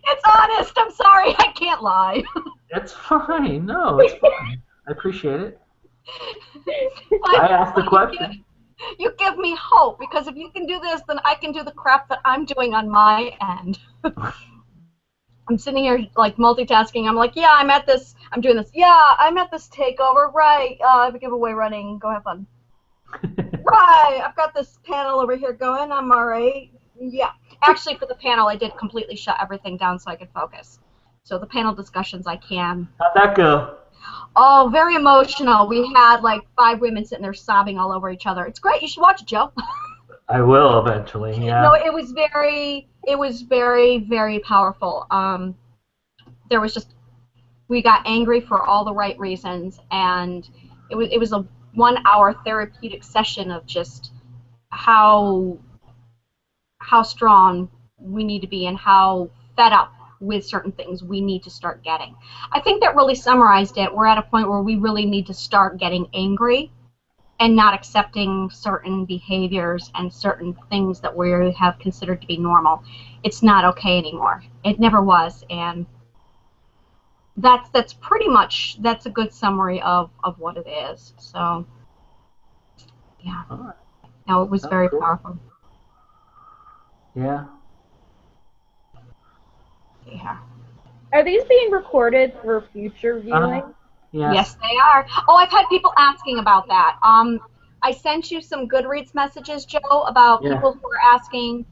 It's honest. I'm sorry. I can't lie. It's fine. No, it's fine. I appreciate it. I asked the question. You give me hope, because if you can do this, then I can do the crap that I'm doing on my end. I'm sitting here like multitasking. I'm like, yeah, I'm doing this. Yeah, I'm at this takeover. Right. I have a giveaway running. Go have fun. Right. I've got this panel over here going. I'm all right. Yeah. Actually, for the panel, I did completely shut everything down so I could focus. So the panel discussions, I can. How'd that go? Oh, very emotional. We had like 5 women sitting there sobbing all over each other. It's great. You should watch it, Joe. I will eventually. Yeah. No, it was very, very powerful. There was just, we got angry for all the right reasons, and it was a 1-hour therapeutic session of just how strong we need to be and how fed up with certain things we need to start getting. I think that really summarized it. We're at a point where we really need to start getting angry and not accepting certain behaviors and certain things that we have considered to be normal. It's not okay anymore. It never was, and that's pretty much, that's a good summary of what it is. So, yeah. Right. No, it was very cool. powerful. Yeah. Yeah. Are these being recorded for future viewing? Yes, they are. Oh, I've had people asking about that. I sent you some Goodreads messages, Joe, about people who are asking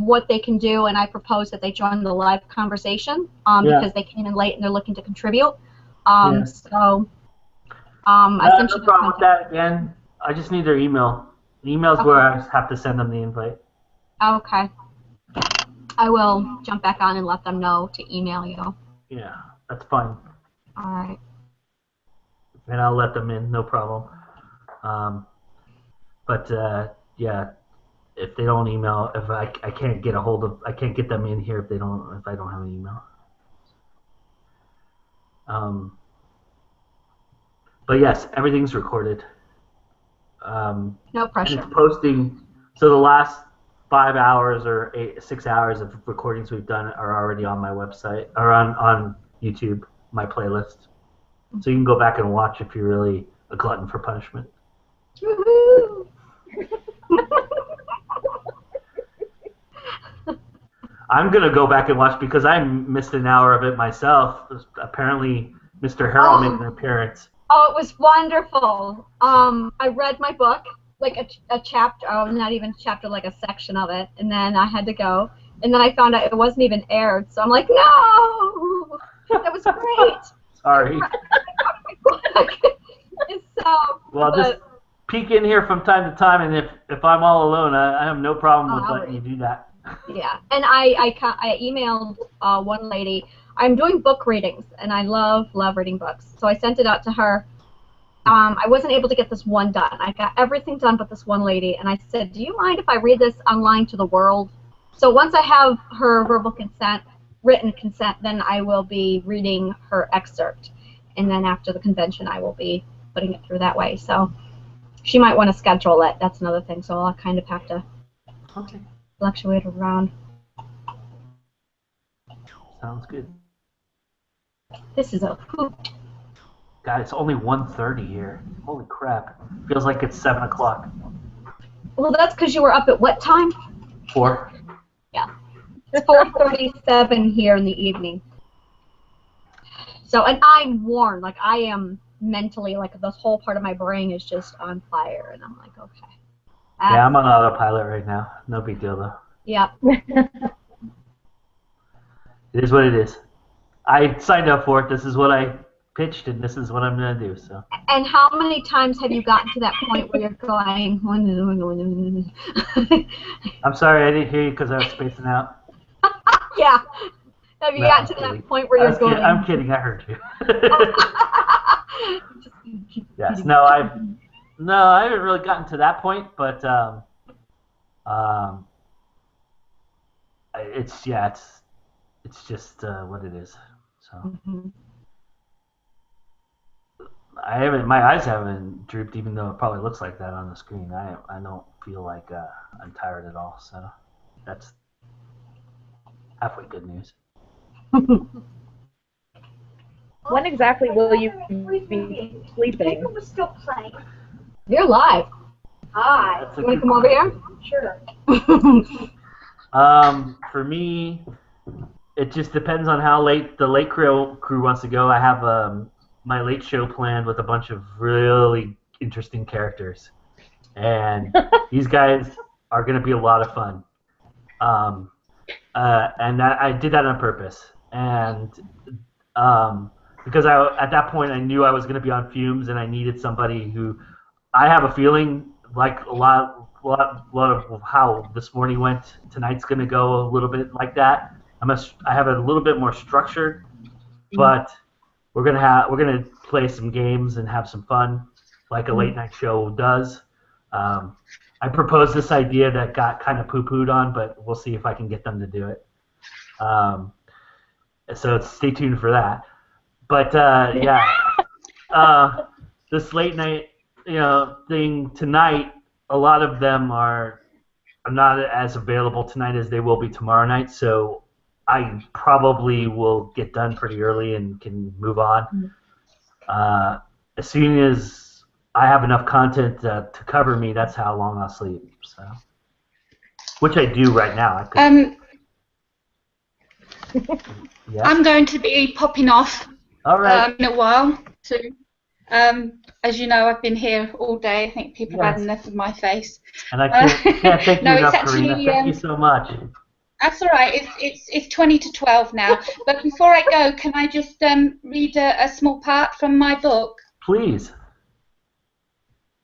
what they can do, and I proposed that they join the live conversation because they came in late and they're looking to contribute. So I sent you no problem with that. Again, I just need their email. The email's where I have to send them the invite. Okay. I will jump back on and let them know to email you. Yeah, that's fine. All right. And I'll let them in, no problem. Yeah, if they don't email, if I can't get a hold of, I can't get them in here if I don't have an email. But yes, everything's recorded. No No pressure. And it's posting. So the last 5 hours or 6 hours of recordings we've done are already on my website or on YouTube, my playlist. So you can go back and watch if you're really a glutton for punishment. Woohoo! I'm gonna go back and watch because I missed an hour of it myself. Apparently, Mr. Harrell made an appearance. Oh, it was wonderful. I read my book, like a chapter, not even a chapter, like a section of it, and then I had to go. And then I found out it wasn't even aired, so I'm like, no! That was great! Sorry. So, Well, just peek in here from time to time, and if I'm all alone, I have no problem with letting you do that. yeah, and I emailed one lady. I'm doing book readings, and I love reading books. So I sent it out to her. I wasn't able to get this one done. I got everything done but this one lady, and I said, do you mind if I read this online to the world? So once I have her verbal consent, written consent, then I will be reading her excerpt. And then after the convention, I will be putting it through that way. So she might want to schedule it. That's another thing. So I'll kind of have to fluctuate around. Sounds good. This is a hoot. God, it's only 1:30 here. Holy crap. Feels like it's 7 o'clock. Well, that's because you were up at what time? 4. Yeah. It's 4:37 here in the evening. So, and I'm worn. Like, I am mentally, like, this whole part of my brain is just on fire. And I'm like, okay. Yeah, I'm on autopilot right now. No big deal, though. Yep. It is what it is. I signed up for it. This is what I pitched, and this is what I'm going to do. So. And how many times have you gotten to that point where you're going? I'm sorry, I didn't hear you because I was spacing out. Yeah. Have you gotten to that point where you're going? I'm kidding. I heard you. Yes. No, I haven't really gotten to that point, but it's just what it is. So. Mm-hmm. My eyes haven't drooped, even though it probably looks like that on the screen. I don't feel like I'm tired at all, so that's halfway good news. When exactly will you be sleeping? We're still playing. You're live. Hi. You want to come over here? Sure. For me, it just depends on how late the late crew wants to go. I have my late show planned with a bunch of really interesting characters, and these guys are going to be a lot of fun. And I did that on purpose, and because at that point I knew I was going to be on fumes, and I needed somebody who I have a feeling like a lot of how this morning went. Tonight's going to go a little bit like that. I have it a little bit more structured, but we're gonna play some games and have some fun, like a late night show does. I proposed this idea that got kind of poo-pooed on, but we'll see if I can get them to do it. So stay tuned for that. But yeah, this late night thing tonight, a lot of them are not as available tonight as they will be tomorrow night. So I probably will get done pretty early and can move on. As soon as I have enough content to cover me, that's how long I'll sleep. So, which I do right now. Yes? I'm going to be popping off All right. in a while soon. As you know, I've been here all day. I think people have had enough of my face. And I can't thank you No, enough, it's actually, Karina. Thank you so much. That's all right. It's 20 to 12 now. But before I go, can I just read a small part from my book? Please. Is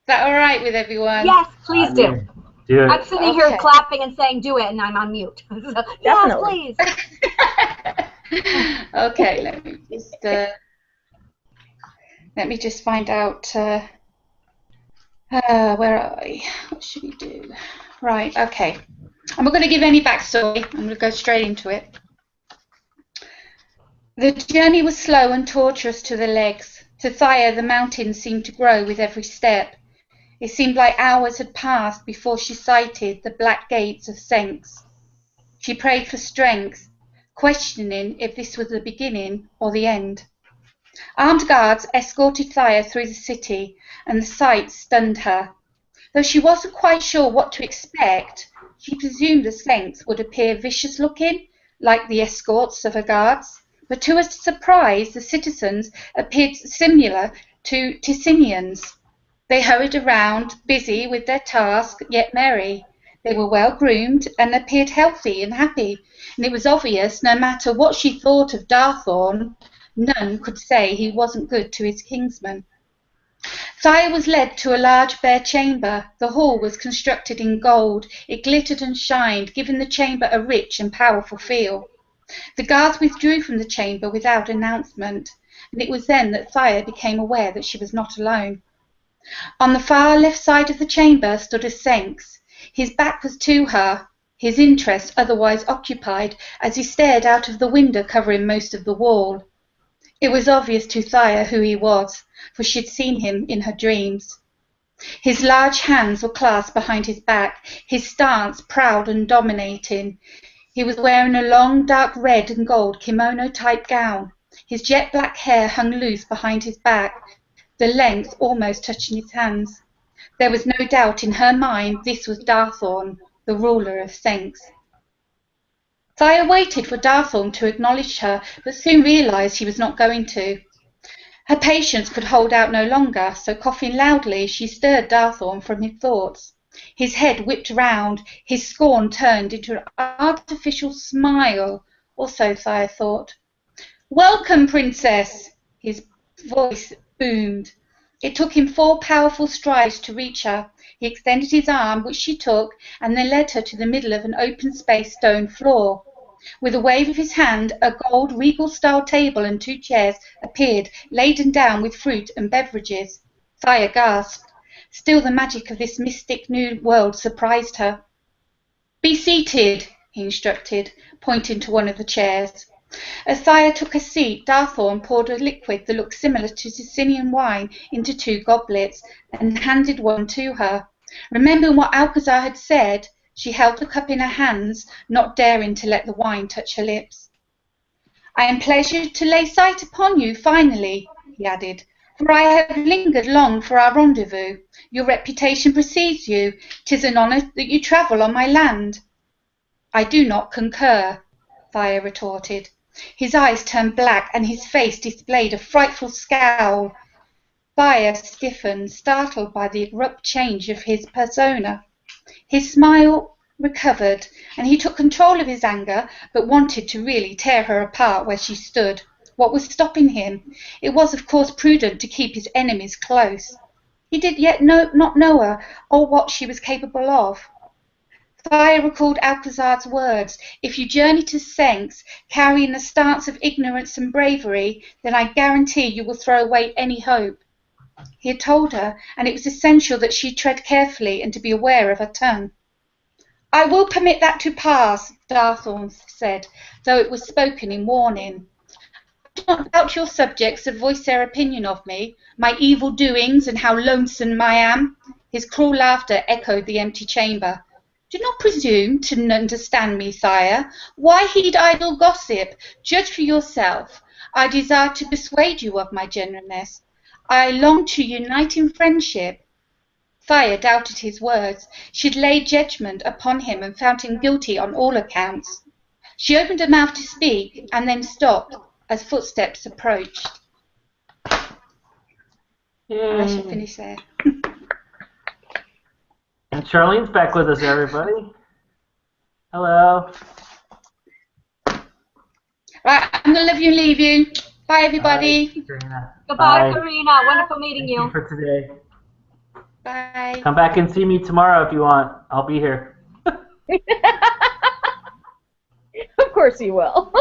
that all right with everyone? Yes, please do. Do it. I'm sitting here clapping and saying do it, and I'm on mute. So, yes, please. Okay, let me just find out. Where are we? What should we do? Right. Okay. I'm not going to give any backstory. I'm going to go straight into it. The journey was slow and tortuous to the legs. To Thaya, the mountains seemed to grow with every step. It seemed like hours had passed before she sighted the black gates of Senks. She prayed for strength, questioning if this was the beginning or the end. Armed guards escorted Thaya through the city, and the sight stunned her. Though she wasn't quite sure what to expect, she presumed the Senks would appear vicious-looking, like the escorts of her guards. But to her surprise, the citizens appeared similar to Ticinians. They hurried around, busy with their task, yet merry. They were well-groomed and appeared healthy and happy, and it was obvious, no matter what she thought of Darthorn, none could say he wasn't good to his kinsman. Thaya was led to a large bare chamber. The hall was constructed in gold. It glittered and shined, giving the chamber a rich and powerful feel. The guards withdrew from the chamber without announcement, and it was then that Thaya became aware that she was not alone. On the far left side of the chamber stood a Senks. His back was to her, his interest otherwise occupied, as he stared out of the window covering most of the wall. It was obvious to Thaya who he was, for she had seen him in her dreams. His large hands were clasped behind his back, his stance proud and dominating. He was wearing a long, dark red and gold kimono-type gown. His jet black hair hung loose behind his back, the length almost touching his hands. There was no doubt in her mind this was Darthorn, the ruler of Senks. Thaya waited for Darthorn to acknowledge her, but soon realised he was not going to. Her patience could hold out no longer, so coughing loudly, she stirred Darthorn from his thoughts. His head whipped round, his scorn turned into an artificial smile, or so Thaya thought. "Welcome, Princess!" His voice boomed. It took him 4 powerful strides to reach her. He extended his arm, which she took, and then led her to the middle of an open-space stone floor. With a wave of his hand, a gold regal-style table and 2 chairs appeared, laden down with fruit and beverages. Thaya gasped. Still, the magic of this mystic new world surprised her. "Be seated," he instructed, pointing to one of the chairs. As Thaya took a seat, Darthorn poured a liquid that looked similar to Sicilian wine into 2 goblets and handed one to her. Remembering what Alcazar had said, she held the cup in her hands, not daring to let the wine touch her lips. "I am pleasured to lay sight upon you finally," he added, "for I have lingered long for our rendezvous. Your reputation precedes you. 'Tis an honour that you travel on my land." "I do not concur," Thaya retorted. His eyes turned black, and his face displayed a frightful scowl. Thaya stiffened, startled by the abrupt change of his persona. His smile recovered, and he took control of his anger, but wanted to really tear her apart where she stood. What was stopping him? It was, of course, prudent to keep his enemies close. He did yet not know her, or what she was capable of. Thaya recalled Alcazar's words. "If you journey to Senks, carrying a stance of ignorance and bravery, then I guarantee you will throw away any hope." He had told her, and it was essential that she tread carefully and to be aware of her tongue. "I will permit that to pass," Darthorn said, though it was spoken in warning. "I do not doubt your subjects have voiced their opinion of me, my evil doings and how lonesome I am." His cruel laughter echoed the empty chamber. "Do not presume to understand me, Thaya. Why heed idle gossip? Judge for yourself. I desire to persuade you of my genuineness. I long to unite in friendship." Thaya doubted his words. She had laid judgment upon him and found him guilty on all accounts. She opened her mouth to speak and then stopped as footsteps approached. I shall finish there. And Charlene's back with us, everybody. Hello. Right, I'm going to love you and leave you. Bye, everybody. Bye, Karina. Goodbye, Bye. Karina. Wonderful meeting Thank you you. for today. Bye. Come back and see me tomorrow if you want. I'll be here. Of course you will.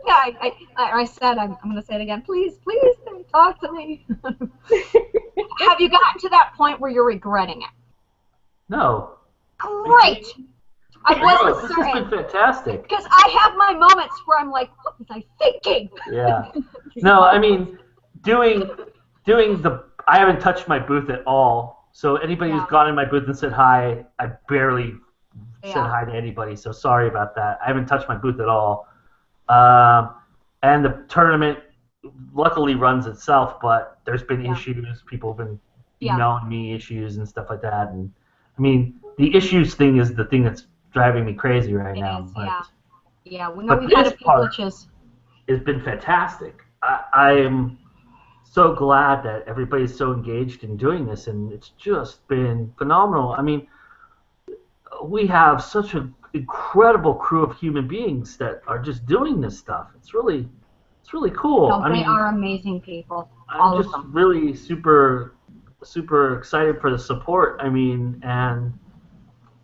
Yeah, I said I'm going to say it again. Please talk to me. Have you gotten to that point where you're regretting it? No. Great. I No, wasn't this has certain. been fantastic. Because I have my moments where I'm like, what was I thinking? Yeah. No, I mean, doing the. I haven't touched my booth at all. So anybody who's gone in my booth and said hi, I barely said hi to anybody. So sorry about that. I haven't touched my booth at all. And the tournament luckily runs itself, but there's been issues. People have been emailing me issues and stuff like that. And I mean, the issues thing is the thing that's driving me crazy right now. We know we've had a few glitches. It's been fantastic. I'm so glad that everybody's so engaged in doing this, and it's just been phenomenal. I mean, we have such an incredible crew of human beings that are just doing this stuff. It's really cool. No, they are amazing people. I'm just really super excited for the support. I mean, and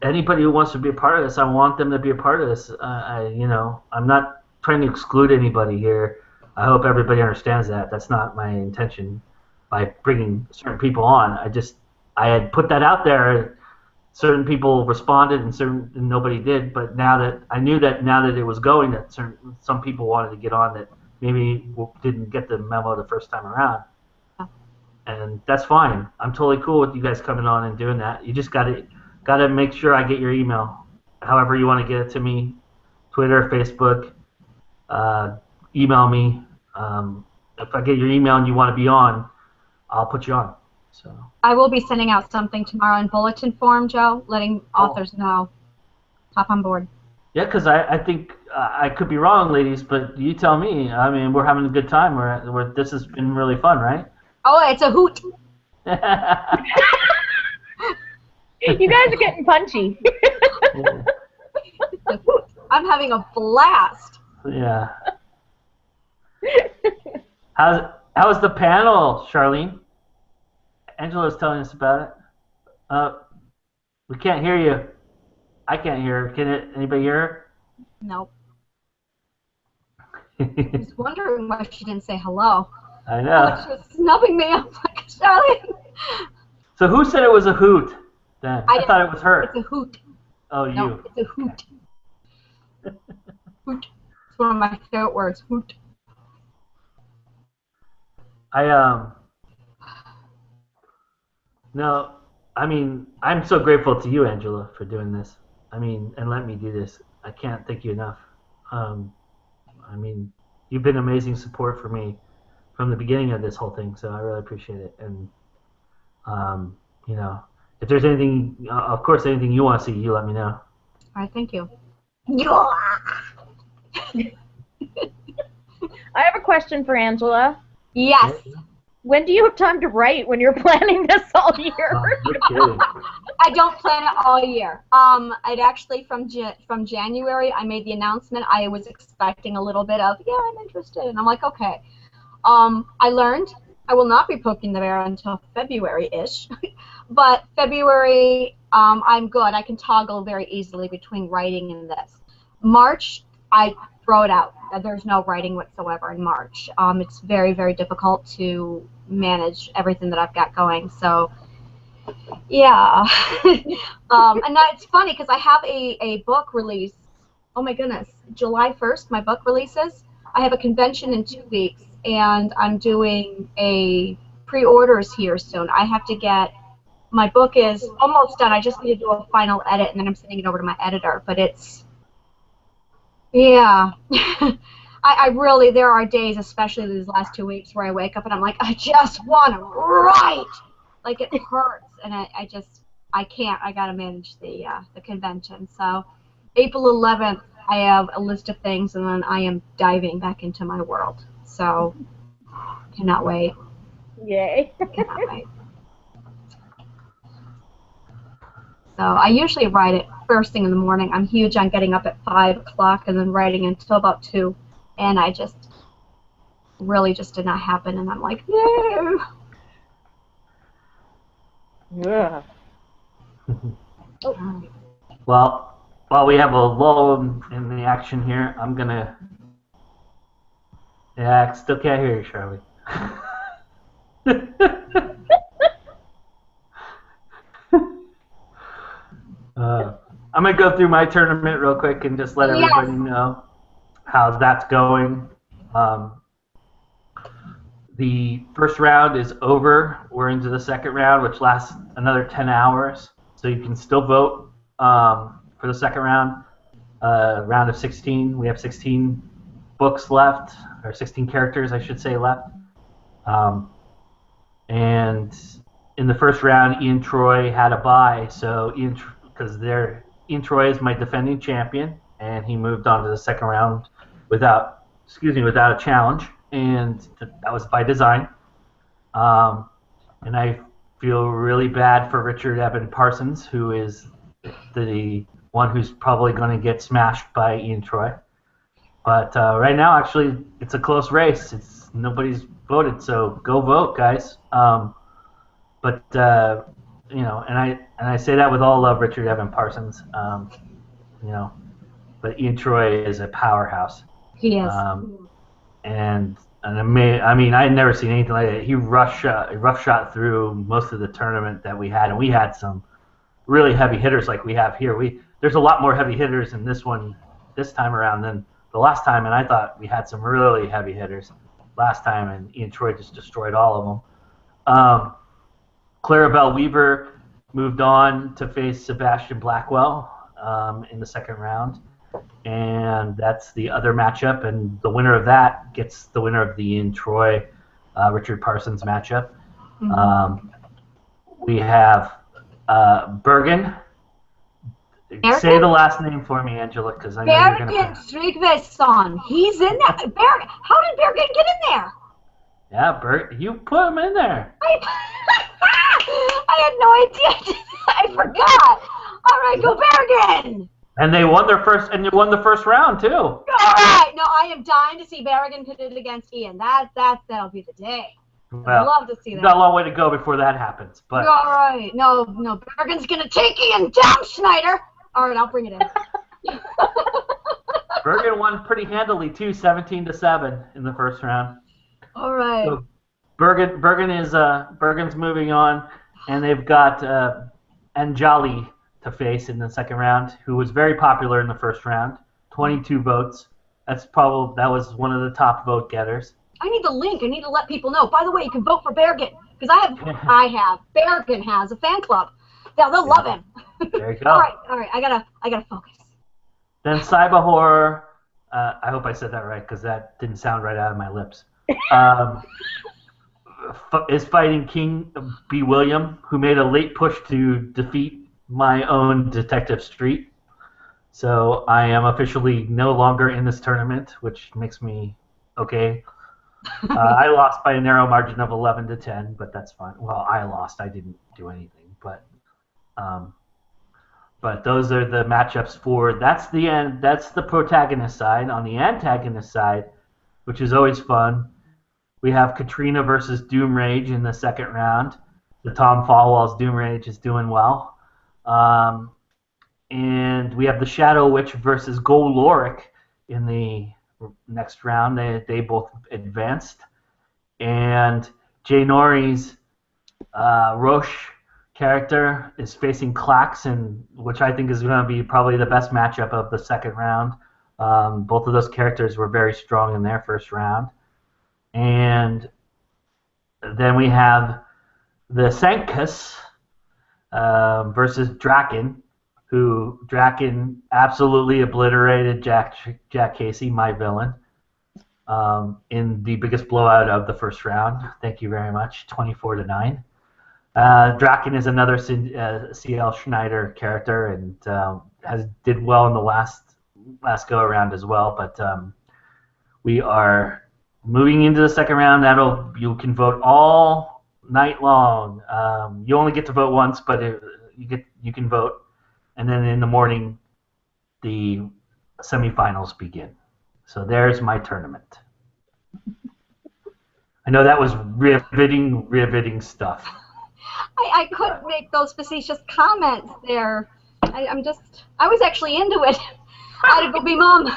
anybody who wants to be a part of this, I want them to be a part of this. I'm not trying to exclude anybody here. I hope everybody understands that. That's not my intention by bringing certain people on. I had put that out there. Certain people responded and nobody did. But now that it was going, that some people wanted to get on that maybe didn't get the memo the first time around. And that's fine. I'm totally cool with you guys coming on and doing that. You just gotta make sure I get your email, however you want to get it to me, Twitter, Facebook, email me. If I get your email and you want to be on, I'll put you on. So I will be sending out something tomorrow in bulletin form, Joe, letting authors know. Hop on board. Yeah, because I think I could be wrong, ladies, but you tell me. I mean, we're having a good time. This has been really fun, right? Oh, it's a hoot. You guys are getting punchy. I'm having a blast. Yeah. How's the panel, Charlene? Angela's telling us about it. We can't hear you. I can't hear her. Can anybody hear her? Nope. I was wondering why she didn't say hello. I know. She was snubbing me. I'm like, Charlene. So who said it was a hoot then? I thought it was her. It's a hoot. Oh, no, you. It's a hoot. Hoot. It's one of my favorite words. Hoot. No, I mean, I'm so grateful to you, Angela, for doing this. I mean, and let me do this. I can't thank you enough. I mean, you've been amazing support for me from the beginning of this whole thing, so I really appreciate it. And, if there's anything, of course, anything you want to see, you let me know. All right, thank you. I have a question for Angela. Yes. When do you have time to write when you're planning this all year? You're kidding. I don't plan it all year. I'd actually from January I made the announcement. I was expecting a little bit of I'm interested, and I'm like okay. I learned I will not be poking the bear until February-ish, but February I'm good. I can toggle very easily between writing and this. March I throw it out. There's no writing whatsoever in March. It's very, very difficult to manage everything that I've got going. So, yeah. And now it's funny because I have a book release. Oh, my goodness. July 1st, my book releases. I have a convention in 2 weeks, and I'm doing a pre-orders here soon. I have to get – my book is almost done. I just need to do a final edit, and then I'm sending it over to my editor. But it's – yeah, I really, there are days, especially these last 2 weeks, where I wake up and I'm like, I just want to write. Like, it hurts, and I can't. I got to manage the convention. So, April 11th, I have a list of things, and then I am diving back into my world. So, cannot wait. Yay. Cannot wait. So I usually write it first thing in the morning. I'm huge on getting up at 5 o'clock and then writing until about 2. And I just really just did not happen. And I'm like, no. Yeah. Well, while we have a lull in the action here, I'm going to... Yeah, I still can't hear you, Charlie. I'm going to go through my tournament real quick and just let everybody know how that's going. the first round is over. We're into the second round, which lasts another 10 hours. So you can still vote for the second round. Round of 16. We have 16 books left, or 16 characters, I should say, left. And in the first round, Ian Troy had a bye, so Ian Troy is my defending champion, and he moved on to the second round without a challenge, and that was by design. And I feel really bad for Richard Evan Parsons, who is the one who's probably going to get smashed by Ian Troy. But right now, actually, it's a close race. Nobody's voted, so go vote, guys. But and I say that with all love, Richard Evan Parsons. But Ian Troy is a powerhouse. He is. And I mean, I had never seen anything like that. He rough shot through most of the tournament that we had, and we had some really heavy hitters like we have here. There's a lot more heavy hitters in this one this time around than the last time, and I thought we had some really heavy hitters last time, and Ian Troy just destroyed all of them. Clarabelle Weaver moved on to face Sebastian Blackwell in the second round, and that's the other matchup, and the winner of that gets the winner of the Ian Troy Richard Parsons matchup. Mm-hmm. We have Bergen. Say the last name for me, Angela, because I know you're going to... Bergen Tryggvason. He's in there. How did Bergen get in there? Yeah, you put him in there. I had no idea. I forgot. All right, go Bergen. And they won you won the first round too. All right. No, I am dying to see Bergen pitted against Ian. That'll be the day. Well, I'd love to see that. We've got a long way to go before that happens. But all right. No, Bergen's gonna take Ian down, Schneider. All right, I'll bring it in. Bergen won pretty handily too, 17-7 in the first round. All right. So Bergen's moving on, and they've got Anjali to face in the second round, who was very popular in the first round, 22 votes. That was one of the top vote getters. I need the link. I need to let people know. By the way, you can vote for Bergen because Bergen has a fan club. Yeah, they'll love him. There you go. All right. I gotta focus. Then Cybahor, I hope I said that right because that didn't sound right out of my lips. Is fighting King B. William, who made a late push to defeat my own Detective Street. So I am officially no longer in this tournament, which makes me okay. I lost by a narrow margin of 11-10, but that's fine. Well, I lost. I didn't do anything, but those are the matchups for. That's the end. That's the protagonist side. On the antagonist side, which is always fun, we have Katrina versus Doomrage in the second round. The Tom Fallwall's Doomrage is doing well. And we have the Shadow Witch versus Goloric in the next round. They both advanced. And Jay Nori's Roche character is facing Klaxon, which I think is going to be probably the best matchup of the second round. Both of those characters were very strong in their first round. And then we have the Sankus versus Draken, who Draken absolutely obliterated Jack Casey, my villain, in the biggest blowout of the first round. Thank you very much, 24-9. Draken is another C.L. Schneider character and did well in the last go around as well. But we are moving into the second round. You can vote all night long. You only get to vote once, but you can vote. And then in the morning, the semifinals begin. So there's my tournament. I know that was riveting stuff. I couldn't make those facetious comments there. I was actually into it. I had to go be mom.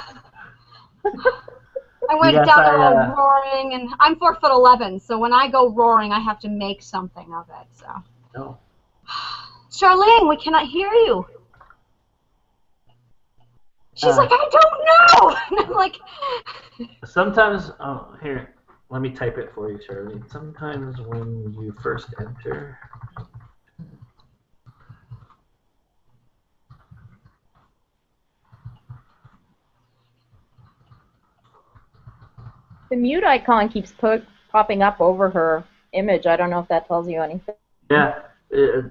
I went down there all roaring, and I'm 4'11", so when I go roaring, I have to make something of it. So. No. Charlene, we cannot hear you. She's like, I don't know. And I'm like. Sometimes, let me type it for you, Charlie. Sometimes when you first enter. The mute icon keeps popping up over her image. I don't know if that tells you anything. Yeah, and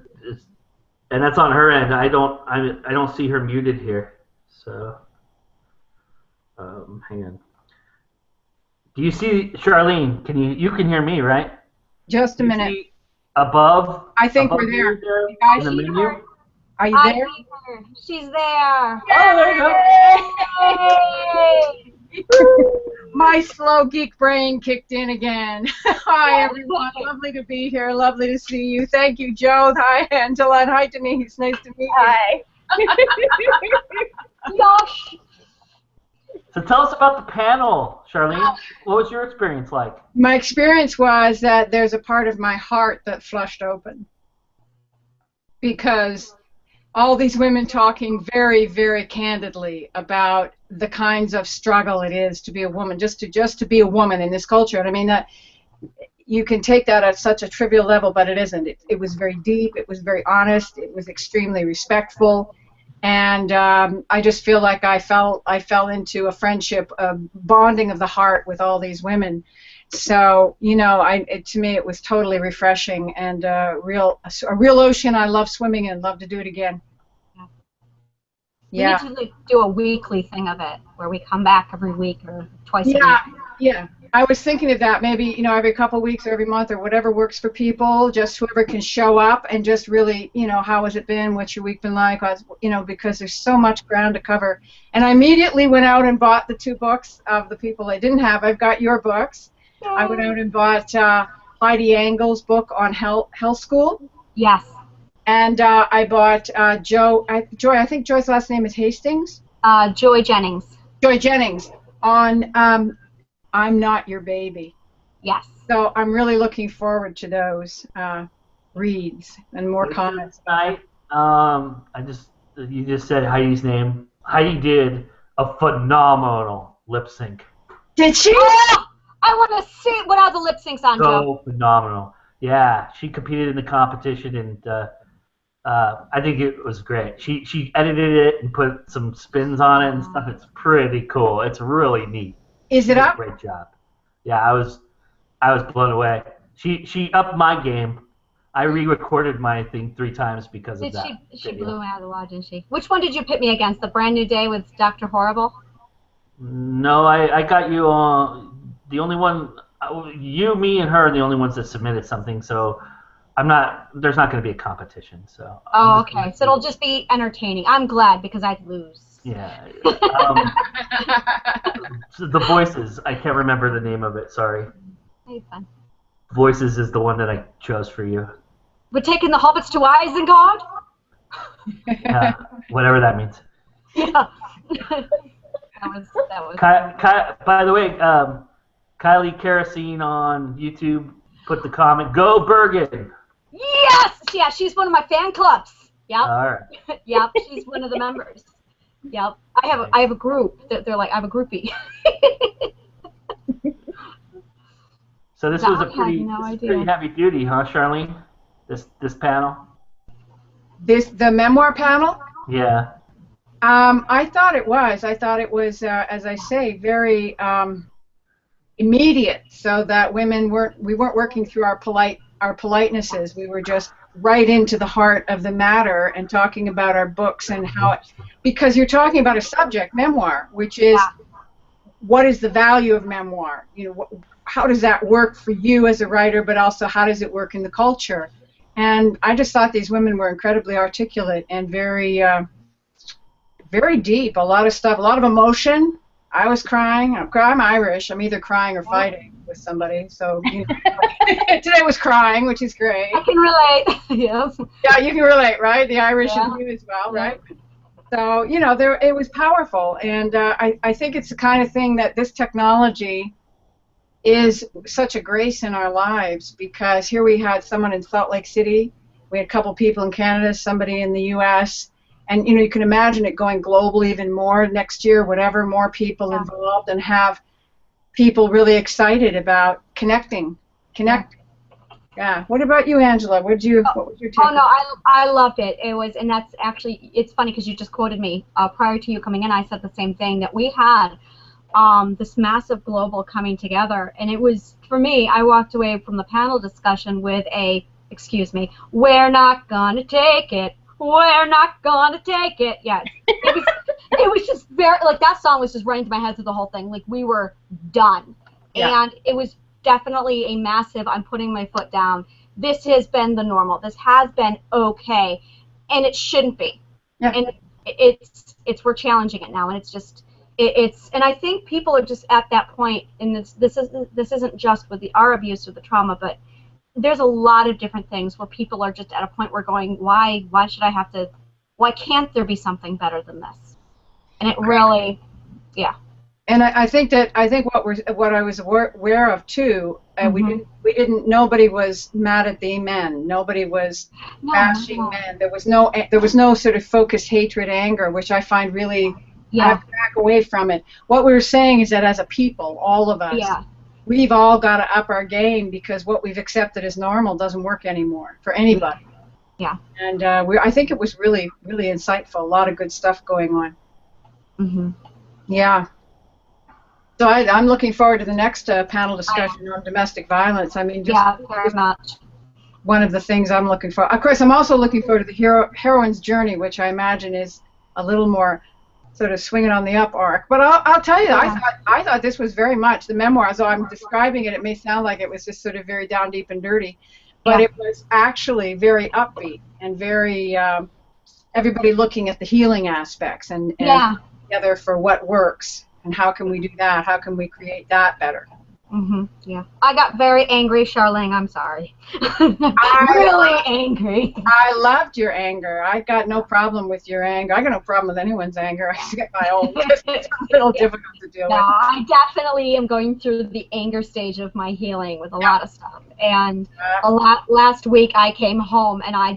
that's on her end. I don't see her muted here. So, hang on. Do you see Charlene? You can hear me, right? Just a minute. Above. I think above we're there. you Guys, in the menu. are you I there? see her. She's there. Oh, there you go. My slow geek brain kicked in again. Hi, everyone. Lovely to be here. Lovely to see you. Thank you, Joe. Hi, Angela. And hi, Denise. Nice to meet you. Hi. Gosh. So tell us about the panel, Charlene. What was your experience like? My experience was that there's a part of my heart that flushed open. Because all these women talking very, very candidly about the kinds of struggle it is to be a woman, just to be a woman in this culture. And I mean that you can take that at such a trivial level, but it isn't. It was very deep. It was very honest. It was extremely respectful. And I just feel like I fell into a friendship, a bonding of the heart with all these women. So, you know, to me it was totally refreshing and a real ocean I love swimming in, love to do it again. Yeah. We need to do a weekly thing of it, where we come back every week or twice a week. Yeah. I was thinking of that, maybe, you know, every couple of weeks or every month or whatever works for people, just whoever can show up and just really, you know, how has it been, what's your week been like, you know, because there's so much ground to cover. And I immediately went out and bought the 2 books of the people I didn't have. I've got your books. I went out and bought Heidi Engel's book on Hell School. Yes. And I bought Joy, I think Joy's last name is Hastings? Joy Jennings. Joy Jennings on I'm Not Your Baby. Yes. So I'm really looking forward to those reads and more comments. Tonight, you just said Heidi's name. Heidi did a phenomenal lip sync. Did she? Oh, I want to see what are the lip syncs on, Joe. So phenomenal. Yeah, she competed in the competition, and I think it was great. She edited it and put some spins on it and stuff. It's pretty cool. It's really neat. Is it up? Great job. Yeah, I was blown away. She upped my game. I re-recorded my thing 3 times because of that. She blew me out of the water, didn't she? Which one did you pit me against? The Brand New Day with Dr. Horrible? No, I got you on the only one. You, me, and her are the only ones that submitted something. So there's not going to be a competition. So. Oh, okay. So it'll just be entertaining. I'm glad because I'd lose. Yeah. The Voices. I can't remember the name of it. Sorry. Hey, fun. Voices is the one that I chose for you. We're taking the hobbits to Isengard? Whatever that means. Yeah. that was. By the way, Kylie Kerosene on YouTube put the comment, "Go Bergen." Yes. Yeah, she's one of my fan clubs. Yep. All right. Yep. She's one of the members. Yep. I have a group. They're like, I have a groupie. So this was a pretty heavy duty, huh, Charlene? This panel. The memoir panel? Yeah. I thought it was. I thought it was, as I say, very immediate, so that we weren't working through our politenesses. We were just right into the heart of the matter and talking about our books and how because you're talking about a subject, memoir, which is what is the value of memoir? You know, how does that work for you as a writer, but also how does it work in the culture? And I just thought these women were incredibly articulate and very, very deep. A lot of stuff, a lot of emotion. I was crying. I'm Irish. I'm either crying or fighting with somebody. So you know, today was crying, which is great. I can relate. Yes. Yeah, you can relate, right? The Irish in you as well, right? So you know, it was powerful, and I think it's the kind of thing that this technology is such a grace in our lives, because here we had someone in Salt Lake City, we had a couple people in Canada, somebody in the U.S., and you know, you can imagine it going global even more next year, whatever, more people involved, and have people really excited about connecting. Yeah. What about you, Angela? What was your take? Oh no, I loved it. It was, and that's actually, it's funny because you just quoted me. Prior to you coming in, I said the same thing, that we had this massive global coming together, and it was, for me, I walked away from the panel discussion with a, excuse me, we're not gonna take it. We're not gonna take it. Yeah, it was just very, like, that song was just running to my head through the whole thing. Like, we were done. Yeah. And it was definitely a massive, I'm putting my foot down. This has been the normal. This has been okay, and it shouldn't be. Yeah. And it's we're challenging it now, and it's just, and I think people are just at that point, and this isn't just with our abuse or the trauma, but there's a lot of different things where people are just at a point where going, why should I have to, why can't there be something better than this? And it really, yeah. And I think what I was aware of too, nobody was mad at the men. Nobody was bashing men. There was no sort of focused hatred, anger, which I find really, I have to back away from it. What we were saying is that as a people, all of us, we've all got to up our game, because what we've accepted as normal doesn't work anymore for anybody. Yeah. And I think it was really, really insightful. A lot of good stuff going on. Mm-hmm. Yeah. So I'm looking forward to the next panel discussion on domestic violence. I mean, just very much. One of the things I'm looking for. Of course, I'm also looking forward to the heroine's journey, which I imagine is a little more sort of swinging on the up arc. But I'll tell you, I thought this was very much the memoir. As though I'm describing it, it may sound like it was just sort of very down deep and dirty, but it was actually very upbeat and very everybody looking at the healing aspects and together for what works. And how can we do that? How can we create that better? Mm-hmm. Yeah. I got very angry, Charlene. I'm sorry. Really angry. I loved your anger. I got no problem with your anger. I got no problem with anyone's anger. I just get my own. It's a little difficult to deal with. No, I definitely am going through the anger stage of my healing with a lot of stuff. And last week I came home and I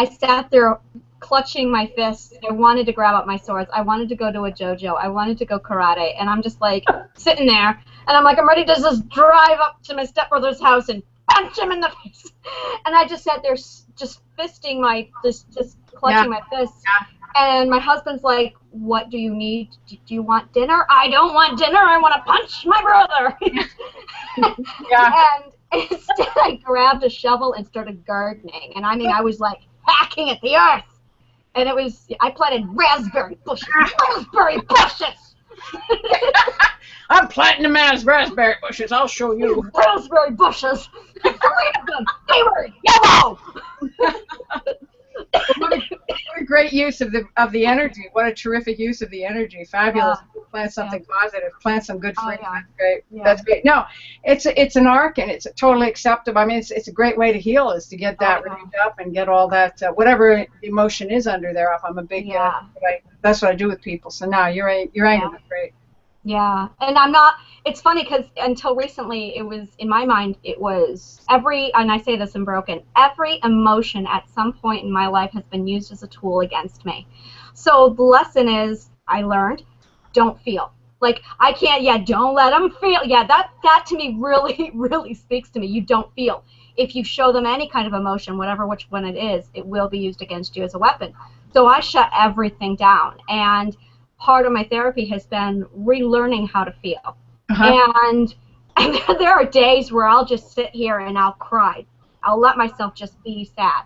sat there clutching my fists. I wanted to grab up my swords. I wanted to go to a JoJo. I wanted to go karate. And I'm just like sitting there, and I'm like, I'm ready to just drive up to my stepbrother's house and punch him in the face. And I just sat there just fisting just clutching my fists. And my husband's like, what do you need? Do you want dinner? I don't want dinner. I want to punch my brother. And instead I grabbed a shovel and started gardening. And I mean, I was like hacking at the earth. And I planted raspberry bushes. Raspberry bushes! I'm planting a man's raspberry bushes. I'll show you. Raspberry bushes! 3 of them! They were yellow! What a great use of the energy. What a terrific use of the energy. Fabulous. Plant something positive. Plant some good fruit. That's great. That's great. No, it's an arc, and it's totally acceptable. I mean, it's a great way to heal, is to get that relieved up and get all that whatever emotion is under there up. I'm a big that's what I do with people. So now your anger is great. Yeah, and I'm not, it's funny because until recently it was, in my mind, it was and I say this in broken, every emotion at some point in my life has been used as a tool against me. So the lesson is, I learned, don't feel. Like, I can't, don't let them feel. Yeah, that to me really, really speaks to me. You don't feel. If you show them any kind of emotion, which one it is, it will be used against you as a weapon. So I shut everything down, and part of my therapy has been relearning how to feel. And there are days where I'll just sit here and I'll cry. I'll let myself just be sad.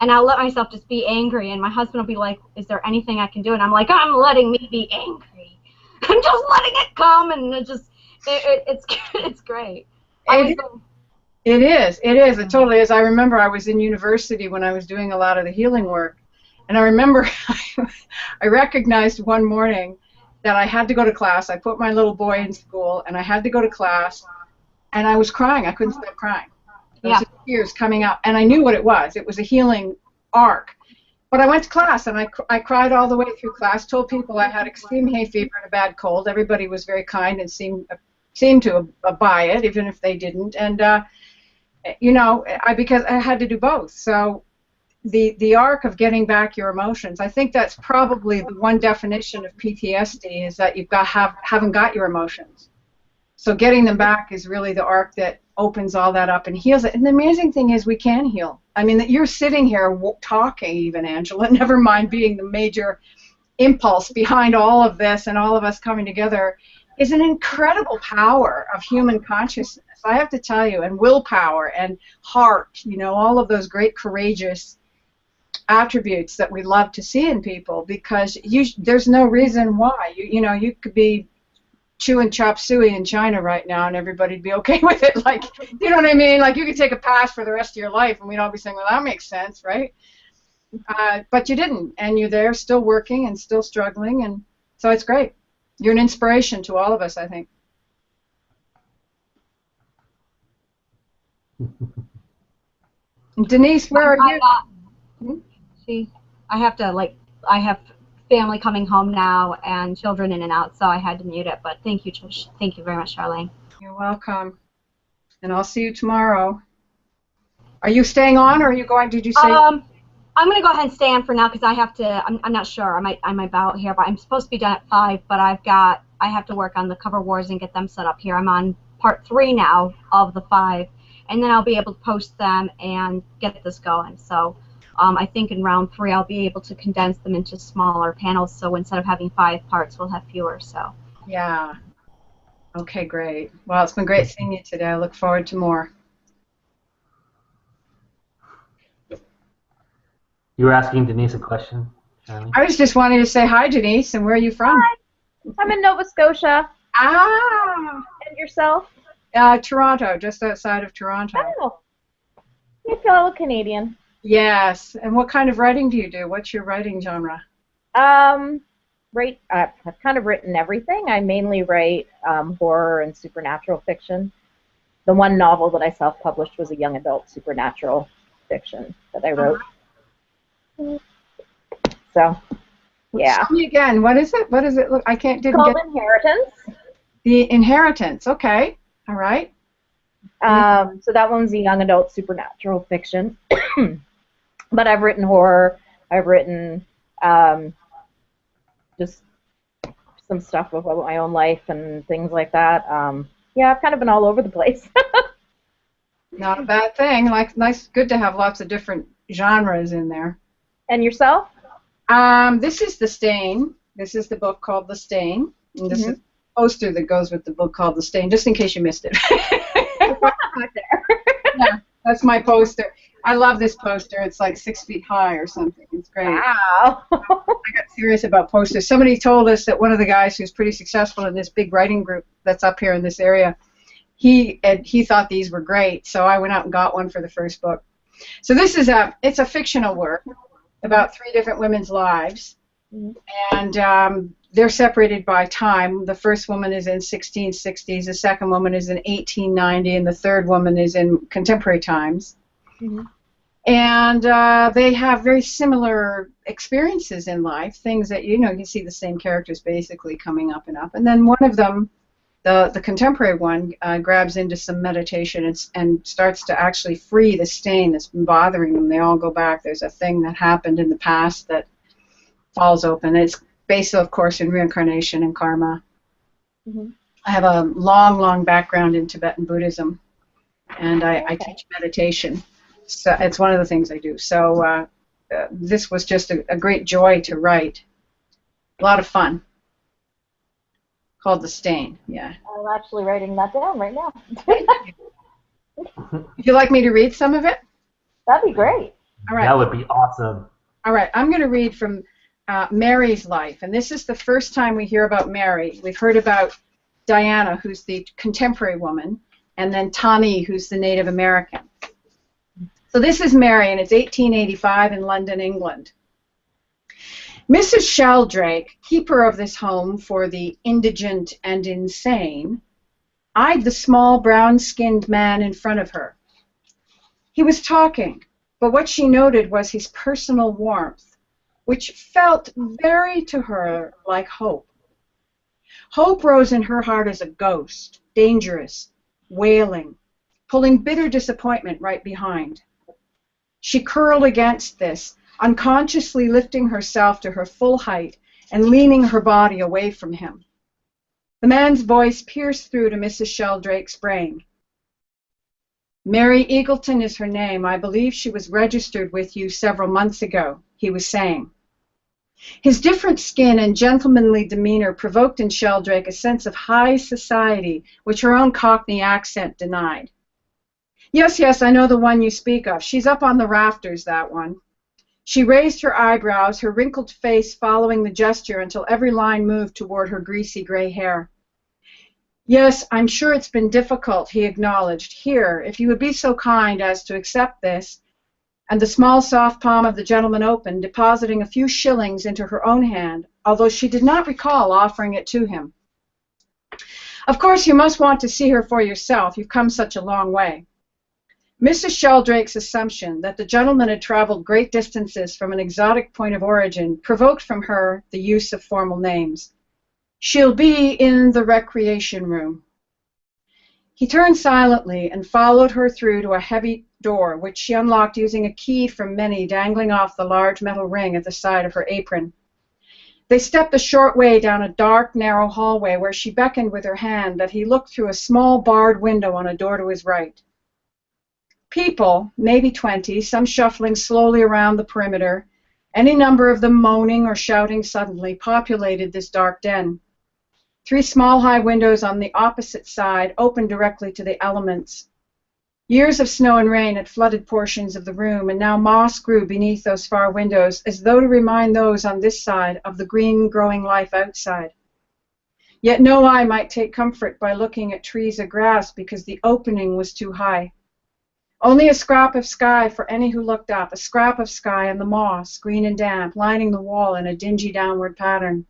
And I'll let myself just be angry. And my husband will be like, is there anything I can do? And I'm like, I'm letting me be angry. I'm just letting it come. And it's great. It is. It totally is. I remember I was in university when I was doing a lot of the healing work. And I remember I recognized one morning that I had to go to class. I put my little boy in school, and I had to go to class, and I was crying. I couldn't stop crying. There was tears coming out, and I knew what it was. It was a healing arc. But I went to class, and I cried all the way through class, told people I had extreme hay fever and a bad cold. Everybody was very kind and seemed to buy it, even if they didn't. And, because I had to do both. So the arc of getting back your emotions, I think that's probably the one definition of PTSD, is that you haven't got your emotions. So getting them back is really the arc that opens all that up and heals it. And the amazing thing is we can heal. I mean, that you're sitting here talking even, Angela, never mind being the major impulse behind all of this and all of us coming together is an incredible power of human consciousness. I have to tell you, and willpower and heart, you know, all of those great courageous attributes that we love to see in people, because there's no reason why. You know, you could be chewing chop suey in China right now and everybody'd be okay with it. Like, you know what I mean? Like, you could take a pass for the rest of your life and we'd all be saying, well, that makes sense, right? But you didn't, and you're there still working and still struggling, and so it's great. You're an inspiration to all of us, I think. Denise, where are you? I have family coming home now and children in and out, so I had to mute it. But thank you very much, Charlene. You're welcome. And I'll see you tomorrow. Are you staying on, or are you going? Did you say? I'm going to go ahead and stay on for now because I have to. I'm not sure. I might bow out here, but I'm supposed to be done at 5. But I have to work on the cover wars and get them set up here. I'm on part 3 now of the 5, and then I'll be able to post them and get this going. So I think in round 3 I'll be able to condense them into smaller panels. So instead of having 5 parts, we'll have fewer. So. Yeah. Okay, great. Well, it's been great seeing you today. I look forward to more. You were asking Denise a question, Charlie? I was just wanting to say hi, Denise, and where are you from? Hi. I'm in Nova Scotia. Ah! And yourself? Toronto, just outside of Toronto. Oh. You fellow Canadian. Yes. And what kind of writing do you do? What's your writing genre? I've kind of written everything. I mainly write horror and supernatural fiction. The one novel that I self-published was a young adult supernatural fiction that I wrote. So, yeah. Tell me again. What is it? What does it look? It's called Inheritance. The Inheritance. Okay. All right. So that one's a young adult supernatural fiction. But I've written horror. I've written just some stuff about my own life and things like that. Yeah, I've kind of been all over the place. Not a bad thing. Nice, good to have lots of different genres in there. And yourself? This is The Stain. This is the book called The Stain. And this is the poster that goes with the book called The Stain, just in case you missed it. Yeah, that's my poster. I love this poster. It's like 6 feet high or something. It's great. Wow. I got serious about posters. Somebody told us that one of the guys who's pretty successful in this big writing group that's up here in this area, he thought these were great, so I went out and got one for the first book. So this is it's a fictional work about 3 different women's lives, and they're separated by time. The first woman is in 1660s, the second woman is in 1890, and the third woman is in contemporary times. And they have very similar experiences in life, things that, you know, you see the same characters basically coming up and up. And then one of them, the contemporary one, grabs into some meditation and starts to actually free the stain that's been bothering them. They all go back. There's a thing that happened in the past that falls open. It's based, of course, in reincarnation and karma. I have a long, long background in Tibetan Buddhism, and I teach meditation. So it's one of the things I do. So this was just a great joy to write. A lot of fun. Called The Stain, yeah. I'm actually writing that down right now. Would you like me to read some of it? That'd be great. All right. That would be awesome. All right, I'm going to read from Mary's life, and this is the first time we hear about Mary. We've heard about Diana, who's the contemporary woman, and then Tani, who's the Native American. So this is Mary, and it's 1885 in London, England. Mrs. Sheldrake, keeper of this home for the indigent and insane, eyed the small brown-skinned man in front of her. He was talking, but what she noted was his personal warmth, which felt very to her like hope. Hope rose in her heart as a ghost, dangerous, wailing, pulling bitter disappointment right behind. She curled against this, unconsciously lifting herself to her full height and leaning her body away from him. The man's voice pierced through to Mrs. Sheldrake's brain. "Mary Eagleton is her name. I believe she was registered with you several months ago," he was saying. His different skin and gentlemanly demeanor provoked in Sheldrake a sense of high society, which her own Cockney accent denied. "Yes, yes, I know the one you speak of. She's up on the rafters, that one." She raised her eyebrows, her wrinkled face following the gesture until every line moved toward her greasy gray hair. "Yes, I'm sure it's been difficult," he acknowledged. "Here, if you would be so kind as to accept this," and the small soft palm of the gentleman opened, depositing a few shillings into her own hand, although she did not recall offering it to him. "Of course, you must want to see her for yourself. You've come such a long way." Mrs. Sheldrake's assumption that the gentleman had traveled great distances from an exotic point of origin provoked from her the use of formal names. "She'll be in the recreation room." He turned silently and followed her through to a heavy door, which she unlocked using a key from many dangling off the large metal ring at the side of her apron. They stepped a short way down a dark, narrow hallway where she beckoned with her hand that he look through a small barred window on a door to his right. People, maybe 20, some shuffling slowly around the perimeter, any number of them moaning or shouting suddenly, populated this dark den. 3 small high windows on the opposite side opened directly to the elements. Years of snow and rain had flooded portions of the room, and now moss grew beneath those far windows, as though to remind those on this side of the green growing life outside. Yet no eye might take comfort by looking at trees or grass because the opening was too high. Only a scrap of sky for any who looked up, a scrap of sky and the moss, green and damp, lining the wall in a dingy downward pattern.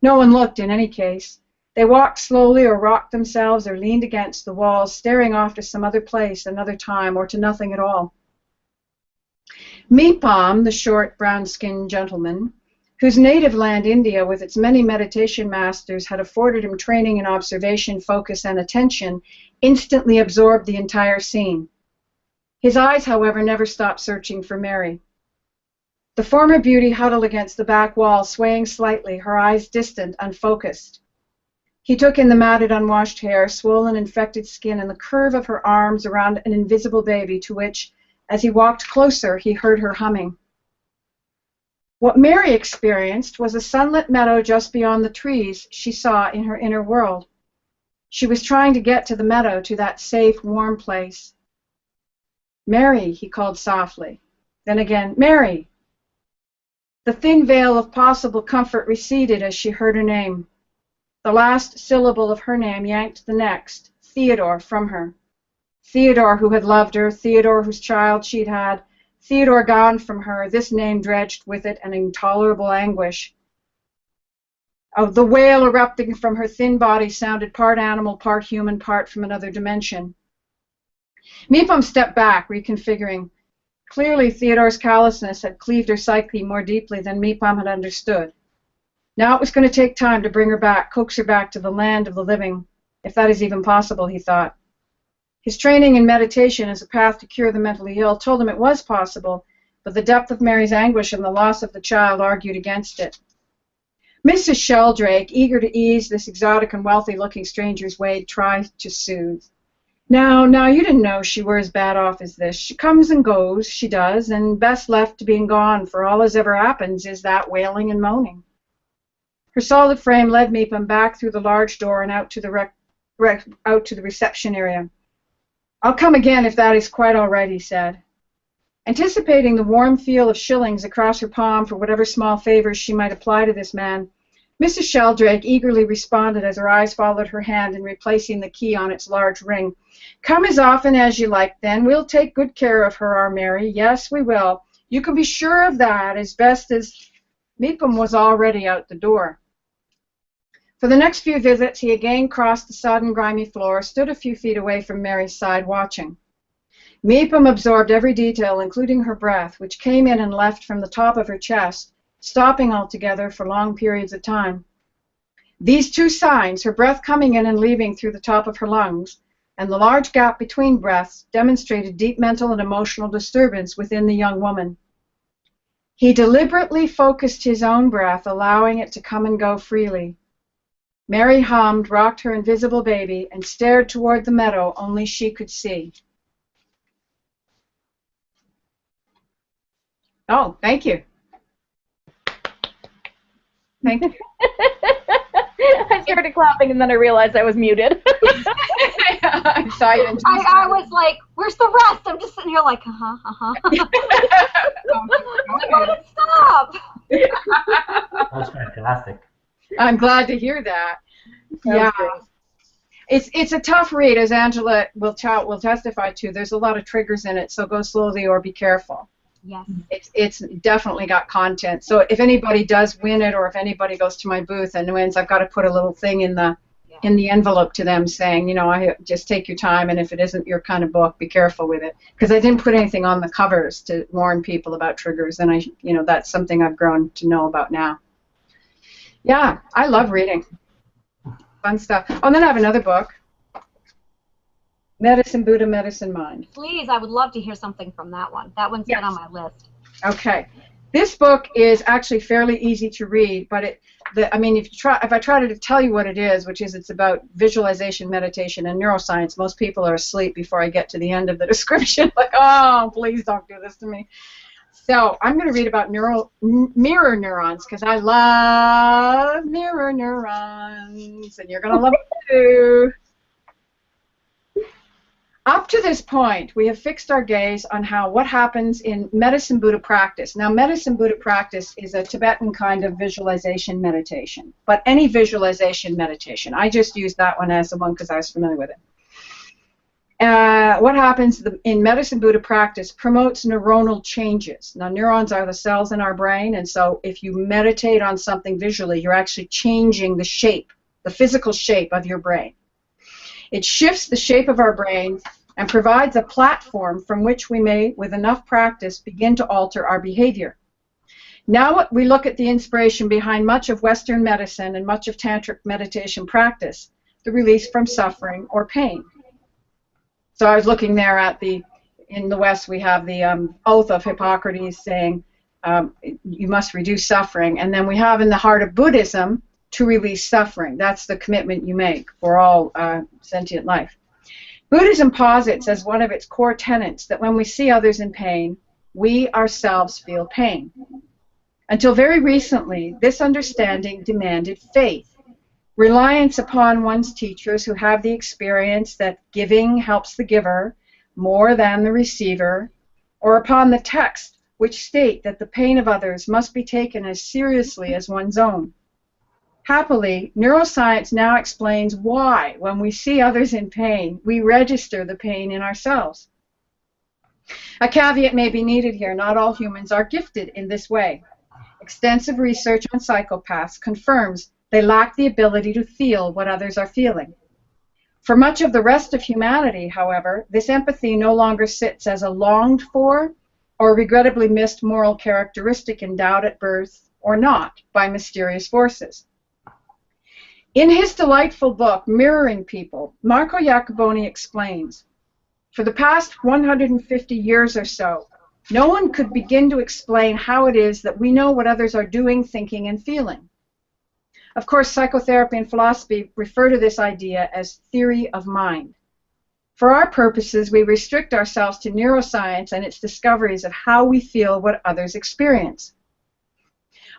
No one looked in any case. They walked slowly or rocked themselves or leaned against the walls, staring off to some other place, another time, or to nothing at all. Meepom, the short, brown-skinned gentleman, whose native land, India, with its many meditation masters, had afforded him training in observation, focus, and attention, instantly absorbed the entire scene. His eyes, however, never stopped searching for Mary. The former beauty huddled against the back wall, swaying slightly, her eyes distant, unfocused. He took in the matted, unwashed hair, swollen, infected skin, and the curve of her arms around an invisible baby to which, as he walked closer, he heard her humming. What Mary experienced was a sunlit meadow just beyond the trees she saw in her inner world. She was trying to get to the meadow, to that safe, warm place. "Mary," he called softly. Then again, "Mary." The thin veil of possible comfort receded as she heard her name. The last syllable of her name yanked the next, Theodore, from her. Theodore who had loved her, Theodore whose child she'd had, Theodore gone from her, this name dredged with it an intolerable anguish. Oh, the wail erupting from her thin body sounded part animal, part human, part from another dimension. Meepom stepped back, reconfiguring. Clearly, Theodore's callousness had cleaved her psyche more deeply than Meepom had understood. Now it was going to take time to bring her back, coax her back to the land of the living, if that is even possible, he thought. His training in meditation as a path to cure the mentally ill told him it was possible, but the depth of Mary's anguish and the loss of the child argued against it. Mrs. Sheldrake, eager to ease this exotic and wealthy-looking stranger's way, tried to soothe. Now, you didn't know she were as bad off as this. She comes and goes, she does, and best left to being gone, for all as ever happens is that wailing and moaning. Her solid frame led Meepom back through the large door and out to the reception area. "I'll come again if that is quite all right," he said. Anticipating the warm feel of shillings across her palm for whatever small favors she might apply to this man, Mrs. Sheldrake eagerly responded as her eyes followed her hand in replacing the key on its large ring. "Come as often as you like, then. We'll take good care of her, our Mary. Yes, we will. You can be sure of that, as best as—" Meepom was already out the door. For the next few visits, he again crossed the sodden, grimy floor, stood a few feet away from Mary's side, watching. Meepom absorbed every detail, including her breath, which came in and left from the top of her chest, stopping altogether for long periods of time. These 2 signs, her breath coming in and leaving through the top of her lungs, and the large gap between breaths, demonstrated deep mental and emotional disturbance within the young woman. He deliberately focused his own breath, allowing it to come and go freely. Mary hummed, rocked her invisible baby, and stared toward the meadow only she could see. Oh, thank you. Thank you. I started clapping and then I realized I was muted. I'm sorry. I was like, where's the rest? I'm just sitting here like, Why did it stop? That's fantastic. I'm glad to hear that. Sounds Yeah. great. It's a tough read, as Angela will testify to. There's a lot of triggers in it, so go slowly or be careful. Yes. It's definitely got content. So if anybody does win it, or if anybody goes to my booth and wins, I've got to put a little thing in the envelope to them saying, you know, I just take your time, and if it isn't your kind of book, be careful with it. Because I didn't put anything on the covers to warn people about triggers, and that's something I've grown to know about now. Yeah, I love reading. Fun stuff. Oh, and then I have another book. Medicine Buddha, Medicine Mind. Please, I would love to hear something from that one. That one's been on my list. Okay. This book is actually fairly easy to read, but if I try to tell you what it is, which is it's about visualization, meditation, and neuroscience, most people are asleep before I get to the end of the description. Like, oh, please don't do this to me. So I'm going to read about mirror neurons, because I love mirror neurons, and you're going to love it too. Up to this point, we have fixed our gaze on what happens in Medicine Buddha practice. Now, Medicine Buddha practice is a Tibetan kind of visualization meditation, but any visualization meditation. I just used that one as the one because I was familiar with it. What happens in Medicine Buddha practice promotes neuronal changes. Now, neurons are the cells in our brain, and so if you meditate on something visually, you're actually changing the shape, the physical shape of your brain. It shifts the shape of our brain and provides a platform from which we may, with enough practice, begin to alter our behavior. Now we look at the inspiration behind much of Western medicine and much of tantric meditation practice, the release from suffering or pain. So I was looking there at in the West we have the oath of Hippocrates saying you must reduce suffering, and then we have in the heart of Buddhism to release suffering. That's the commitment you make for all sentient life. Buddhism posits as one of its core tenets that when we see others in pain, we ourselves feel pain. Until very recently, this understanding demanded faith, reliance upon one's teachers who have the experience that giving helps the giver more than the receiver, or upon the text which state that the pain of others must be taken as seriously as one's own. Happily, neuroscience now explains why, when we see others in pain, we register the pain in ourselves. A caveat may be needed here. Not all humans are gifted in this way. Extensive research on psychopaths confirms they lack the ability to feel what others are feeling. For much of the rest of humanity, however, this empathy no longer sits as a longed for or regrettably missed moral characteristic endowed at birth or not by mysterious forces. In his delightful book, Mirroring People, Marco Iacoboni explains, for the past 150 years or so, no one could begin to explain how it is that we know what others are doing, thinking, and feeling. Of course, psychotherapy and philosophy refer to this idea as theory of mind. For our purposes, we restrict ourselves to neuroscience and its discoveries of how we feel what others experience.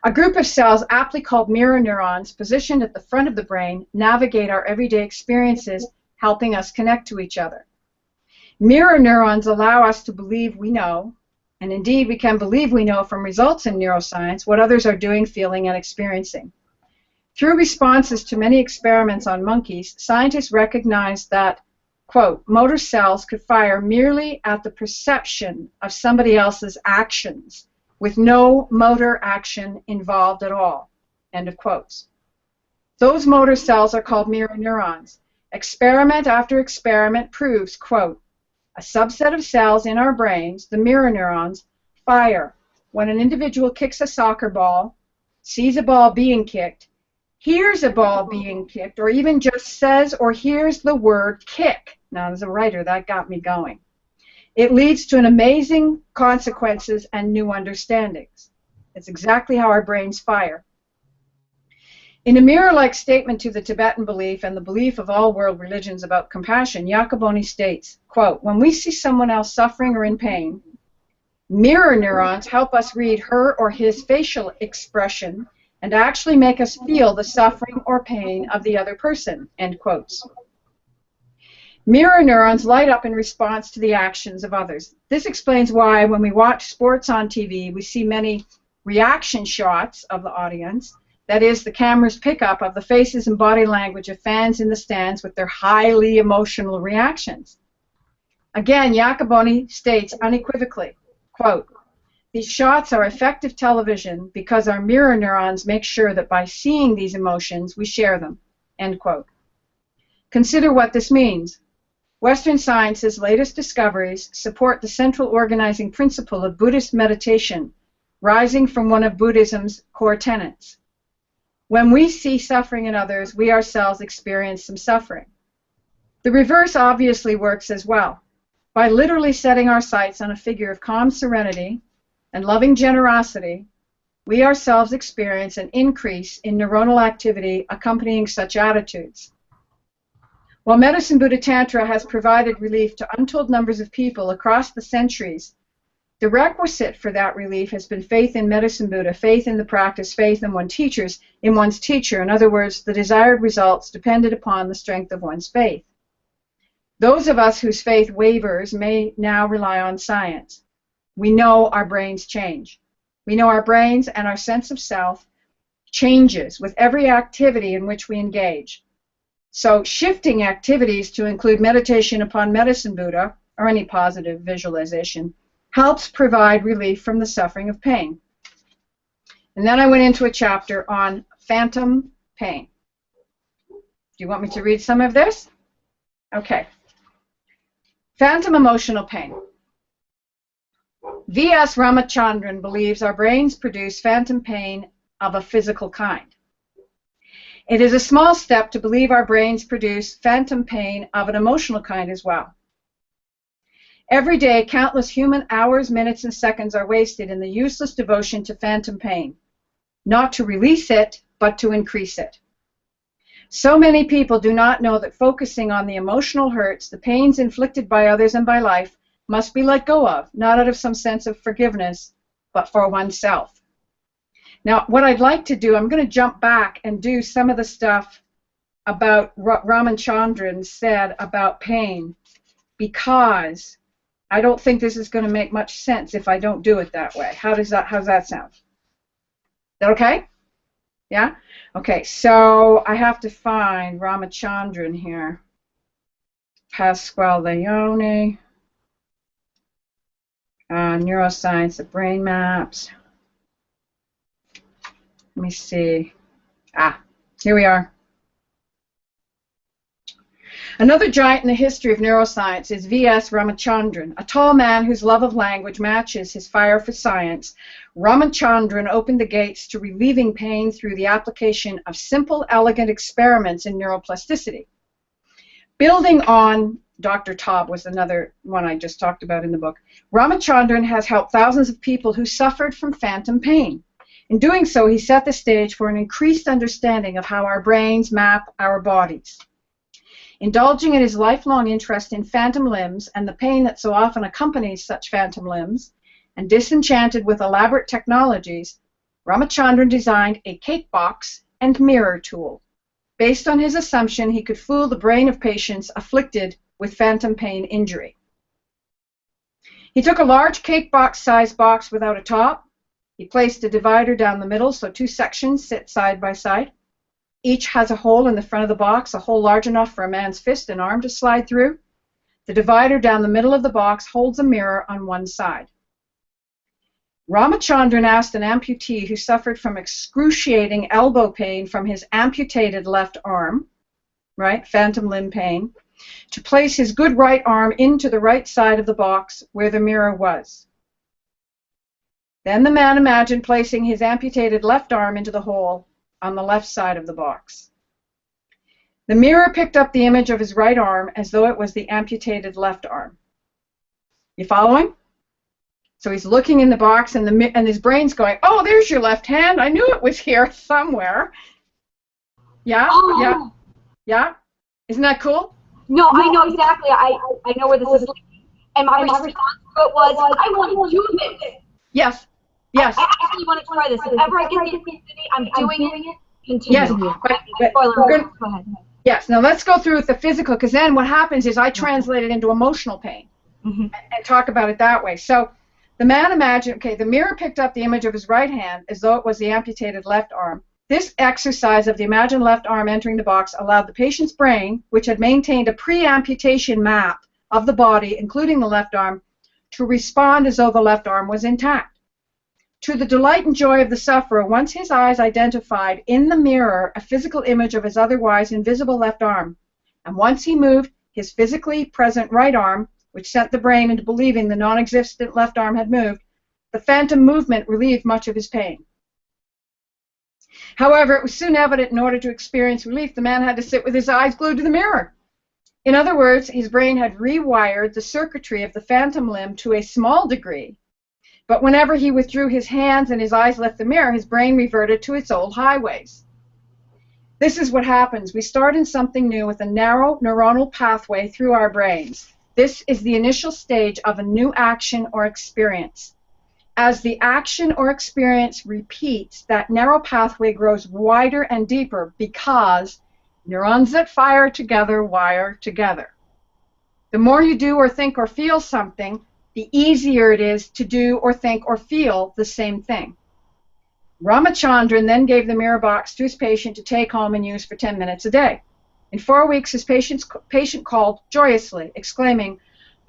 A group of cells, aptly called mirror neurons, positioned at the front of the brain, navigate our everyday experiences, helping us connect to each other. Mirror neurons allow us to believe we know, and indeed we can believe we know from results in neuroscience what others are doing, feeling, and experiencing. Through responses to many experiments on monkeys, scientists recognized that, quote, motor cells could fire merely at the perception of somebody else's actions, with no motor action involved at all, end of quotes. Those motor cells are called mirror neurons. Experiment after experiment proves, quote, a subset of cells in our brains, the mirror neurons, fire when an individual kicks a soccer ball, sees a ball being kicked, hears a ball being kicked, or even just says or hears the word kick. Now, as a writer, that got me going. It leads to an amazing consequences and new understandings. It's exactly how our brains fire. In a mirror-like statement to the Tibetan belief and the belief of all world religions about compassion, Jacoboni states, quote, "When we see someone else suffering or in pain, mirror neurons help us read her or his facial expression and actually make us feel the suffering or pain of the other person," end quotes. Mirror neurons light up in response to the actions of others. This explains why when we watch sports on TV, we see many reaction shots of the audience. That is, the camera's pickup of the faces and body language of fans in the stands with their highly emotional reactions. Again, Jacoboni states unequivocally, quote, "These shots are effective television because our mirror neurons make sure that by seeing these emotions, we share them," end quote. Consider what this means. Western science's latest discoveries support the central organizing principle of Buddhist meditation, rising from one of Buddhism's core tenets. When we see suffering in others, we ourselves experience some suffering. The reverse obviously works as well. By literally setting our sights on a figure of calm serenity and loving generosity, we ourselves experience an increase in neuronal activity accompanying such attitudes. While Medicine Buddha Tantra has provided relief to untold numbers of people across the centuries, the requisite for that relief has been faith in Medicine Buddha, faith in the practice, faith in one's teacher. In other words, the desired results depended upon the strength of one's faith. Those of us whose faith wavers may now rely on science. We know our brains change. We know our brains and our sense of self changes with every activity in which we engage. So shifting activities to include meditation upon Medicine Buddha, or any positive visualization, helps provide relief from the suffering of pain. And then I went into a chapter on phantom pain. Do you want me to read some of this? Okay. Phantom emotional pain. V.S. Ramachandran believes our brains produce phantom pain of a physical kind. It is a small step to believe our brains produce phantom pain of an emotional kind as well. Every day, countless human hours, minutes, and seconds are wasted in the useless devotion to phantom pain, not to release it, but to increase it. So many people do not know that focusing on the emotional hurts, the pains inflicted by others and by life, must be let go of, not out of some sense of forgiveness, but for oneself. Now, what I'd like to do, I'm going to jump back and do some of the stuff about Ramachandran said about pain, because I don't think this is going to make much sense if I don't do it that way. How's that sound? Is that okay? Yeah? Okay, so I have to find Ramachandran here. Pasquale Leone. Neuroscience of brain maps. Let me see. Here we are. Another giant in the history of neuroscience is V.S. Ramachandran, a tall man whose love of language matches his fire for science. Ramachandran opened the gates to relieving pain through the application of simple, elegant experiments in neuroplasticity. Building on Dr. Taub was another one I just talked about in the book. Ramachandran has helped thousands of people who suffered from phantom pain. In doing so, he set the stage for an increased understanding of how our brains map our bodies. Indulging in his lifelong interest in phantom limbs and the pain that so often accompanies such phantom limbs, and disenchanted with elaborate technologies, Ramachandran designed a cake box and mirror tool, based on his assumption he could fool the brain of patients afflicted with phantom pain injury. He took a large cake box-sized box without a top. He placed a divider down the middle so two sections sit side by side. Each has a hole in the front of the box, a hole large enough for a man's fist and arm to slide through. The divider down the middle of the box holds a mirror on one side. Ramachandran asked an amputee who suffered from excruciating elbow pain from his amputated left arm, right, phantom limb pain, to place his good right arm into the right side of the box where the mirror was. Then the man imagined placing his amputated left arm into the hole on the left side of the box. The mirror picked up the image of his right arm as though it was the amputated left arm. You following? So he's looking in the box and his brain's going, oh, there's your left hand. I knew it was here somewhere. Yeah? Oh. Yeah? Yeah? Isn't that cool? No, I know exactly. I know where this is leading. And my response to it was, I want to do this. Yes. Yes. I actually want to try this. If ever I get the opportunity, I'm doing it. Continue. Yes. But Spoiler we're alert. gonna- Go ahead. Yes. Now let's go through with the physical, because then what happens is I translate it into emotional pain and talk about it that way. So the man imagined, okay, the mirror picked up the image of his right hand as though it was the amputated left arm. This exercise of the imagined left arm entering the box allowed the patient's brain, which had maintained a pre-amputation map of the body, including the left arm, to respond as though the left arm was intact. To the delight and joy of the sufferer, once his eyes identified in the mirror a physical image of his otherwise invisible left arm, and once he moved his physically present right arm, which sent the brain into believing the non-existent left arm had moved, the phantom movement relieved much of his pain. However, it was soon evident in order to experience relief, the man had to sit with his eyes glued to the mirror. In other words, his brain had rewired the circuitry of the phantom limb to a small degree, but whenever he withdrew his hands and his eyes left the mirror, his brain reverted to its old highways. This is what happens. We start in something new with a narrow neuronal pathway through our brains. This is the initial stage of a new action or experience. As the action or experience repeats, that narrow pathway grows wider and deeper because neurons that fire together wire together. The more you do or think or feel something, the easier it is to do or think or feel the same thing. Ramachandran then gave the mirror box to his patient to take home and use for 10 minutes a day. In 4 weeks, his patient called joyously, exclaiming,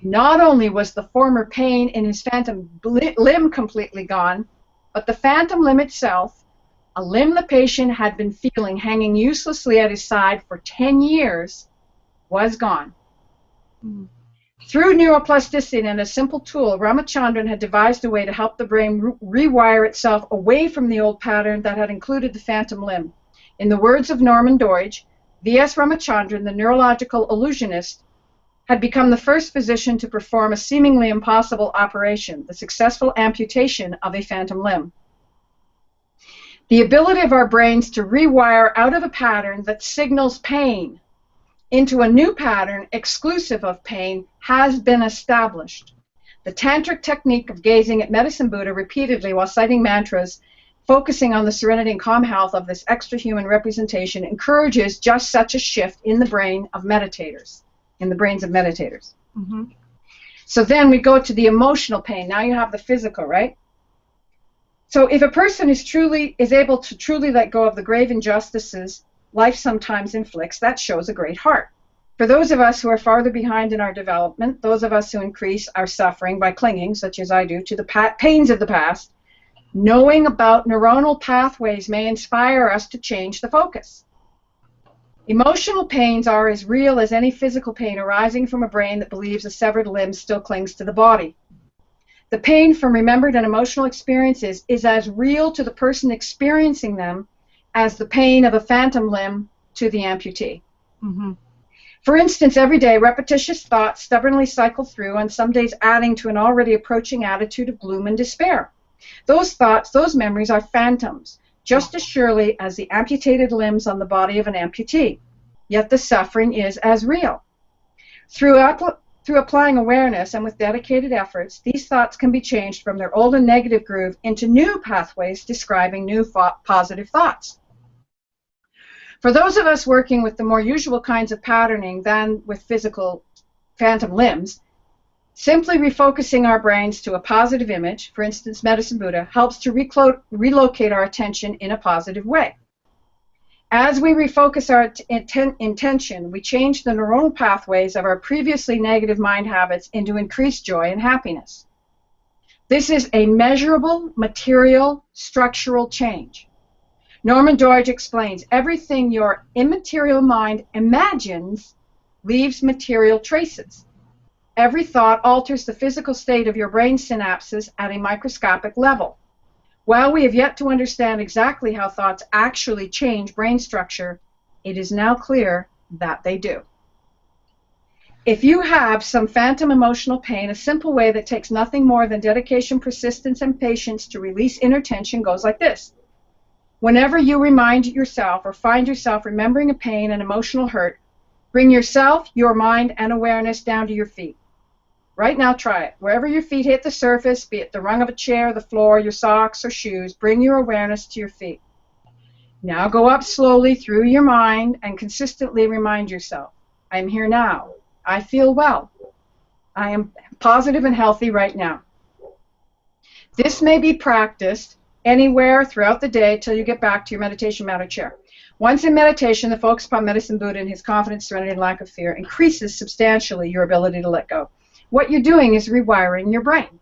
not only was the former pain in his phantom limb completely gone, but the phantom limb itself, a limb the patient had been feeling hanging uselessly at his side for 10 years, was gone. Through neuroplasticity and a simple tool, Ramachandran had devised a way to help the brain rewire itself away from the old pattern that had included the phantom limb. In the words of Norman Doidge, V.S. Ramachandran, the neurological illusionist, had become the first physician to perform a seemingly impossible operation, the successful amputation of a phantom limb. The ability of our brains to rewire out of a pattern that signals pain into a new pattern exclusive of pain has been established. The tantric technique of gazing at Medicine Buddha repeatedly while citing mantras, focusing on the serenity and calm health of this extra-human representation, encourages just such a shift in the brain of meditators. In the brains of meditators. So then we go to the emotional pain. Now you have the physical, right? So if a person is able to truly let go of the grave injustices life sometimes inflicts, that shows a great heart. For those of us who are farther behind in our development, those of us who increase our suffering by clinging, such as I do, to the pains of the past, knowing about neuronal pathways may inspire us to change the focus. Emotional pains are as real as any physical pain arising from a brain that believes a severed limb still clings to the body. The pain from remembered and emotional experiences is as real to the person experiencing them as the pain of a phantom limb to the amputee. For instance, every day, repetitious thoughts stubbornly cycle through, and some days adding to an already approaching attitude of gloom and despair. Those thoughts, those memories are phantoms, just as surely as the amputated limbs on the body of an amputee. Yet the suffering is as real. Through applying awareness and with dedicated efforts, these thoughts can be changed from their old and negative groove into new pathways describing new positive thoughts. For those of us working with the more usual kinds of patterning than with physical phantom limbs, simply refocusing our brains to a positive image, for instance, Medicine Buddha, helps to relocate our attention in a positive way. As we refocus our intention, we change the neuronal pathways of our previously negative mind habits into increased joy and happiness. This is a measurable, material, structural change. Norman Doidge explains, everything your immaterial mind imagines leaves material traces. Every thought alters the physical state of your brain synapses at a microscopic level. While we have yet to understand exactly how thoughts actually change brain structure, it is now clear that they do. If you have some phantom emotional pain, a simple way that takes nothing more than dedication, persistence, and patience to release inner tension goes like this. Whenever you remind yourself or find yourself remembering a pain and emotional hurt, bring yourself, your mind, and awareness down to your feet. Right now, try it. Wherever your feet hit the surface, be it the rung of a chair, the floor, your socks, or shoes, bring your awareness to your feet. Now go up slowly through your mind and consistently remind yourself, I am here now. I feel well. I am positive and healthy right now. This may be practiced anywhere throughout the day till you get back to your meditation mat or chair. Once in meditation, the focus upon Medicine Buddha and his confidence, serenity, and lack of fear increases substantially your ability to let go. What you're doing is rewiring your brain.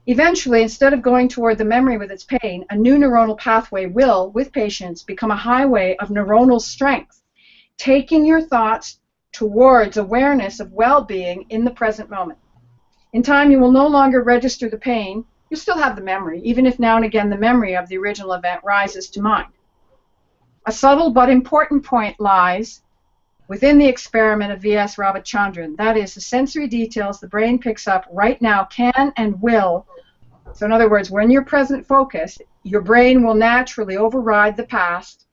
Eventually, instead of going toward the memory with its pain, a new neuronal pathway will, with patience, become a highway of neuronal strength, taking your thoughts towards awareness of well-being in the present moment. In time, you will no longer register the pain. You still have the memory, even if now and again the memory of the original event rises to mind. A subtle but important point lies within the experiment of V.S. Ramachandran. That is, the sensory details the brain picks up right now can and will. So in other words, when you're present focused, your brain will naturally override the past,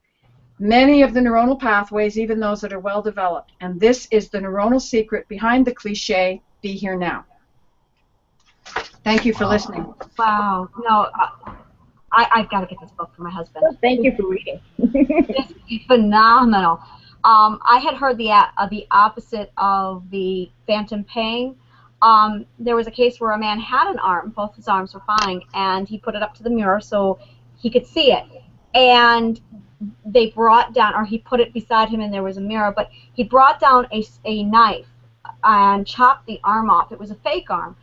many of the neuronal pathways, even those that are well developed. And this is the neuronal secret behind the cliche, be here now. Thank you for listening. Wow. No, I've got to get this book for my husband. Well, thank you for reading. It's phenomenal. I had heard the opposite of the phantom pain. There was a case where a man had an arm, both his arms were fine, and he put it up to the mirror so he could see it. And they brought down, or he put it beside him and there was a mirror, but he brought down a knife and chopped the arm off. It was a fake arm,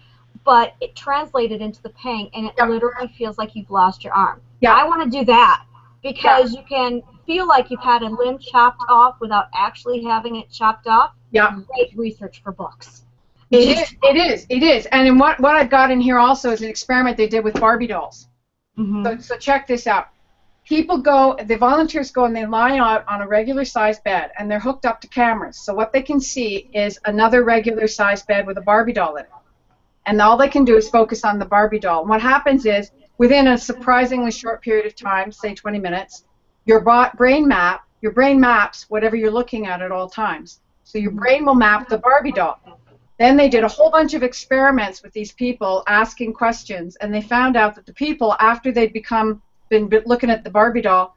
but it translated into the pain, and it literally feels like you've lost your arm. Yeah. I want to do that because you can feel like you've had a limb chopped off without actually having it chopped off. Yeah. Great research for books. It is. And in what I've got in here also is an experiment they did with Barbie dolls. Mm-hmm. So check this out. People go, the volunteers go and they lie out on a regular sized bed and they're hooked up to cameras. So what they can see is another regular sized bed with a Barbie doll in it. And all they can do is focus on the Barbie doll. And what happens is, within a surprisingly short period of time, say 20 minutes, your brain maps whatever you're looking at all times. So your brain will map the Barbie doll. Then they did a whole bunch of experiments with these people asking questions, and they found out that the people, after they'd been looking at the Barbie doll,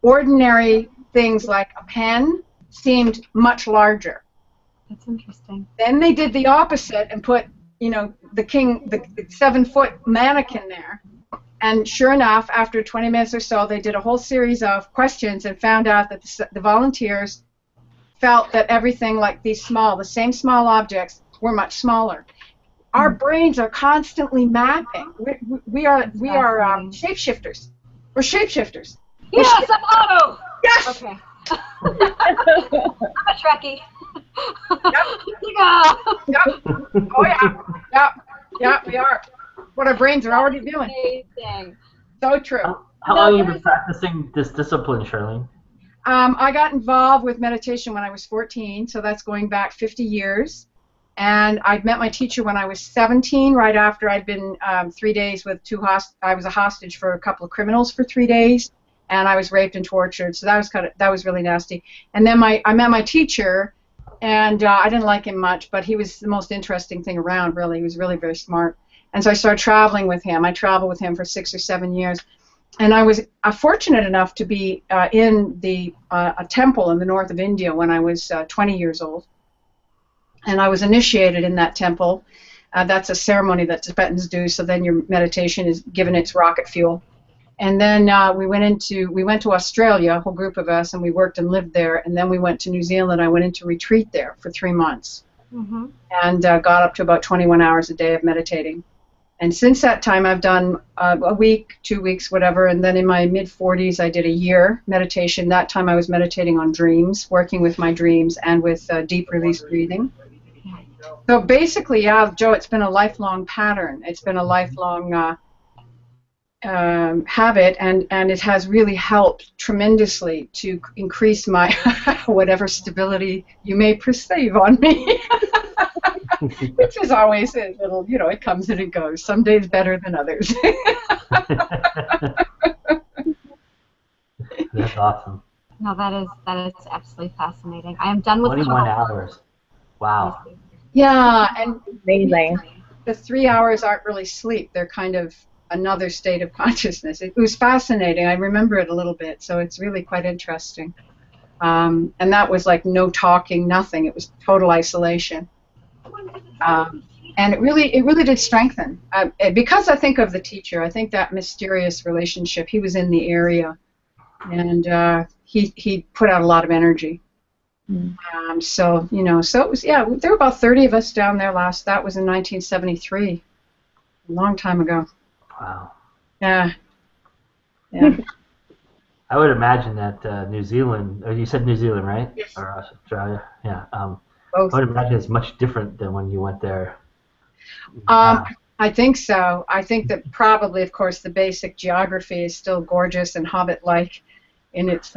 ordinary things like a pen seemed much larger. That's interesting. Then they did the opposite and put, the 7-foot mannequin there. And sure enough, after 20 minutes or so, they did a whole series of questions and found out that the volunteers felt that everything like the same small objects were much smaller. Our brains are constantly mapping. We are shapeshifters. We're shapeshifters. Yes, I'm Otto. Yes. Okay. I'm a Trekkie. Yep. Oh yeah. Yep, we are. What our brains are already doing. Amazing. So true. How long have you been practicing this discipline, Charlene? I got involved with meditation when I was 14, so that's going back 50 years. And I met my teacher when I was 17, right after I'd been 3 days with I was a hostage for a couple of criminals for 3 days, and I was raped and tortured. So that was really nasty. And then I met my teacher, and I didn't like him much, but he was the most interesting thing around. Really, he was really very smart. And so I started traveling with him. I traveled with him for 6 or 7 years. And I was fortunate enough to be in a temple in the north of India when I was 20 years old. And I was initiated in that temple. That's a ceremony that Tibetans do, so then your meditation is given its rocket fuel. And then we went to Australia, a whole group of us, and we worked and lived there. And then we went to New Zealand. I went into retreat there for 3 months. Mm-hmm. And got up to about 21 hours a day of meditating. And since that time, I've done a week, 2 weeks, whatever, and then in my mid-40s, I did a year meditation. That time I was meditating on dreams, working with my dreams and with deep release breathing. So basically, yeah, Joe, it's been a lifelong pattern. It's been a lifelong habit, and it has really helped tremendously to increase my whatever stability you may perceive on me. Which is always a little, it comes and it goes. Some days better than others. That's awesome. No, that is absolutely fascinating. I am done with 21 cover. hours. Wow. Yeah, and Amazing. the 3 hours aren't really sleep. They're kind of another state of consciousness. It was fascinating. I remember it a little bit, so it's really quite interesting. And that was like no talking, nothing. It was total isolation. And it really did strengthen. Because I think of the teacher, I think that mysterious relationship. He was in the area, and he put out a lot of energy. So it was, yeah, there were about 30 of us down there last. That was in 1973, a long time ago. Wow. Yeah. I would imagine that New Zealand, or you said New Zealand, right? Yes. Or Australia, yeah. Both. I would imagine it's much different than when you went there. I think so. I think that probably, of course, the basic geography is still gorgeous and Hobbit-like in its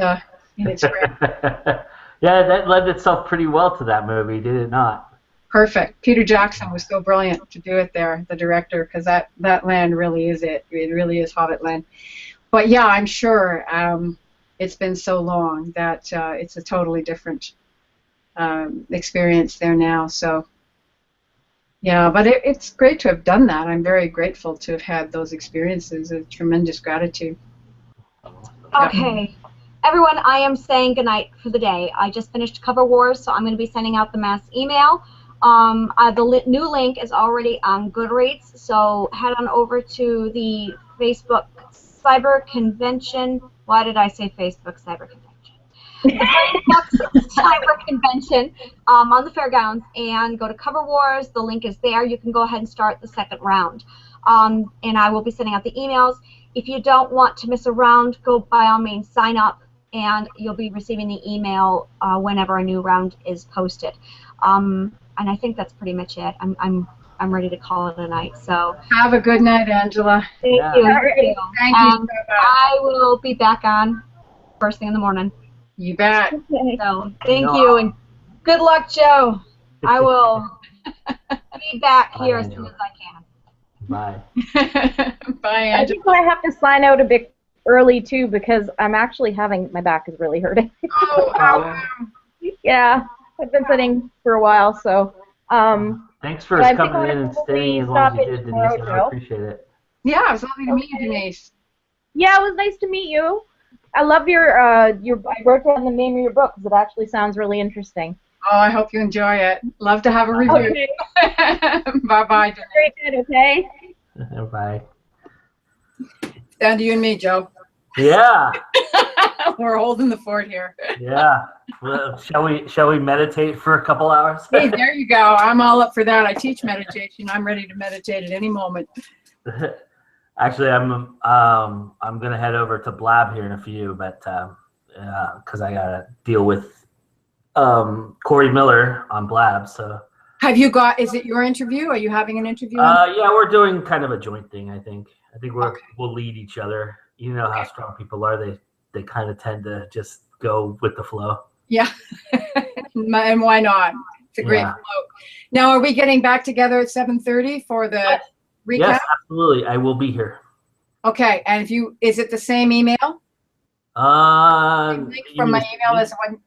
Yeah, that led itself pretty well to that movie, did it not? perfect. Peter Jackson was so brilliant to do it there, the director, because that land really is it. It really is Hobbit land. But yeah, I'm sure it's been so long that it's a totally different experience there now. So yeah, but it's great to have done that. I'm very grateful to have had those experiences. A tremendous gratitude. Okay. Everyone, I am saying goodnight for the day. I just finished Cover Wars, so I'm going to be sending out the mass email. The new link is already on Goodreads, so head on over to the Facebook Cyber Convention. Why did I say Facebook Cyber Convention? Cyber Convention on the Fairgrounds, and go to Cover Wars. The link is there. You can go ahead and start the second round. And I will be sending out the emails. If you don't want to miss a round, go by all means sign up, and you'll be receiving the email whenever a new round is posted. And I think that's pretty much it. I'm ready to call it a night. So Have a good night, Angela. thank Yeah. you. Thank you so much. I will be back on first thing in the morning. You bet. So thank you, and good luck, Joe. I will be back here as soon as I can. Bye. Bye, I Angela. think I have to sign out a bit early too because I'm actually having my back is really hurting. Oh, Yeah, I've been sitting for a while, so. Thanks for But I think coming in I'm and gonna staying as long stop as you it did, tomorrow, Denise. I Joe. appreciate it. yeah, it was lovely to meet you, Denise. Yeah, it was nice to meet you. I love your I wrote down the name of your book because it actually sounds really interesting. Oh, I hope you enjoy it. Love to have a review. Okay, Bye-bye, Denise. great night, okay? Bye. Down to you and me, Joe. Yeah. We're holding the fort here. Yeah. Well, shall we meditate for a couple hours? Hey, there you go. I'm all up for that. I teach meditation. I'm ready to meditate at any moment. Actually, I'm gonna head over to Blab here in a few, but because I gotta deal with Corey Miller on Blab. So Have you got, is it your interview? Are you having an interview? yeah, we're doing kind of a joint thing. I think Okay. we'll lead each other. You know how strong people are. They kind of tend to just go with the flow. Yeah. And why not? It's a great Yeah. flow. Now, are we getting back together at 7:30 for the recap? Yes, absolutely. I will be here. Okay. And if you, is it the same email? Same link from my email as one.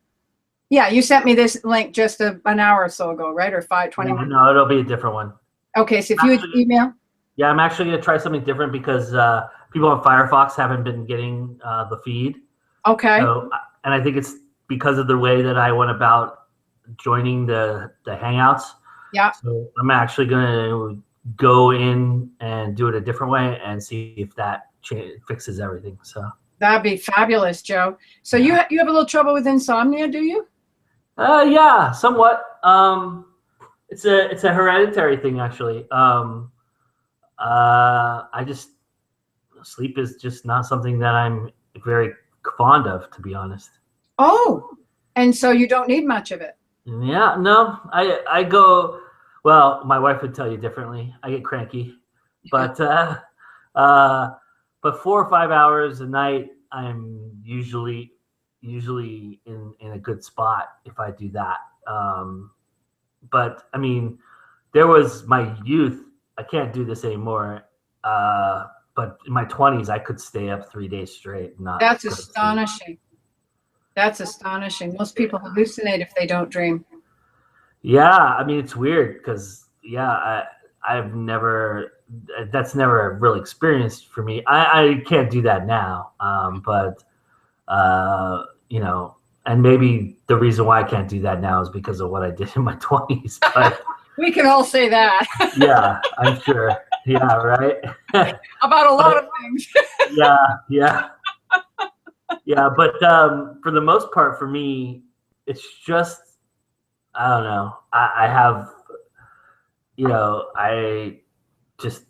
Yeah, you sent me this link just an hour or so ago, right? Or 20 minutes. No, it'll be a different one. Okay, so if you would Actually- email. Yeah, I'm actually gonna try something different because people on Firefox haven't been getting the feed. Okay. So, and I think it's because of the way that I went about joining the Hangouts. Yeah. So I'm actually gonna go in and do it a different way and see if that fixes everything. So. That'd be fabulous, Joe. So you have a little trouble with insomnia, do you? Yeah, somewhat. It's a hereditary thing actually. I just sleep is just not something that I'm very fond of, to be honest. Oh, and so you don't need much of it. Yeah, no, I go. Well, my wife would tell you differently. I get cranky, but 4 or 5 hours a night, I'm usually in a good spot if I do that. But I mean, there was my youth. I can't do this anymore. But in my 20s, I could stay up 3 days straight. That's astonishing. That's astonishing. Most people hallucinate if they don't dream. Yeah, I mean it's weird because I've never that's never really experienced for me. I can't do that now, but you know, and maybe the reason why I can't do that now is because of what I did in my 20s. But We can all say that yeah, I'm sure. Yeah, right. about a lot of things. Yeah. But for the most part, for me, it's just I don't know. I have, you know, I just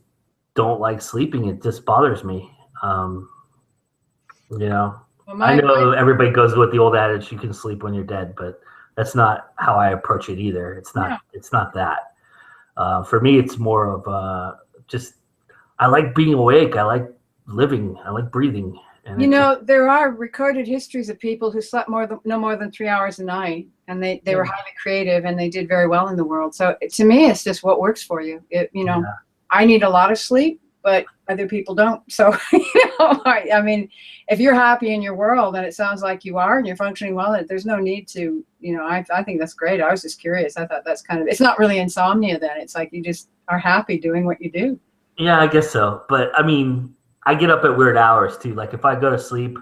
don't like sleeping. It just bothers me. You know, Well, I know everybody goes with the old adage, you can sleep when you're dead, but that's not how I approach it either. It's not. No. It's not that. For me, it's more of just I like being awake. I like living. I like breathing. And You know, there are recorded histories of people who slept no more than 3 hours a night, and they were highly creative and they did very well in the world. So to me, it's just what works for you. You know, I need a lot of sleep, but other people don't. So, I mean, if you're happy in your world, and it sounds like you are, and you're functioning well, there's no need to, I think that's great. I was just curious. I thought that's it's not really insomnia then. It's like you just are happy doing what you do. Yeah, I guess so. But I mean, I get up at weird hours too. Like if I go to sleep,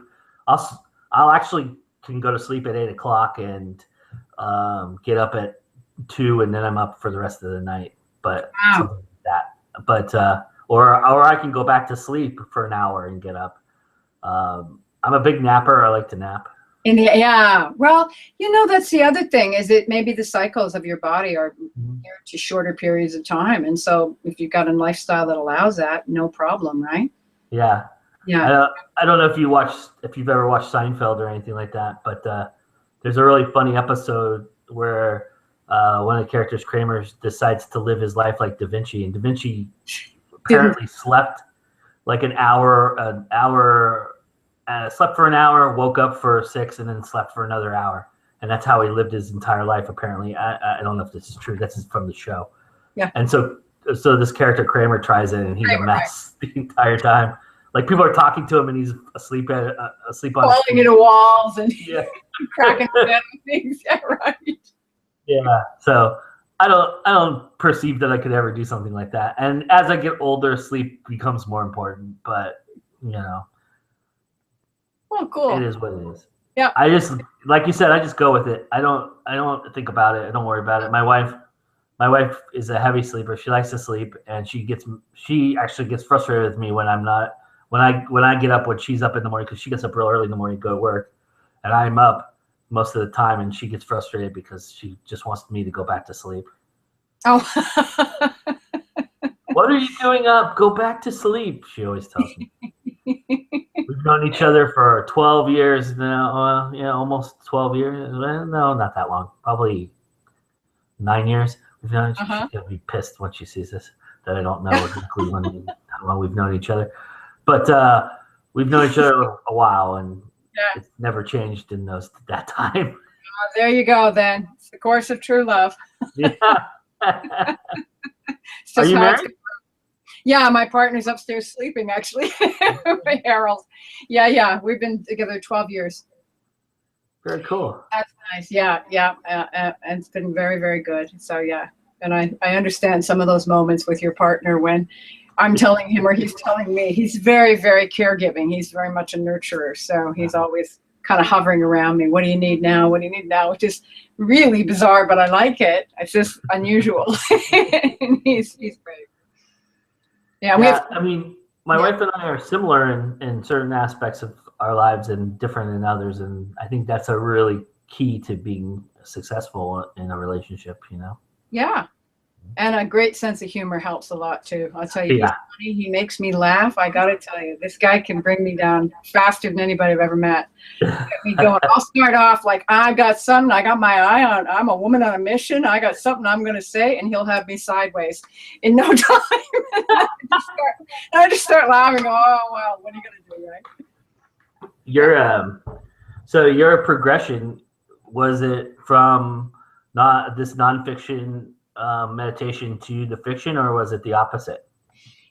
I'll actually can go to sleep at 8 o'clock and get up at 2, and then I'm up for the rest of the night. But something like that. But or I can go back to sleep for an hour and get up. I'm a big napper. I like to nap. Well, that's the other thing is that maybe the cycles of your body are geared to shorter periods of time, and so if you've got a lifestyle that allows that, no problem, right? Yeah. I don't know if you've ever watched Seinfeld or anything like that, but there's a really funny episode where one of the characters, Kramer, decides to live his life like Da Vinci, and Da Vinci apparently slept like an hour, slept for an hour, woke up for 6, and then slept for another hour, and that's how he lived his entire life. Apparently, I don't know if this is true. That's from the show. Yeah. And so this character Kramer tries it, and he's a mess the entire time. Like people are talking to him, and he's asleep on falling into walls and cracking his head and things. Yeah, right. Yeah. So I don't perceive that I could ever do something like that. And as I get older, sleep becomes more important. But Oh, cool. it is what it is. Yeah. I just, like you said, I just go with it. I don't think about it. I don't worry about it. My wife is a heavy sleeper. She likes to sleep, and she actually gets frustrated with me when I'm not. When I get up when she's up in the morning, because she gets up real early in the morning to go to work, and I'm up most of the time, and she gets frustrated because she just wants me to go back to sleep. Oh. What are you doing up? Go back to sleep, she always tells me. We've known each other for 12 years now. Almost 12 years. Well, no, not that long. Probably 9 years. We've known each other. She's going to be pissed when she sees this, that I don't know exactly how long we've known each other. But we've known each other a while, and it's never changed in that time. Oh, there you go, then. It's the course of true love. Yeah. Are you married? Yeah, my partner's upstairs sleeping, actually. Harold. Yeah. We've been together 12 years. Very cool. That's nice. Yeah. And it's been very, very good. So, yeah. And I understand some of those moments with your partner when I'm telling him or he's telling me. He's very, very caregiving. He's very much a nurturer. So he's always kind of hovering around me. What do you need now? What do you need now? Which is really bizarre, but I like it. It's just unusual. And he's great. Yeah, I mean, my wife and I are similar in certain aspects of our lives and different in others, and I think that's a really key to being successful in a relationship, Yeah. And a great sense of humor helps a lot too. I'll tell you, he's funny. He makes me laugh. I got to tell you, this guy can bring me down faster than anybody I've ever met. Get me going. I'll start off like, I got something. I got my eye on. I'm a woman on a mission. I got something I'm going to say, and he'll have me sideways in no time. I just start laughing. Oh well, what are you going to do, right? Your progression, was it from this nonfiction meditation to the fiction, or was it the opposite?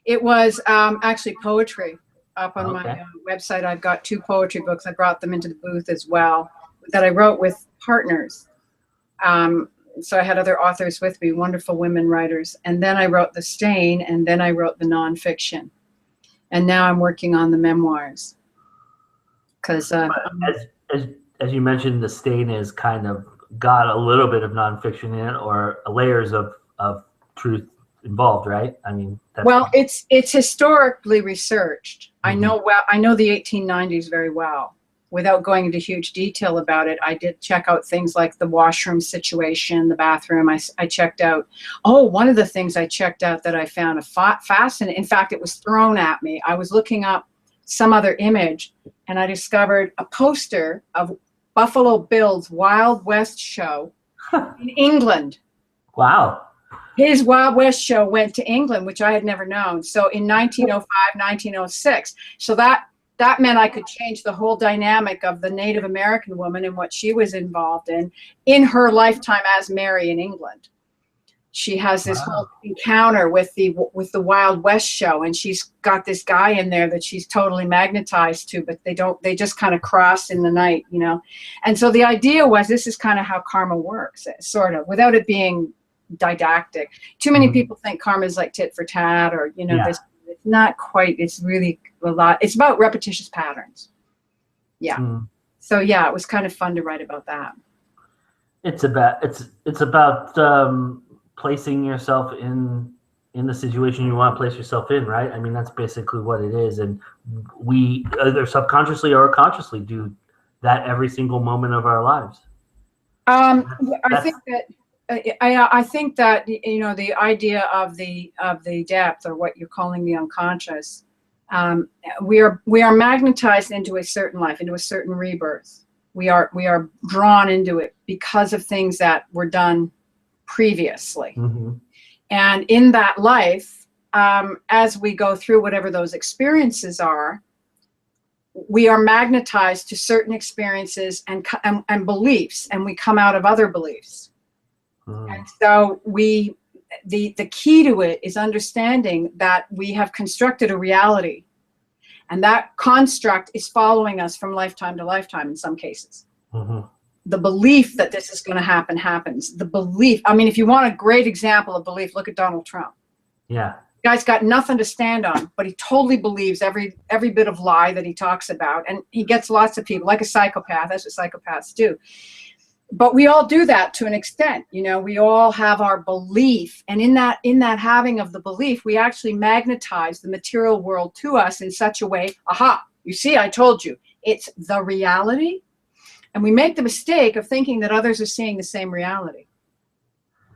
It was actually poetry. Up on my website, I've got 2 poetry books. I brought them into the booth as well. that I wrote with partners. So I had other authors with me, wonderful women writers. And then I wrote The Stain, and then I wrote the nonfiction. And now I'm working on the memoirs. Because as you mentioned, The Stain has kind of got a little bit of nonfiction in it, or layers of truth involved, right? I mean, well, it's historically researched. Mm-hmm. I know the 1890s very well. Without going into huge detail about it, I did check out things like the washroom situation, the bathroom. I checked out, one of the things I checked out that I found fascinating, in fact, it was thrown at me. I was looking up some other image, and I discovered a poster of Buffalo Bill's Wild West show in England. Wow. His Wild West show went to England, which I had never known. So in 1905, 1906. So that meant I could change the whole dynamic of the Native American woman and what she was involved in her lifetime as Mary in England. She has this whole encounter with the Wild West show, and she's got this guy in there that she's totally magnetized to, but they just kind of cross in the night, you know. And so the idea was, this is kind of how karma works, sort of, without it being didactic. Too many people think karma is like tit for tat, or, you know, this. It's not quite. It's really a lot. It's about repetitious patterns. Yeah. So yeah, it was kind of fun to write about that. It's about placing yourself in the situation you want to place yourself in, right? I mean, that's basically what it is, and we either subconsciously or consciously do that every single moment of our lives. I think that you know, the idea of the depth, or what you're calling the unconscious, we are magnetized into a certain life, into a certain rebirth. We are drawn into it because of things that were done previously. Mm-hmm. And in that life, as we go through whatever those experiences are, we are magnetized to certain experiences and beliefs, and we come out of other beliefs. And so the key to it is understanding that we have constructed a reality, and that construct is following us from lifetime to lifetime in some cases. Mm-hmm. The belief that this is going to happen happens. The belief, I mean, if you want a great example of belief, look at Donald Trump. Yeah. The guy's got nothing to stand on, but he totally believes every bit of lie that he talks about, and he gets lots of people, like a psychopath. That's what psychopaths do. But we all do that to an extent. You know, we all have our belief, and in that having of the belief, we actually magnetize the material world to us in such a way. Aha! You see, I told you, it's the reality, and we make the mistake of thinking that others are seeing the same reality,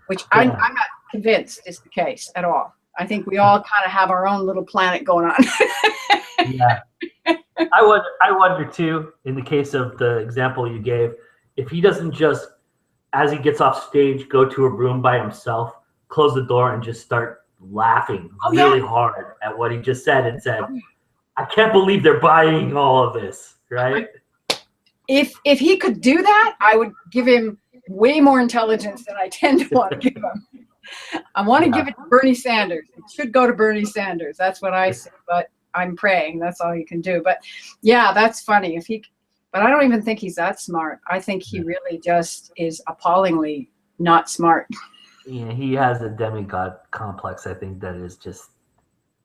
which I'm not convinced is the case at all. I think we all kind of have our own little planet going on. Yeah, I wonder too. In the case of the example you gave, if he doesn't just, as he gets off stage, go to a room by himself, close the door, and just start laughing really hard at what he just said, and said, "I can't believe they're buying all of this," right? If he could do that, I would give him way more intelligence than I tend to want to give him. I want to give it to Bernie Sanders. It should go to Bernie Sanders. That's what I say, but I'm praying. That's all you can do. But yeah, that's funny. But I don't even think he's that smart. I think he really just is appallingly not smart. Yeah, he has a demigod complex, I think, that has just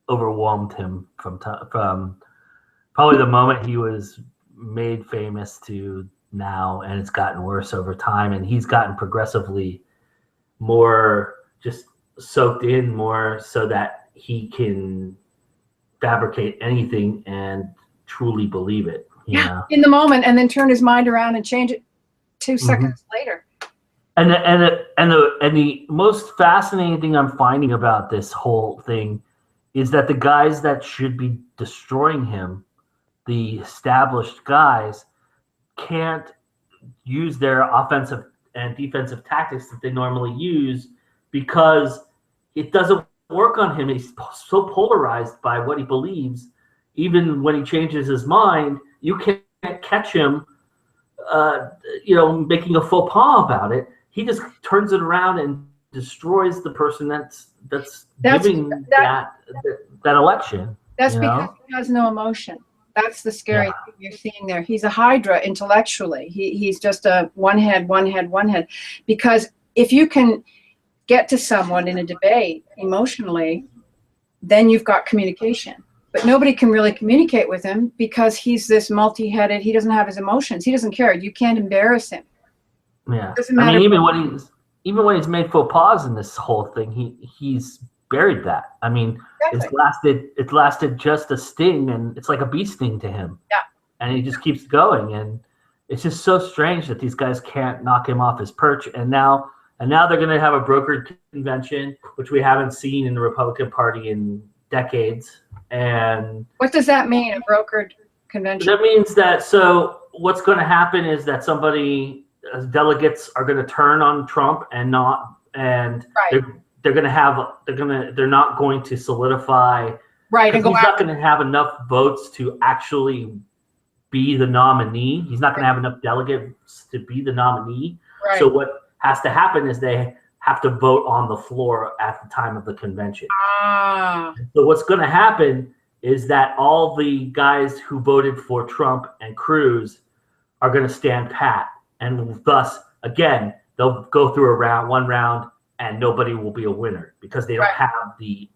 overwhelmed him from probably the moment he was made famous to now, and it's gotten worse over time, and he's gotten progressively more just soaked in, more so that he can fabricate anything and truly believe it. In the moment, and then turn his mind around and change it 2 seconds later. And the most fascinating thing I'm finding about this whole thing is that the guys that should be destroying him, the established guys, can't use their offensive and defensive tactics that they normally use, because it doesn't work on him. He's so polarized by what he believes. Even when he changes his mind, you can't catch him, making a faux pas about it. He just turns it around and destroys the person that's giving that election. That's because he has no emotion. That's the scary thing you're seeing there. He's a hydra intellectually. He's just a one head. Because if you can get to someone in a debate emotionally, then you've got communication. But nobody can really communicate with him because he's this multi-headed. He doesn't have his emotions. He doesn't care. You can't embarrass him. Yeah. Doesn't matter. I mean, even when he's made faux pas in this whole thing, he's buried that. I mean, Exactly. it lasted just a sting, and it's like a bee sting to him. Yeah. And he just keeps going, and it's just so strange that these guys can't knock him off his perch. And now they're going to have a brokered convention, which we haven't seen in the Republican Party in decades. And What does that mean, a brokered convention? that means that, so what's going to happen is that delegates are going to turn on Trump and not, and Right. they're not going to solidify. Right, and He's go not out. going to have enough votes to actually be the nominee. He's not going to have enough delegates to be the nominee. Right. So what has to happen is they have to vote on the floor at the time of the convention. Ah, So what's going to happen is that all the guys who voted for Trump and Cruz are going to stand pat, and thus, again, they'll go through one round, and nobody will be a winner because they don't Right. have the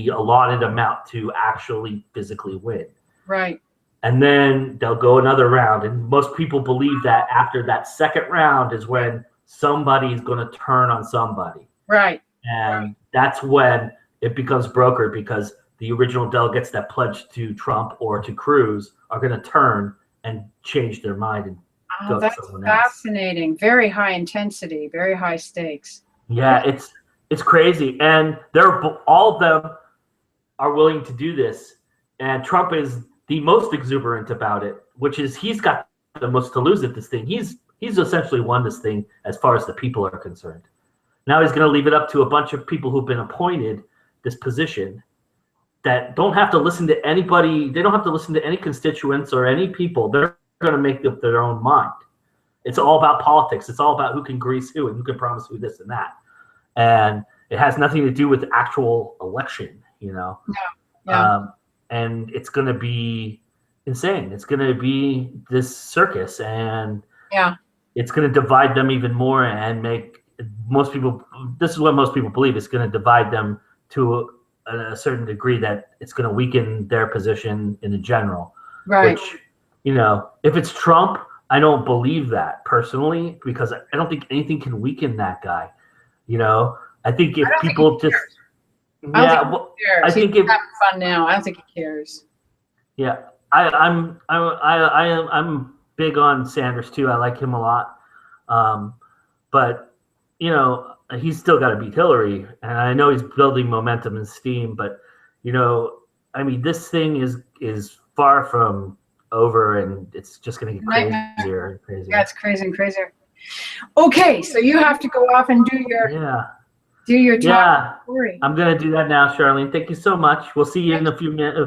allotted amount to actually physically win. right. And then they'll go another round, and most people believe that after that second round is when somebody is going to turn on somebody. Right. And that's when it becomes brokered, because the original delegates that pledged to Trump or to Cruz are going to turn and change their mind and go Oh, to that's someone else. fascinating. Very high intensity, very high stakes. Yeah, it's crazy, and all of them are willing to do this, and Trump is the most exuberant about it, which is he's got the most to lose at this thing. He's essentially won this thing as far as the people are concerned. Now he's going to leave it up to a bunch of people who've been appointed this position that don't have to listen to anybody. They don't have to listen to any constituents or any people. They're going to make up their own mind. It's all about politics. It's all about who can grease who and who can promise who this and that. And it has nothing to do with the actual election, Yeah. And it's going to be insane. It's going to be this circus, and Yeah. it's going to divide them even more and make most people, this is what most people believe, it's going to divide them to a certain degree, that it's going to weaken their position in the general. Right. Which, if it's Trump, I don't believe that personally, because I don't think anything can weaken that guy. I think if I don't think people he just, I don't yeah, think well, he cares. I think He's if, having fun now. I don't think he cares. yeah, I'm big on Sanders too. I like him a lot, but he's still got to beat Hillary, and I know he's building momentum and steam. But this thing is far from over, and it's just going to get crazier and crazier. Yeah, it's crazy and crazier. Okay, so you have to go off and do your talk Yeah, story. I'm gonna do that now, Charlene. Thank you so much. We'll see you in a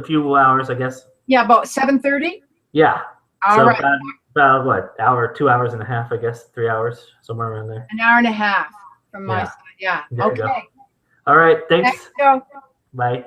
few hours, I guess. Yeah, about 7:30. Yeah. All so right. about what? Hour, 2 hours and a half, I guess. 3 hours, somewhere around there. An hour and a half from my Yeah. side. Yeah. There you go. Okay. All right. Thanks. Thanks, Joe. Bye.